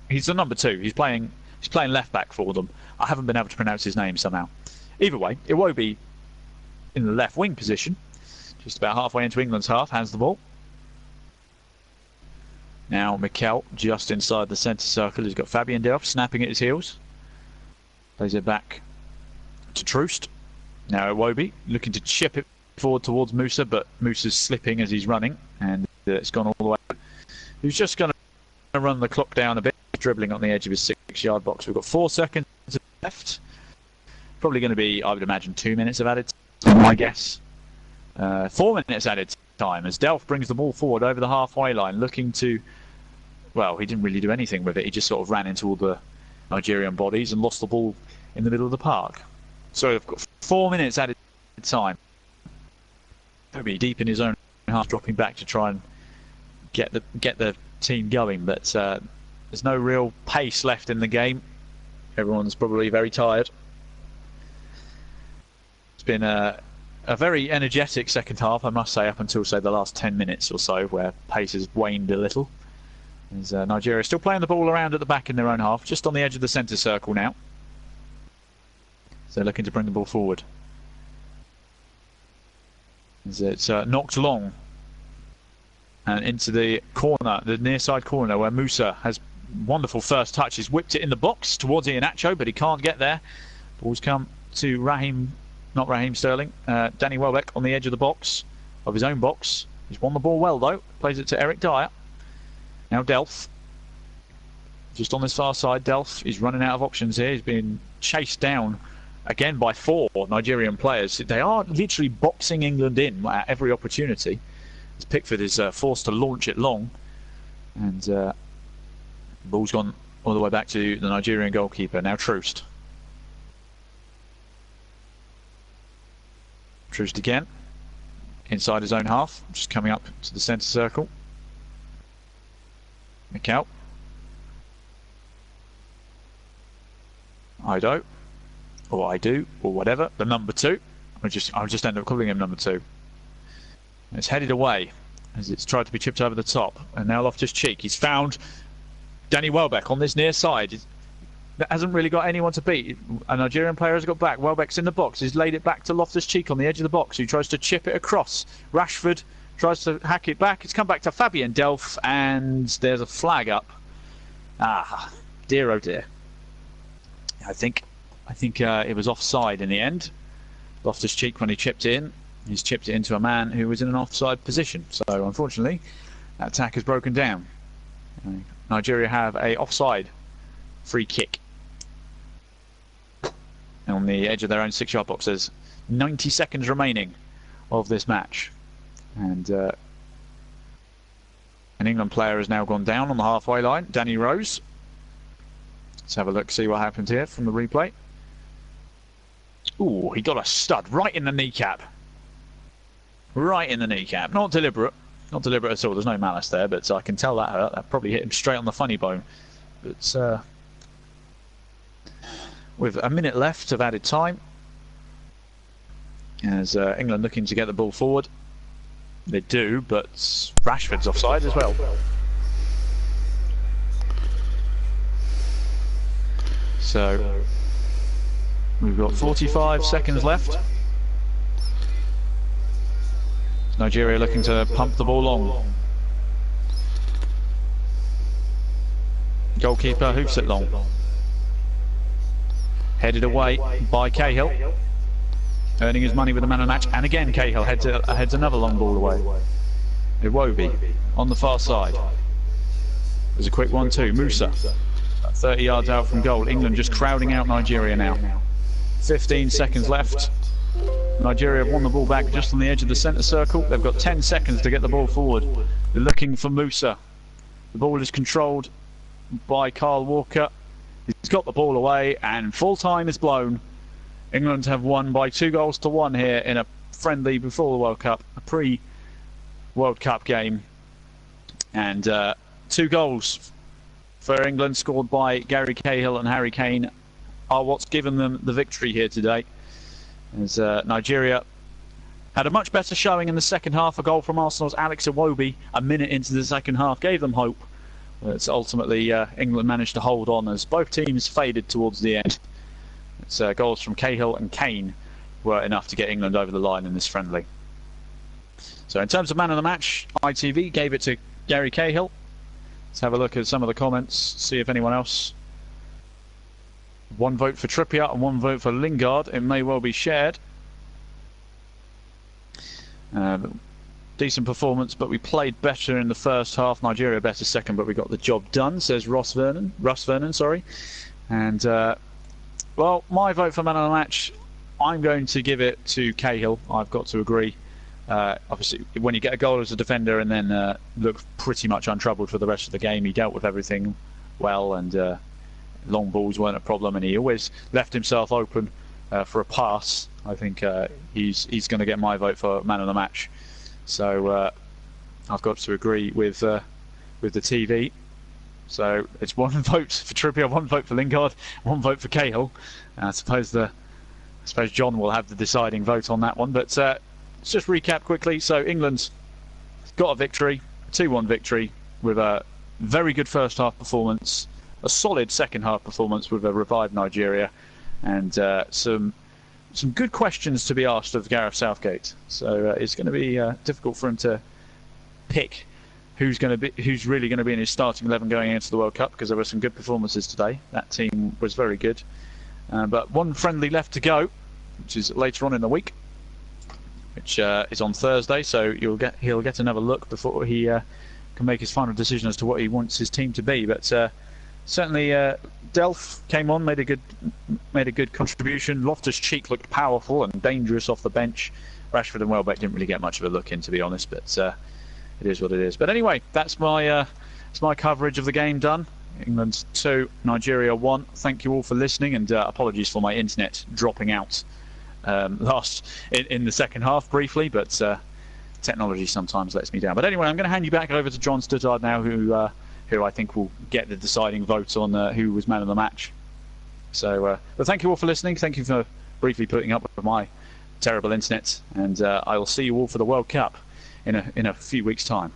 He's the number 2. He's playing left back for them. I haven't been able to pronounce his name somehow. Either way, Iwobi in the left wing position, just about halfway into England's half, hands the ball. Now Mikel just inside the centre circle. He's got Fabian Delph snapping at his heels. Plays it back to Troost. Now Iwobi looking to chip it forward towards Musa, but Musa's slipping as he's running, and it's gone all the way. He's just going to run the clock down a bit, dribbling on the edge of his 6-yard box. We've got 4 seconds left. Probably going to be, I would imagine, 2 minutes of added time, my guess. 4 minutes added time as Delph brings the ball forward over the halfway line, looking to... Well, he didn't really do anything with it. He just sort of ran into all the Nigerian bodies and lost the ball in the middle of the park. So they've got 4 minutes added time. Probably deep in his own half, dropping back to try and get the team going, but there's no real pace left in the game. Everyone's probably very tired. It's been a very energetic second half, I must say, up until say the last 10 minutes or so, where pace has waned a little. As Nigeria still playing the ball around at the back in their own half, just on the edge of the centre circle now. So they're looking to bring the ball forward. As it's knocked long and into the corner, the near side corner, where Musa has wonderful first touch. He's whipped it in the box towards Iheanacho, but he can't get there. Ball's come to not Raheem Sterling, Danny Welbeck on the edge of the box, of his own box. He's won the ball well though, plays it to Eric Dyer. Now Delph, just on this far side. Delph is running out of options here. He's been chased down again by 4 Nigerian players. They are literally boxing England in at every opportunity. As Pickford is forced to launch it long, and the ball's gone all the way back to the Nigerian goalkeeper. Now Troost. Troost again, inside his own half, just coming up to the centre circle. Mikel. Ido. Or I do, or whatever, the number 2. I'll just end up calling him number 2. It's headed away as it's tried to be chipped over the top, and now Loftus-Cheek. He's found Danny Welbeck on this near side. That hasn't really got anyone to beat. A Nigerian player has got back. Welbeck's in the box. He's laid it back to Loftus-Cheek on the edge of the box, who tries to chip it across. Rashford tries to hack it back. It's come back to Fabian Delph, and there's a flag up. Ah, dear oh dear. I think it was offside in the end. Loftus-Cheek, when he chipped it in, he's chipped it into a man who was in an offside position. So unfortunately, that attack has broken down. Nigeria have a offside free kick on the edge of their own 6-yard box. There's 90 seconds remaining of this match, and an England player has now gone down on the halfway line. Danny Rose. Let's have a look, see what happened here from the replay. Ooh, he got a stud right in the kneecap. Right in the kneecap. Not deliberate. Not deliberate at all. There's no malice there, but I can tell that hurt. That probably hit him straight on the funny bone. But with a minute left of added time, as England looking to get the ball forward. They do, but Rashford's offside as well. So we've got 45 seconds left. Nigeria looking to pump the ball long. Goalkeeper hoofs it long. Headed away by Cahill. Earning his money with the man of the match. And again Cahill heads another long ball away. Iwobi on the far side. There's a quick 1-2. Musa 30 yards out from goal. England just crowding out Nigeria now. 15 seconds left. Nigeria have won the ball back just on the edge of the centre circle. They've got 10 seconds to get the ball forward. They're looking for Musa. The ball is controlled by Kyle Walker. He's got the ball away and full time is blown. England have won by 2-1 here in a friendly before the World Cup, a pre-World Cup game. And 2 goals for England scored by Gary Cahill and Harry Kane are what's given them the victory here today. as Nigeria had a much better showing in the second half. A goal from Arsenal's Alex Iwobi a minute into the second half gave them hope. But ultimately, England managed to hold on as both teams faded towards the end. It's goals from Cahill and Kane were enough to get England over the line in this friendly. So in terms of man of the match, ITV gave it to Gary Cahill. Let's have a look at some of the comments, see if anyone else. One vote for Trippier and one vote for Lingard. It may well be shared. Decent performance, but we played better in the first half. Nigeria better second, but we got the job done, says Russ Vernon, sorry. And well, my vote for man of the match, I'm going to give it to Cahill. I've got to agree. Obviously, when you get a goal as a defender and then look pretty much untroubled for the rest of the game, he dealt with everything well, and long balls weren't a problem, and he always left himself open for a pass. I think he's going to get my vote for man of the match. So I've got to agree with the TV. So it's one vote for Trippier, one vote for Lingard, one vote for Cahill. I suppose John will have the deciding vote on that one. But let's just recap quickly. So England got a victory, 2-1 victory, with a very good first half performance, a solid second half performance with a revived Nigeria, and some good questions to be asked of Gareth Southgate. So it's going to be difficult for him to pick who's really going to be in his starting 11 going into the World Cup, because there were some good performances today. That team was very good. But one friendly left to go, which is later on in the week, which is on Thursday. So he'll get another look before he can make his final decision as to what he wants his team to be. But certainly Delph came on, made a good contribution. Loftus-Cheek looked powerful and dangerous off the bench. Rashford and Welbeck didn't really get much of a look in, to be honest, but it is what it is. But anyway, that's my coverage of the game done. England 2, Nigeria 1. Thank you all for listening, and apologies for my internet dropping out last in the second half briefly, but technology sometimes lets me down. But anyway, I'm going to hand you back over to John Stuttard now, who I think will get the deciding vote on who was man of the match. So, but thank you all for listening. Thank you for briefly putting up with my terrible internet, and I will see you all for the World Cup in a few weeks' time.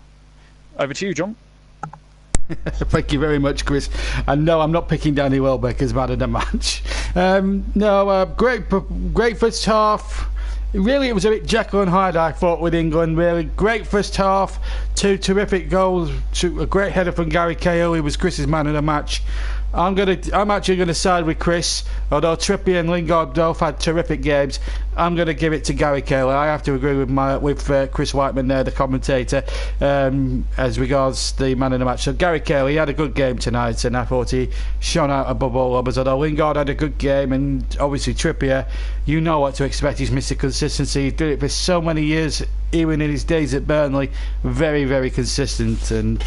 Over to you, John. Thank you very much, Chris. And no, I'm not picking Danny Welbeck as man of the match. Great first half. Really, it was a bit Jekyll and Hyde, I thought, with England. Really great first half, 2 terrific goals, a great header from Gary Cahill, who was Chris's man of the match. I'm actually going to side with Chris. Although Trippier and Lingard both had terrific games, I'm going to give it to Gary Cahill. I have to agree with Chris Whiteman there, the commentator, as regards the man of the match. So Gary Cahill, he had a good game tonight, and I thought he shone out above all others. Although Lingard had a good game, and obviously Trippier, you know what to expect. He's Mr. Consistency. He did it for so many years, even in his days at Burnley. Very, very consistent, and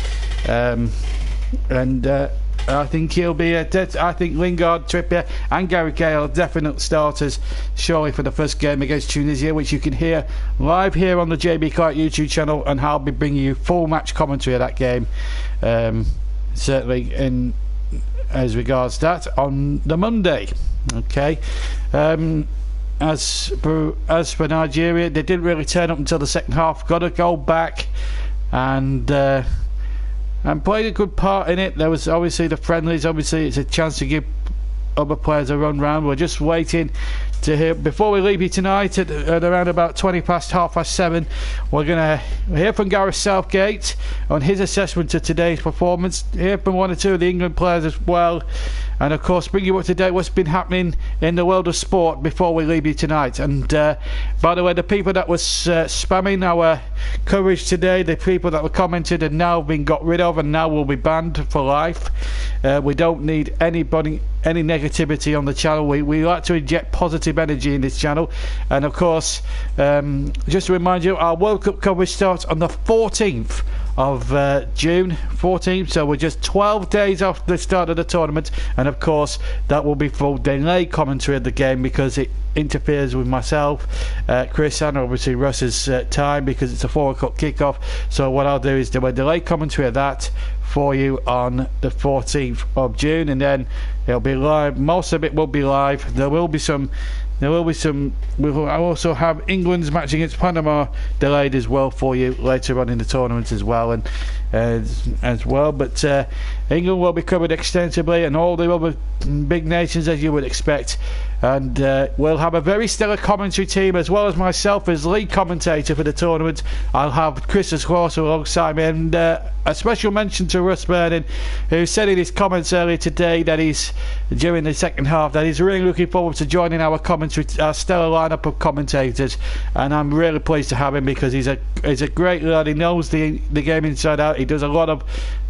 I think he'll be I think Lingard, Trippier and Gary Cahill definite starters surely for the first game against Tunisia, which you can hear live here on the JB Clark YouTube channel, and I'll be bringing you full match commentary of that game, certainly in as regards that on the Monday. Okay. As for Nigeria, they didn't really turn up until the second half, got a goal back, and played a good part in it. There was obviously the friendlies. Obviously, it's a chance to give other players a run round. We're just waiting to hear, before we leave you tonight at around about 7:20, we're going to hear from Gareth Southgate on his assessment of today's performance, hear from one or two of the England players as well, and of course bring you up to date what's been happening in the world of sport before we leave you tonight. And by the way, the people that was spamming our coverage today, the people that were commented, have now been got rid of and now will be banned for life. We don't need any negativity on the channel. We like to inject positive energy in this channel. And of course, just to remind you, our World Cup coverage starts on the 14th of June, 14th, so we're just 12 days off the start of the tournament, and of course that will be full delayed commentary of the game because it interferes with myself, Chris, and obviously Russ's time, because it's a 4 o'clock kickoff. So what I'll do is do a delayed commentary of that for you on the 14th of June, and then it'll be live. Most of it will be live. There will be some There will be some. I'll also have England's match against Panama delayed as well for you later on in the tournament as well, and as well. But England will be covered extensively, and all the other big nations as you would expect. And we'll have a very stellar commentary team, as well as myself as lead commentator for the tournament. I'll have Chris as close alongside me, and a special mention to Russ Burning, who said in his comments earlier today that he's, during the second half, that he's really looking forward to joining our stellar lineup of commentators. And I'm really pleased to have him, because he's a great lad. He knows the game inside out. He does a lot of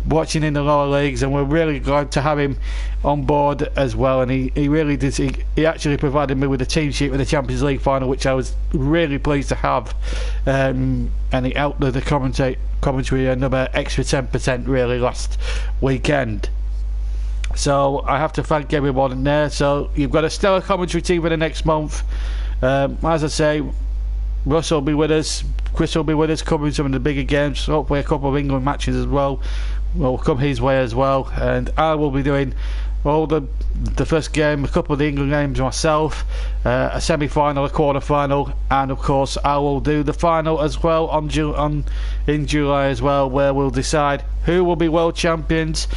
watching in the lower leagues, and we're really glad to have him on board as well. And he really did. He actually provided me with a team sheet with the Champions League final, which I was really pleased to have, and he helped the commentary another extra 10% really last weekend. So I have to thank everyone there. So you've got a stellar commentary team for the next month. As I say, Russ will be with us, Chris will be with us, covering some of the bigger games. Hopefully a couple of England matches as well will come his way as well, and I will be doing all the first game, a couple of the England games myself, a semi-final, a quarter-final, and of course I will do the final as well in July as well, where we'll decide who will be world champions.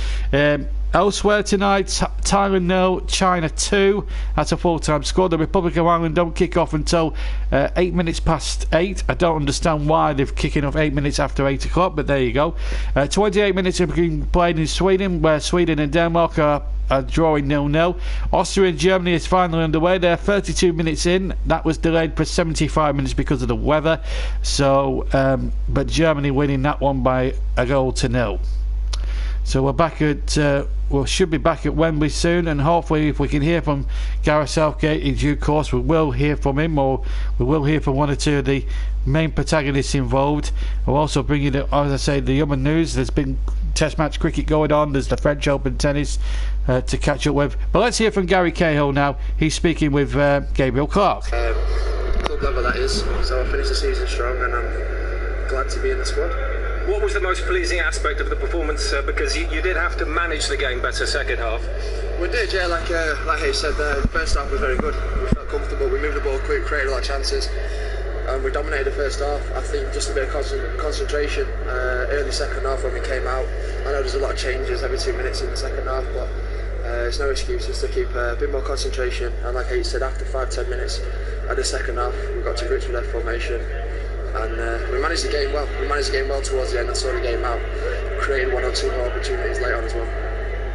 Elsewhere tonight, Thailand 0, China 2. That's a full-time score. The Republic of Ireland don't kick off until 8 minutes past 8. I don't understand why they're kicking off 8 minutes after 8 o'clock, but there you go. 28 minutes have been played in Sweden, where Sweden and Denmark are drawing 0-0. Austria and Germany is finally underway. They're 32 minutes in. That was delayed for 75 minutes because of the weather. So, but Germany winning that one by a goal to 0. So we're back at, we should be back at Wembley soon, and hopefully if we can hear from Gareth Southgate in due course, we will hear from him, or we will hear from one or two of the main protagonists involved. We'll also bring you, as I say, the other news. There's been Test match cricket going on. There's the French Open tennis to catch up with. But let's hear from Gary Cahill now. He's speaking with Gabriel Clark. Club level that is. So I finished the season strong, and I'm glad to be in the squad. What was the most pleasing aspect of the performance? Because you did have to manage the game better second half. We did, yeah. Like he said, the first half was very good. We felt comfortable. We moved the ball quick, created a lot of chances, and we dominated the first half. I think just a bit of concentration early second half when we came out. I know there's a lot of changes every 2 minutes in the second half, but it's no excuse just to keep a bit more concentration. And like he said, after 5-10 minutes of the second half, we got to grips with their formation. And we managed the game well. We managed the game well towards the end. I saw the game out. Created 1 or 2 more opportunities late on as well.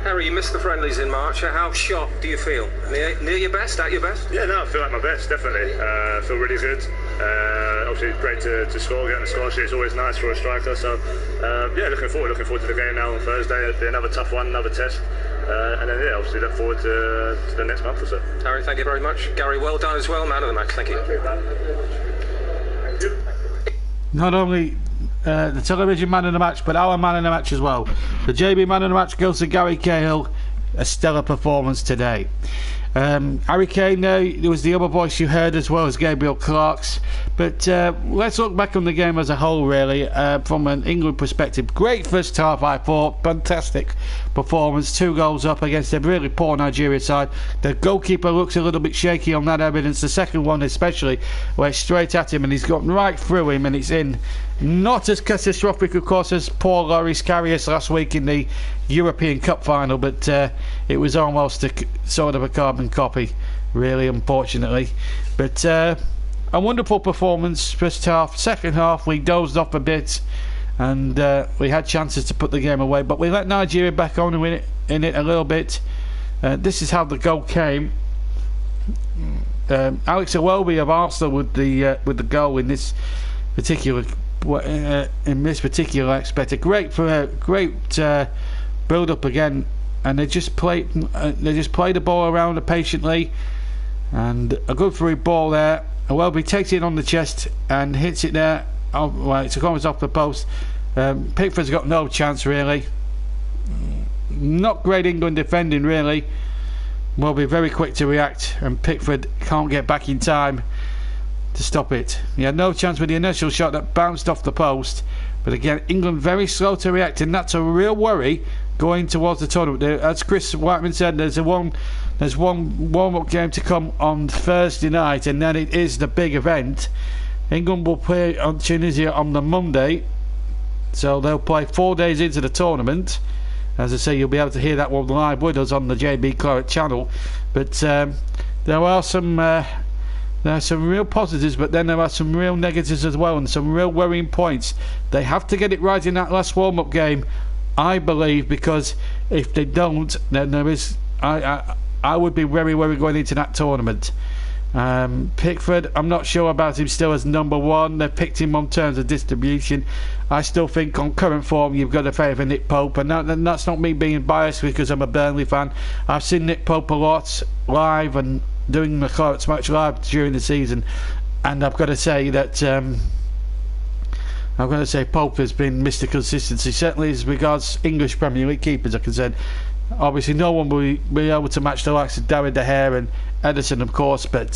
Harry, you missed the friendlies in March. How shocked do you feel? Near your best? At your best? Yeah, no, I feel like my best, definitely. I feel really good. Obviously, it's great to score, getting the score sheet. It's always nice for a striker. So, yeah, looking forward to the game now on Thursday. It'll be another tough one, another test. And then, yeah, obviously look forward to the next month or so. Harry, thank you very much. Gary, well done as well. Man of the match, thank you. Not only the television man of the match, but our man of the match as well. The JB man of the match goes to Gary Cahill. A stellar performance today. Harry Kane there was the other voice you heard, as well as Gabriel Clark's. But let's look back on the game as a whole, really, from an England perspective. Great first half, I thought. Fantastic performance. 2 goals up against a really poor Nigeria side. The goalkeeper looks a little bit shaky on that evidence. The second one especially, where it's straight at him and he's gotten right through him and it's in. Not as catastrophic, of course, as poor Loris Karius last week in the European Cup final, but it was almost sort of a carbon copy, really, unfortunately. But a wonderful performance first half. Second half we dozed off a bit and we had chances to put the game away, but we let Nigeria back on in it a little bit. This is how the goal came. Alex Iwobi of Arsenal with the goal in this particular aspect. A great build up again, and they just play the ball around patiently, and a good through ball there. Iwobi takes it on the chest and hits it there. Oh, well, it's almost off the post. Pickford's got no chance, really. Not great England defending, really. Will be very quick to react, and Pickford can't get back in time to stop it. He had no chance with the initial shot that bounced off the post, but again, England very slow to react, and that's a real worry going towards the tournament. As Chris Whiteman said, there's one warm-up game to come on Thursday night, and then it is the big event. England will play on Tunisia on the Monday, so they'll play 4 days into the tournament. As I say, you'll be able to hear that one live with us on the JB Claret channel. But there are some real positives, but then there are some real negatives as well, and some real worrying points. They have to get it right in that last warm-up game, I believe, because if they don't, then there is I would be very worried going into that tournament. Pickford, I'm not sure about him still as number one. They've picked him on terms of distribution. I still think on current form you've got to favour Nick Pope, and that's not me being biased because I'm a Burnley fan. I've seen Nick Pope a lot live and doing the Claret match live during the season, and I've got to say that Pope has been Mr. Consistency, certainly as regards English Premier League keepers are concerned. Obviously no one will be able to match the likes of Darren De Gea and Ederson, of course, but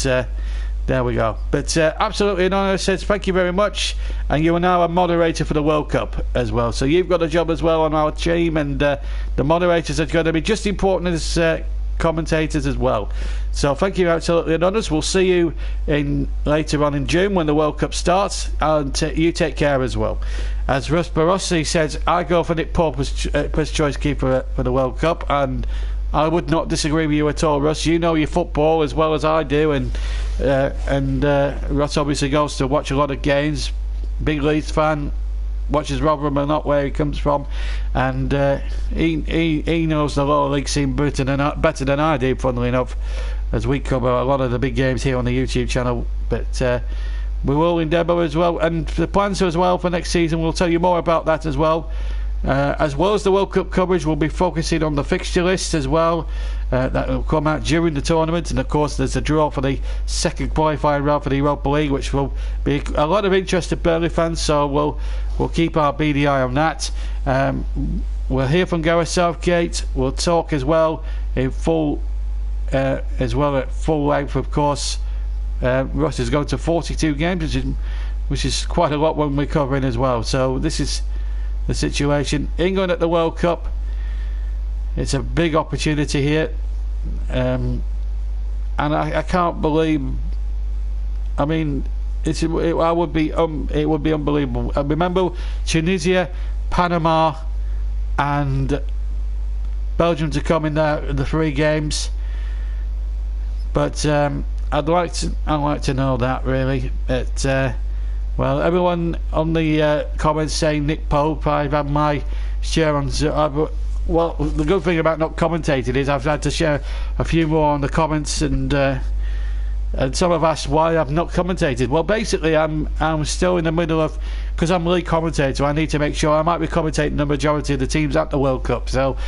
there we go. But absolutely an honour. Says thank you very much, and you are now a moderator for the World Cup as well, so you've got a job as well on our team, and the moderators are going to be just important as commentators as well. So thank you, absolutely an honour. We'll see you later on in June when the World Cup starts, and you take care as well. As Russ Barossi says, I go for Nick Pope as first choice keeper for the World Cup, and I would not disagree with you at all, Russ. You know your football as well as I do, and Russ obviously goes to watch a lot of games. Big Leeds fan, watches Rotherham and not where he comes from, and he knows the lower league scene better than I do, funnily enough, as we cover a lot of the big games here on the YouTube channel. But we will endeavour as well, and the plans as well for next season, we'll tell you more about that as well. As well as the World Cup coverage, we'll be focusing on the fixture list as well. That will come out during the tournament, and of course there's a draw for the second qualifying round for the Europa League, which will be a lot of interest to Burnley fans, so we'll keep our beady eye on that. We'll hear from Gareth Southgate. We'll talk as well in full at full length, of course. Russ is going to 42 games, which is quite a lot when we're covering as well. So this is the situation. England at the World Cup, it's a big opportunity here, and I can't believe. I mean, it would be unbelievable. I remember Tunisia, Panama, and Belgium to come in the 3 games, but I'd like to know that really. Well, everyone on the comments saying Nick Pope, I've had my share on. Well, the good thing about not commentating is I've had to share a few more on the comments, and some have asked why I've not commentated. Well, basically, I'm still in the middle of, because I'm lead commentator, I need to make sure I might be commentating the majority of the teams at the World Cup. So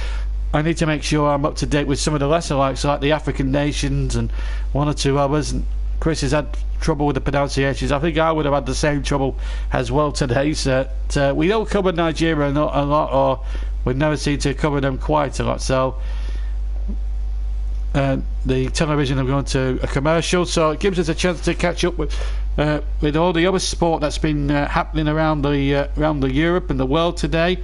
I need to make sure I'm up to date with some of the lesser likes, like the African nations and 1 or 2 others. And Chris has had trouble with the pronunciations. I think I would have had the same trouble as well today. So we don't cover Nigeria a lot, or we never seem to cover them quite a lot. So the television have gone to a commercial, so it gives us a chance to catch up with all the other sport that's been happening around the Europe and the world today.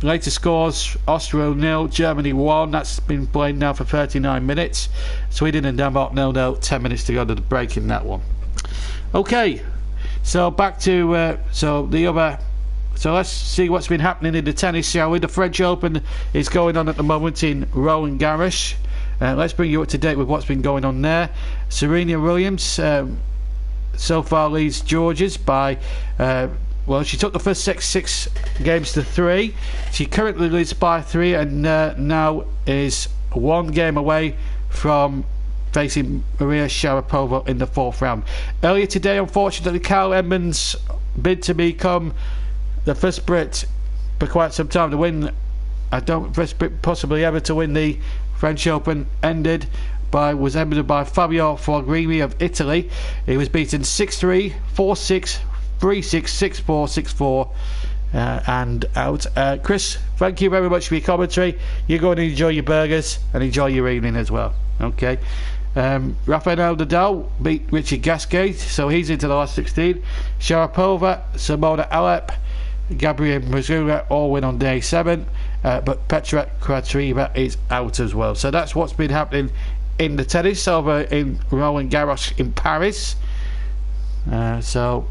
Latest scores: Austria 0, Germany 1. That's been played now for 39 minutes. Sweden and Denmark 0-0. 10 minutes to go to the break in that one. Okay, so back to so let's see what's been happening in the tennis, shall we? The French Open is going on at the moment in Roland Garros. Let's bring you up to date with what's been going on there. Serena Williams so far leads Georges by well, she took the first 6 games to 3. She currently leads by 3, and now is 1 game away from facing Maria Sharapova in the 4th round. Earlier today, unfortunately, Kyle Edmund's bid to become the first Brit for quite some time to win, first Brit possibly ever to win the French Open, was ended by Fabio Fognini of Italy. He was beaten 6-3, 4-6, 3-6, 6-4, 6-4, and out. Chris, thank you very much for your commentary. You're going to enjoy your burgers and enjoy your evening as well. Okay. Rafael Nadal beat Richard Gasquet, so he's into the last 16. Sharapova, Simona Halep, Gabriel Muguruza all win on day 7. but Petra Kvitova is out as well. So that's what's been happening in the tennis over in Roland Garros in Paris. So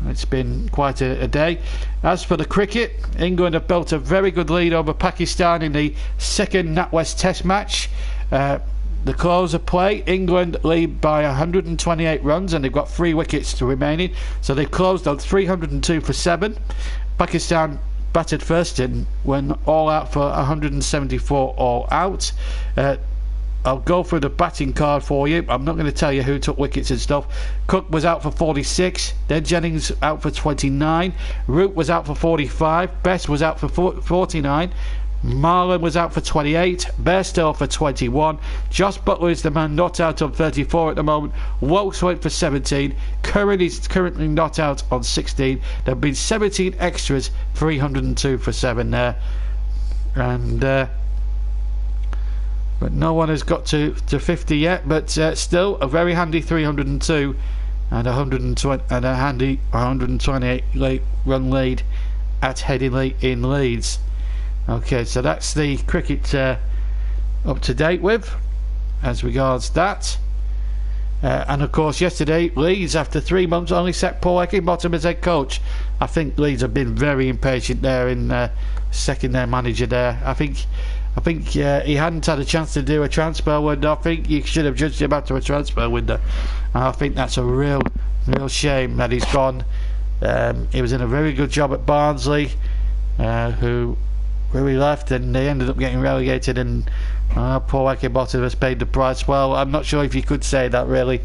it's been quite a day. As for the cricket, England have built a very good lead over Pakistan in the second NatWest Test match. The close of play, England lead by 128 runs and they've got 3 wickets remaining, so they've closed on 302 for 7. Pakistan batted first and went all out for 174 all out. I'll go through the batting card for you. I'm not going to tell you who took wickets and stuff. Cook was out for 46, then Jennings out for 29, Root was out for 45, Best was out for 49, Marlon was out for 28, Bairstow for 21, Josh Butler is the man not out on 34 at the moment, Wilkes went for 17, Curran is currently not out on 16. There have been 17 extras, 302 for 7 there, and but no one has got to 50 yet, but still a very handy 302 and 120 and a handy 128 run lead at Headingley in Leeds. Okay, so that's the cricket up to date with as regards that. And of course yesterday Leeds, after 3 months, only set Paul Heckingbottom as head coach. I think Leeds have been very impatient there in second their manager there. I think he hadn't had a chance to do a transfer window. I think you should have judged him after a transfer window. And I think that's a real shame that he's gone. He was in a very good job at Barnsley, where he left, and they ended up getting relegated, and Paul Heckingbottom has paid the price. Well, I'm not sure if you could say that really.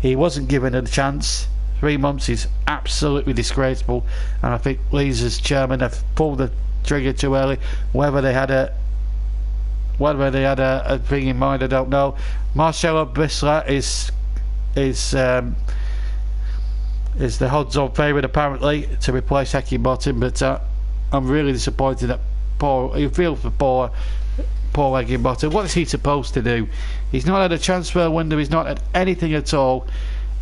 He wasn't given a chance. 3 months is absolutely disgraceful, and I think Leeds as chairman have pulled the trigger too early. Whether they had a thing in mind, I don't know. Marcelo Bielsa is the odds-on favourite apparently to replace Heckingbottom, but I'm really disappointed that you feel for Paul Heckingbottom. What is he supposed to do? He's not had a transfer window, he's not had anything at all,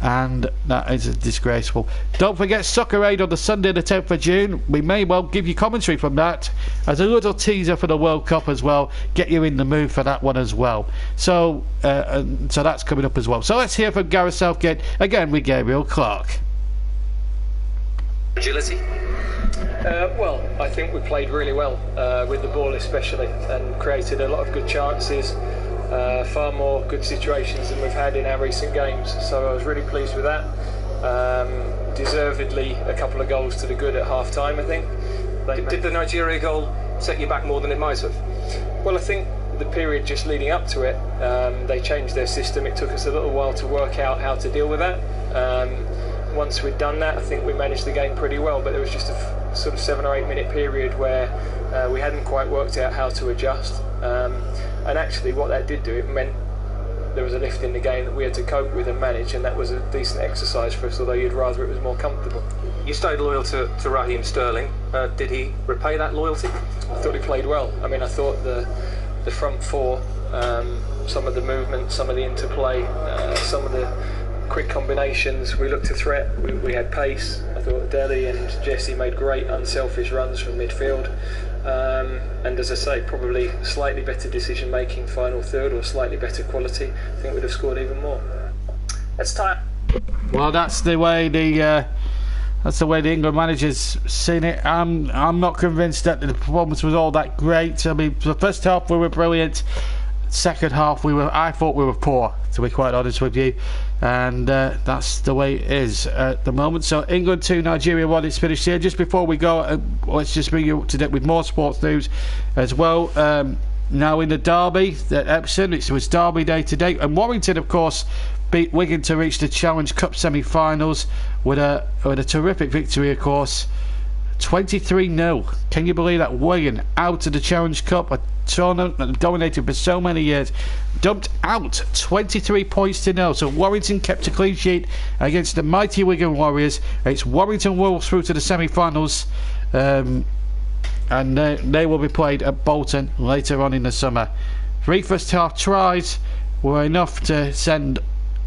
and that is disgraceful. Don't forget Soccer Aid on the Sunday the 10th of June. We may well give you commentary from that as a little teaser for the World Cup as well, get you in the mood for that one as well. So that's coming up as well. So let's hear from Gareth Southgate again with Gabriel Clark. Agility. Well, I think we played really well with the ball especially, and created a lot of good chances, far more good situations than we've had in our recent games, so I was really pleased with that. Deservedly a couple of goals to the good at half time, I think. Did the Nigeria goal set you back more than it might have? Well, I think the period just leading up to it, they changed their system. It took us a little while to work out how to deal with that. Once we'd done that, I think we managed the game pretty well, but there was just a sort of 7 or 8 minute period where we hadn't quite worked out how to adjust, and actually what that did do, it meant there was a lift in the game that we had to cope with and manage, and that was a decent exercise for us, although you'd rather it was more comfortable. You stayed loyal to Raheem Sterling. Did he repay that loyalty? I thought he played well. I mean, I thought the front four, some of the movement, some of the interplay, some of the quick combinations, we looked a threat, we had pace. I thought Dele and Jesse made great unselfish runs from midfield, and as I say, probably slightly better decision making final third, or slightly better quality. I think we'd have scored even more. It's time. Well, that's the way the England manager's seen it. I'm not convinced that the performance was all that great. I mean, the first half we were brilliant. Second half I thought we were poor, to be quite honest with you, and that's the way it is at the moment. So England 2, Nigeria 1, it's finished here. Just before we go, let's just bring you up to date with more sports news as well. Now in the derby at Epsom, it was derby day today, and Warrington of course beat Wigan to reach the Challenge Cup semi-finals with a terrific victory, of course, 23-0. Can you believe that? Wigan out of the Challenge Cup, a tournament that dominated for so many years, dumped out 23 points to 0. So Warrington kept a clean sheet against the mighty Wigan Warriors. It's Warrington Wolves through to the semi-finals, and they will be played at Bolton later on in the summer. 3 first half tries were enough to send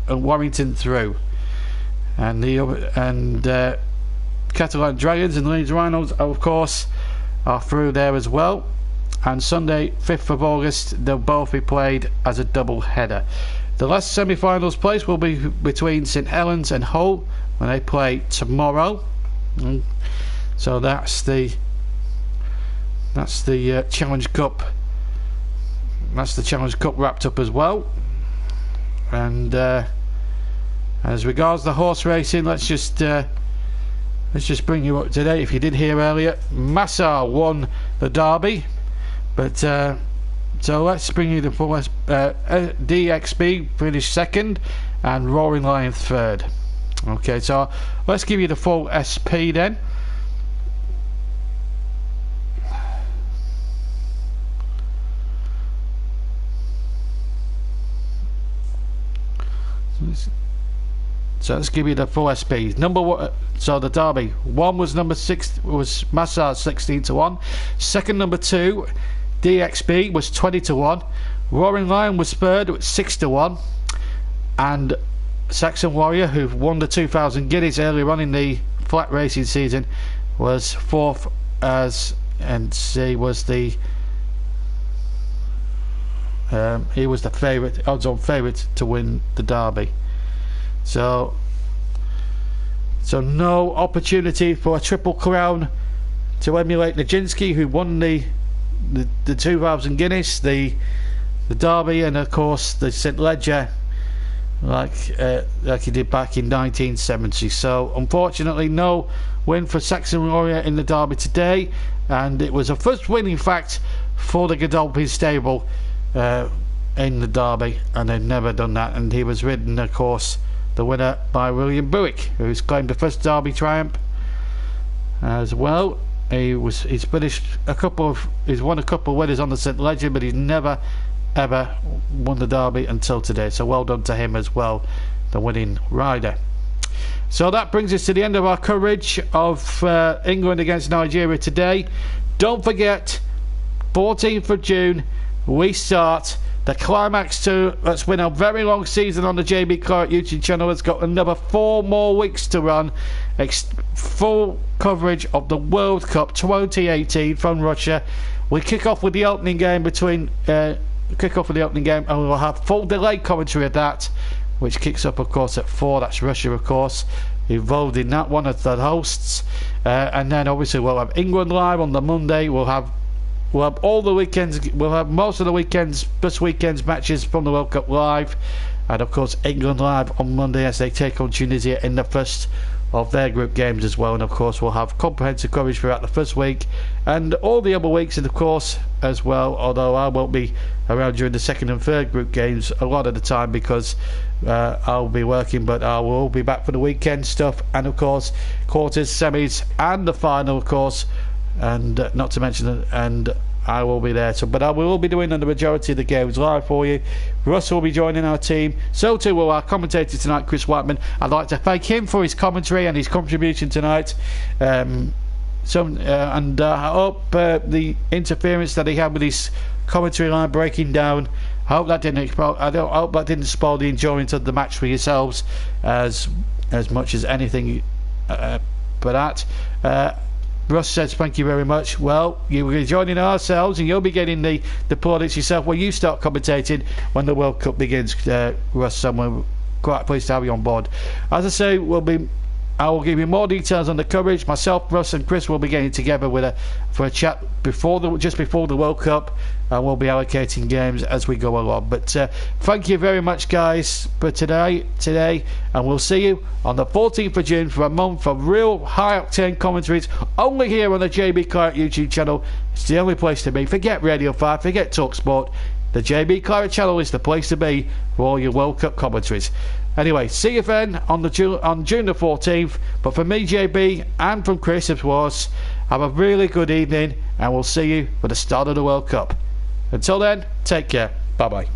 Warrington through, and Catalan Dragons and Leeds Rhinos of course are through there as well. and Sunday 5th of August. They'll both be played as a double header. The last semi-finals place will be between St Helens and Hull when they play tomorrow. So that's the Challenge Cup. That's the Challenge Cup wrapped up as well. And as regards the horse racing, let's just bring you up to date. If you did hear earlier, Massar won the Derby, but so let's bring you the full. DXB finished second, and Roaring Lion third. Okay, so let's give you the full SP then. So let's give you the full SPs. Number one, so the Derby one was number 6 was Massar 16-1. Second, number 2, DXB was 20-1. Roaring Lion was third with 6-1, and Saxon Warrior, who won the 2,000 guineas earlier on in the flat racing season, was fourth and he was the odds-on favourite to win the Derby. So no opportunity for a triple crown to emulate Nijinsky, who won the 2,000 guineas, the Derby, and of course the St Ledger, like he did back in 1970. So unfortunately, no win for Saxon Warrior in the Derby today, and it was a first win, in fact, for the Godolphin stable in the Derby, and they'd never done that. And he was ridden, of course, the winner by William Buick, who's claimed the first Derby triumph as well. He's won a couple of winners on the St Ledger, but he's never ever won the Derby until today. So well done to him as well, the winning rider. So that brings us to the end of our coverage of England against Nigeria today. Don't forget, 14th of June we start the climax to Let's Win a very long season on the JB Clark YouTube channel. It's got another 4 more weeks to run. Full coverage of the World Cup 2018 from Russia. We kick off with the opening game and we'll have full delayed commentary of that, which kicks up, of course, at 4. That's Russia, of course, involved in that one as the hosts. And then obviously we'll have England live on the Monday. We'll have all the weekends. We'll have most of the weekends, this weekend's matches from the World Cup live, and of course England live on Monday as they take on Tunisia in the first of their group games as well. And of course we'll have comprehensive coverage throughout the first week and all the other weeks, and of course as well. Although I won't be around during the second and third group games a lot of the time because I'll be working, but I will be back for the weekend stuff, and of course quarters, semis, and the final, of course. And not to mention, and I will be there. But I will be doing the majority of the games live for you. Russ will be joining our team. So too will our commentator tonight, Chris Whiteman. I'd like to thank him for his commentary and his contribution tonight. I hope the interference that he had with his commentary line breaking down, I hope that didn't spoil the enjoyment of the match for yourselves as much as anything. For that. Russ says thank you very much. Well, you will be joining ourselves and you'll be getting the plaudits yourself when you start commentating when the World Cup begins, Russ. So we're quite pleased to have you on board. As I say, I will give you more details on the coverage. Myself, Russ and Chris will be getting together for a chat just before the World Cup, and we'll be allocating games as we go along. But thank you very much, guys, for today, and we'll see you on the 14th of June for a month of real high-octane commentaries only here on the JB Clark YouTube channel. It's the only place to be. Forget Radio 5, forget TalkSport. The JB Clark channel is the place to be for all your World Cup commentaries. Anyway, see you then on June the 14th. But from me, JB, and from Chris, of course, have a really good evening, and we'll see you for the start of the World Cup. Until then, take care. Bye-bye.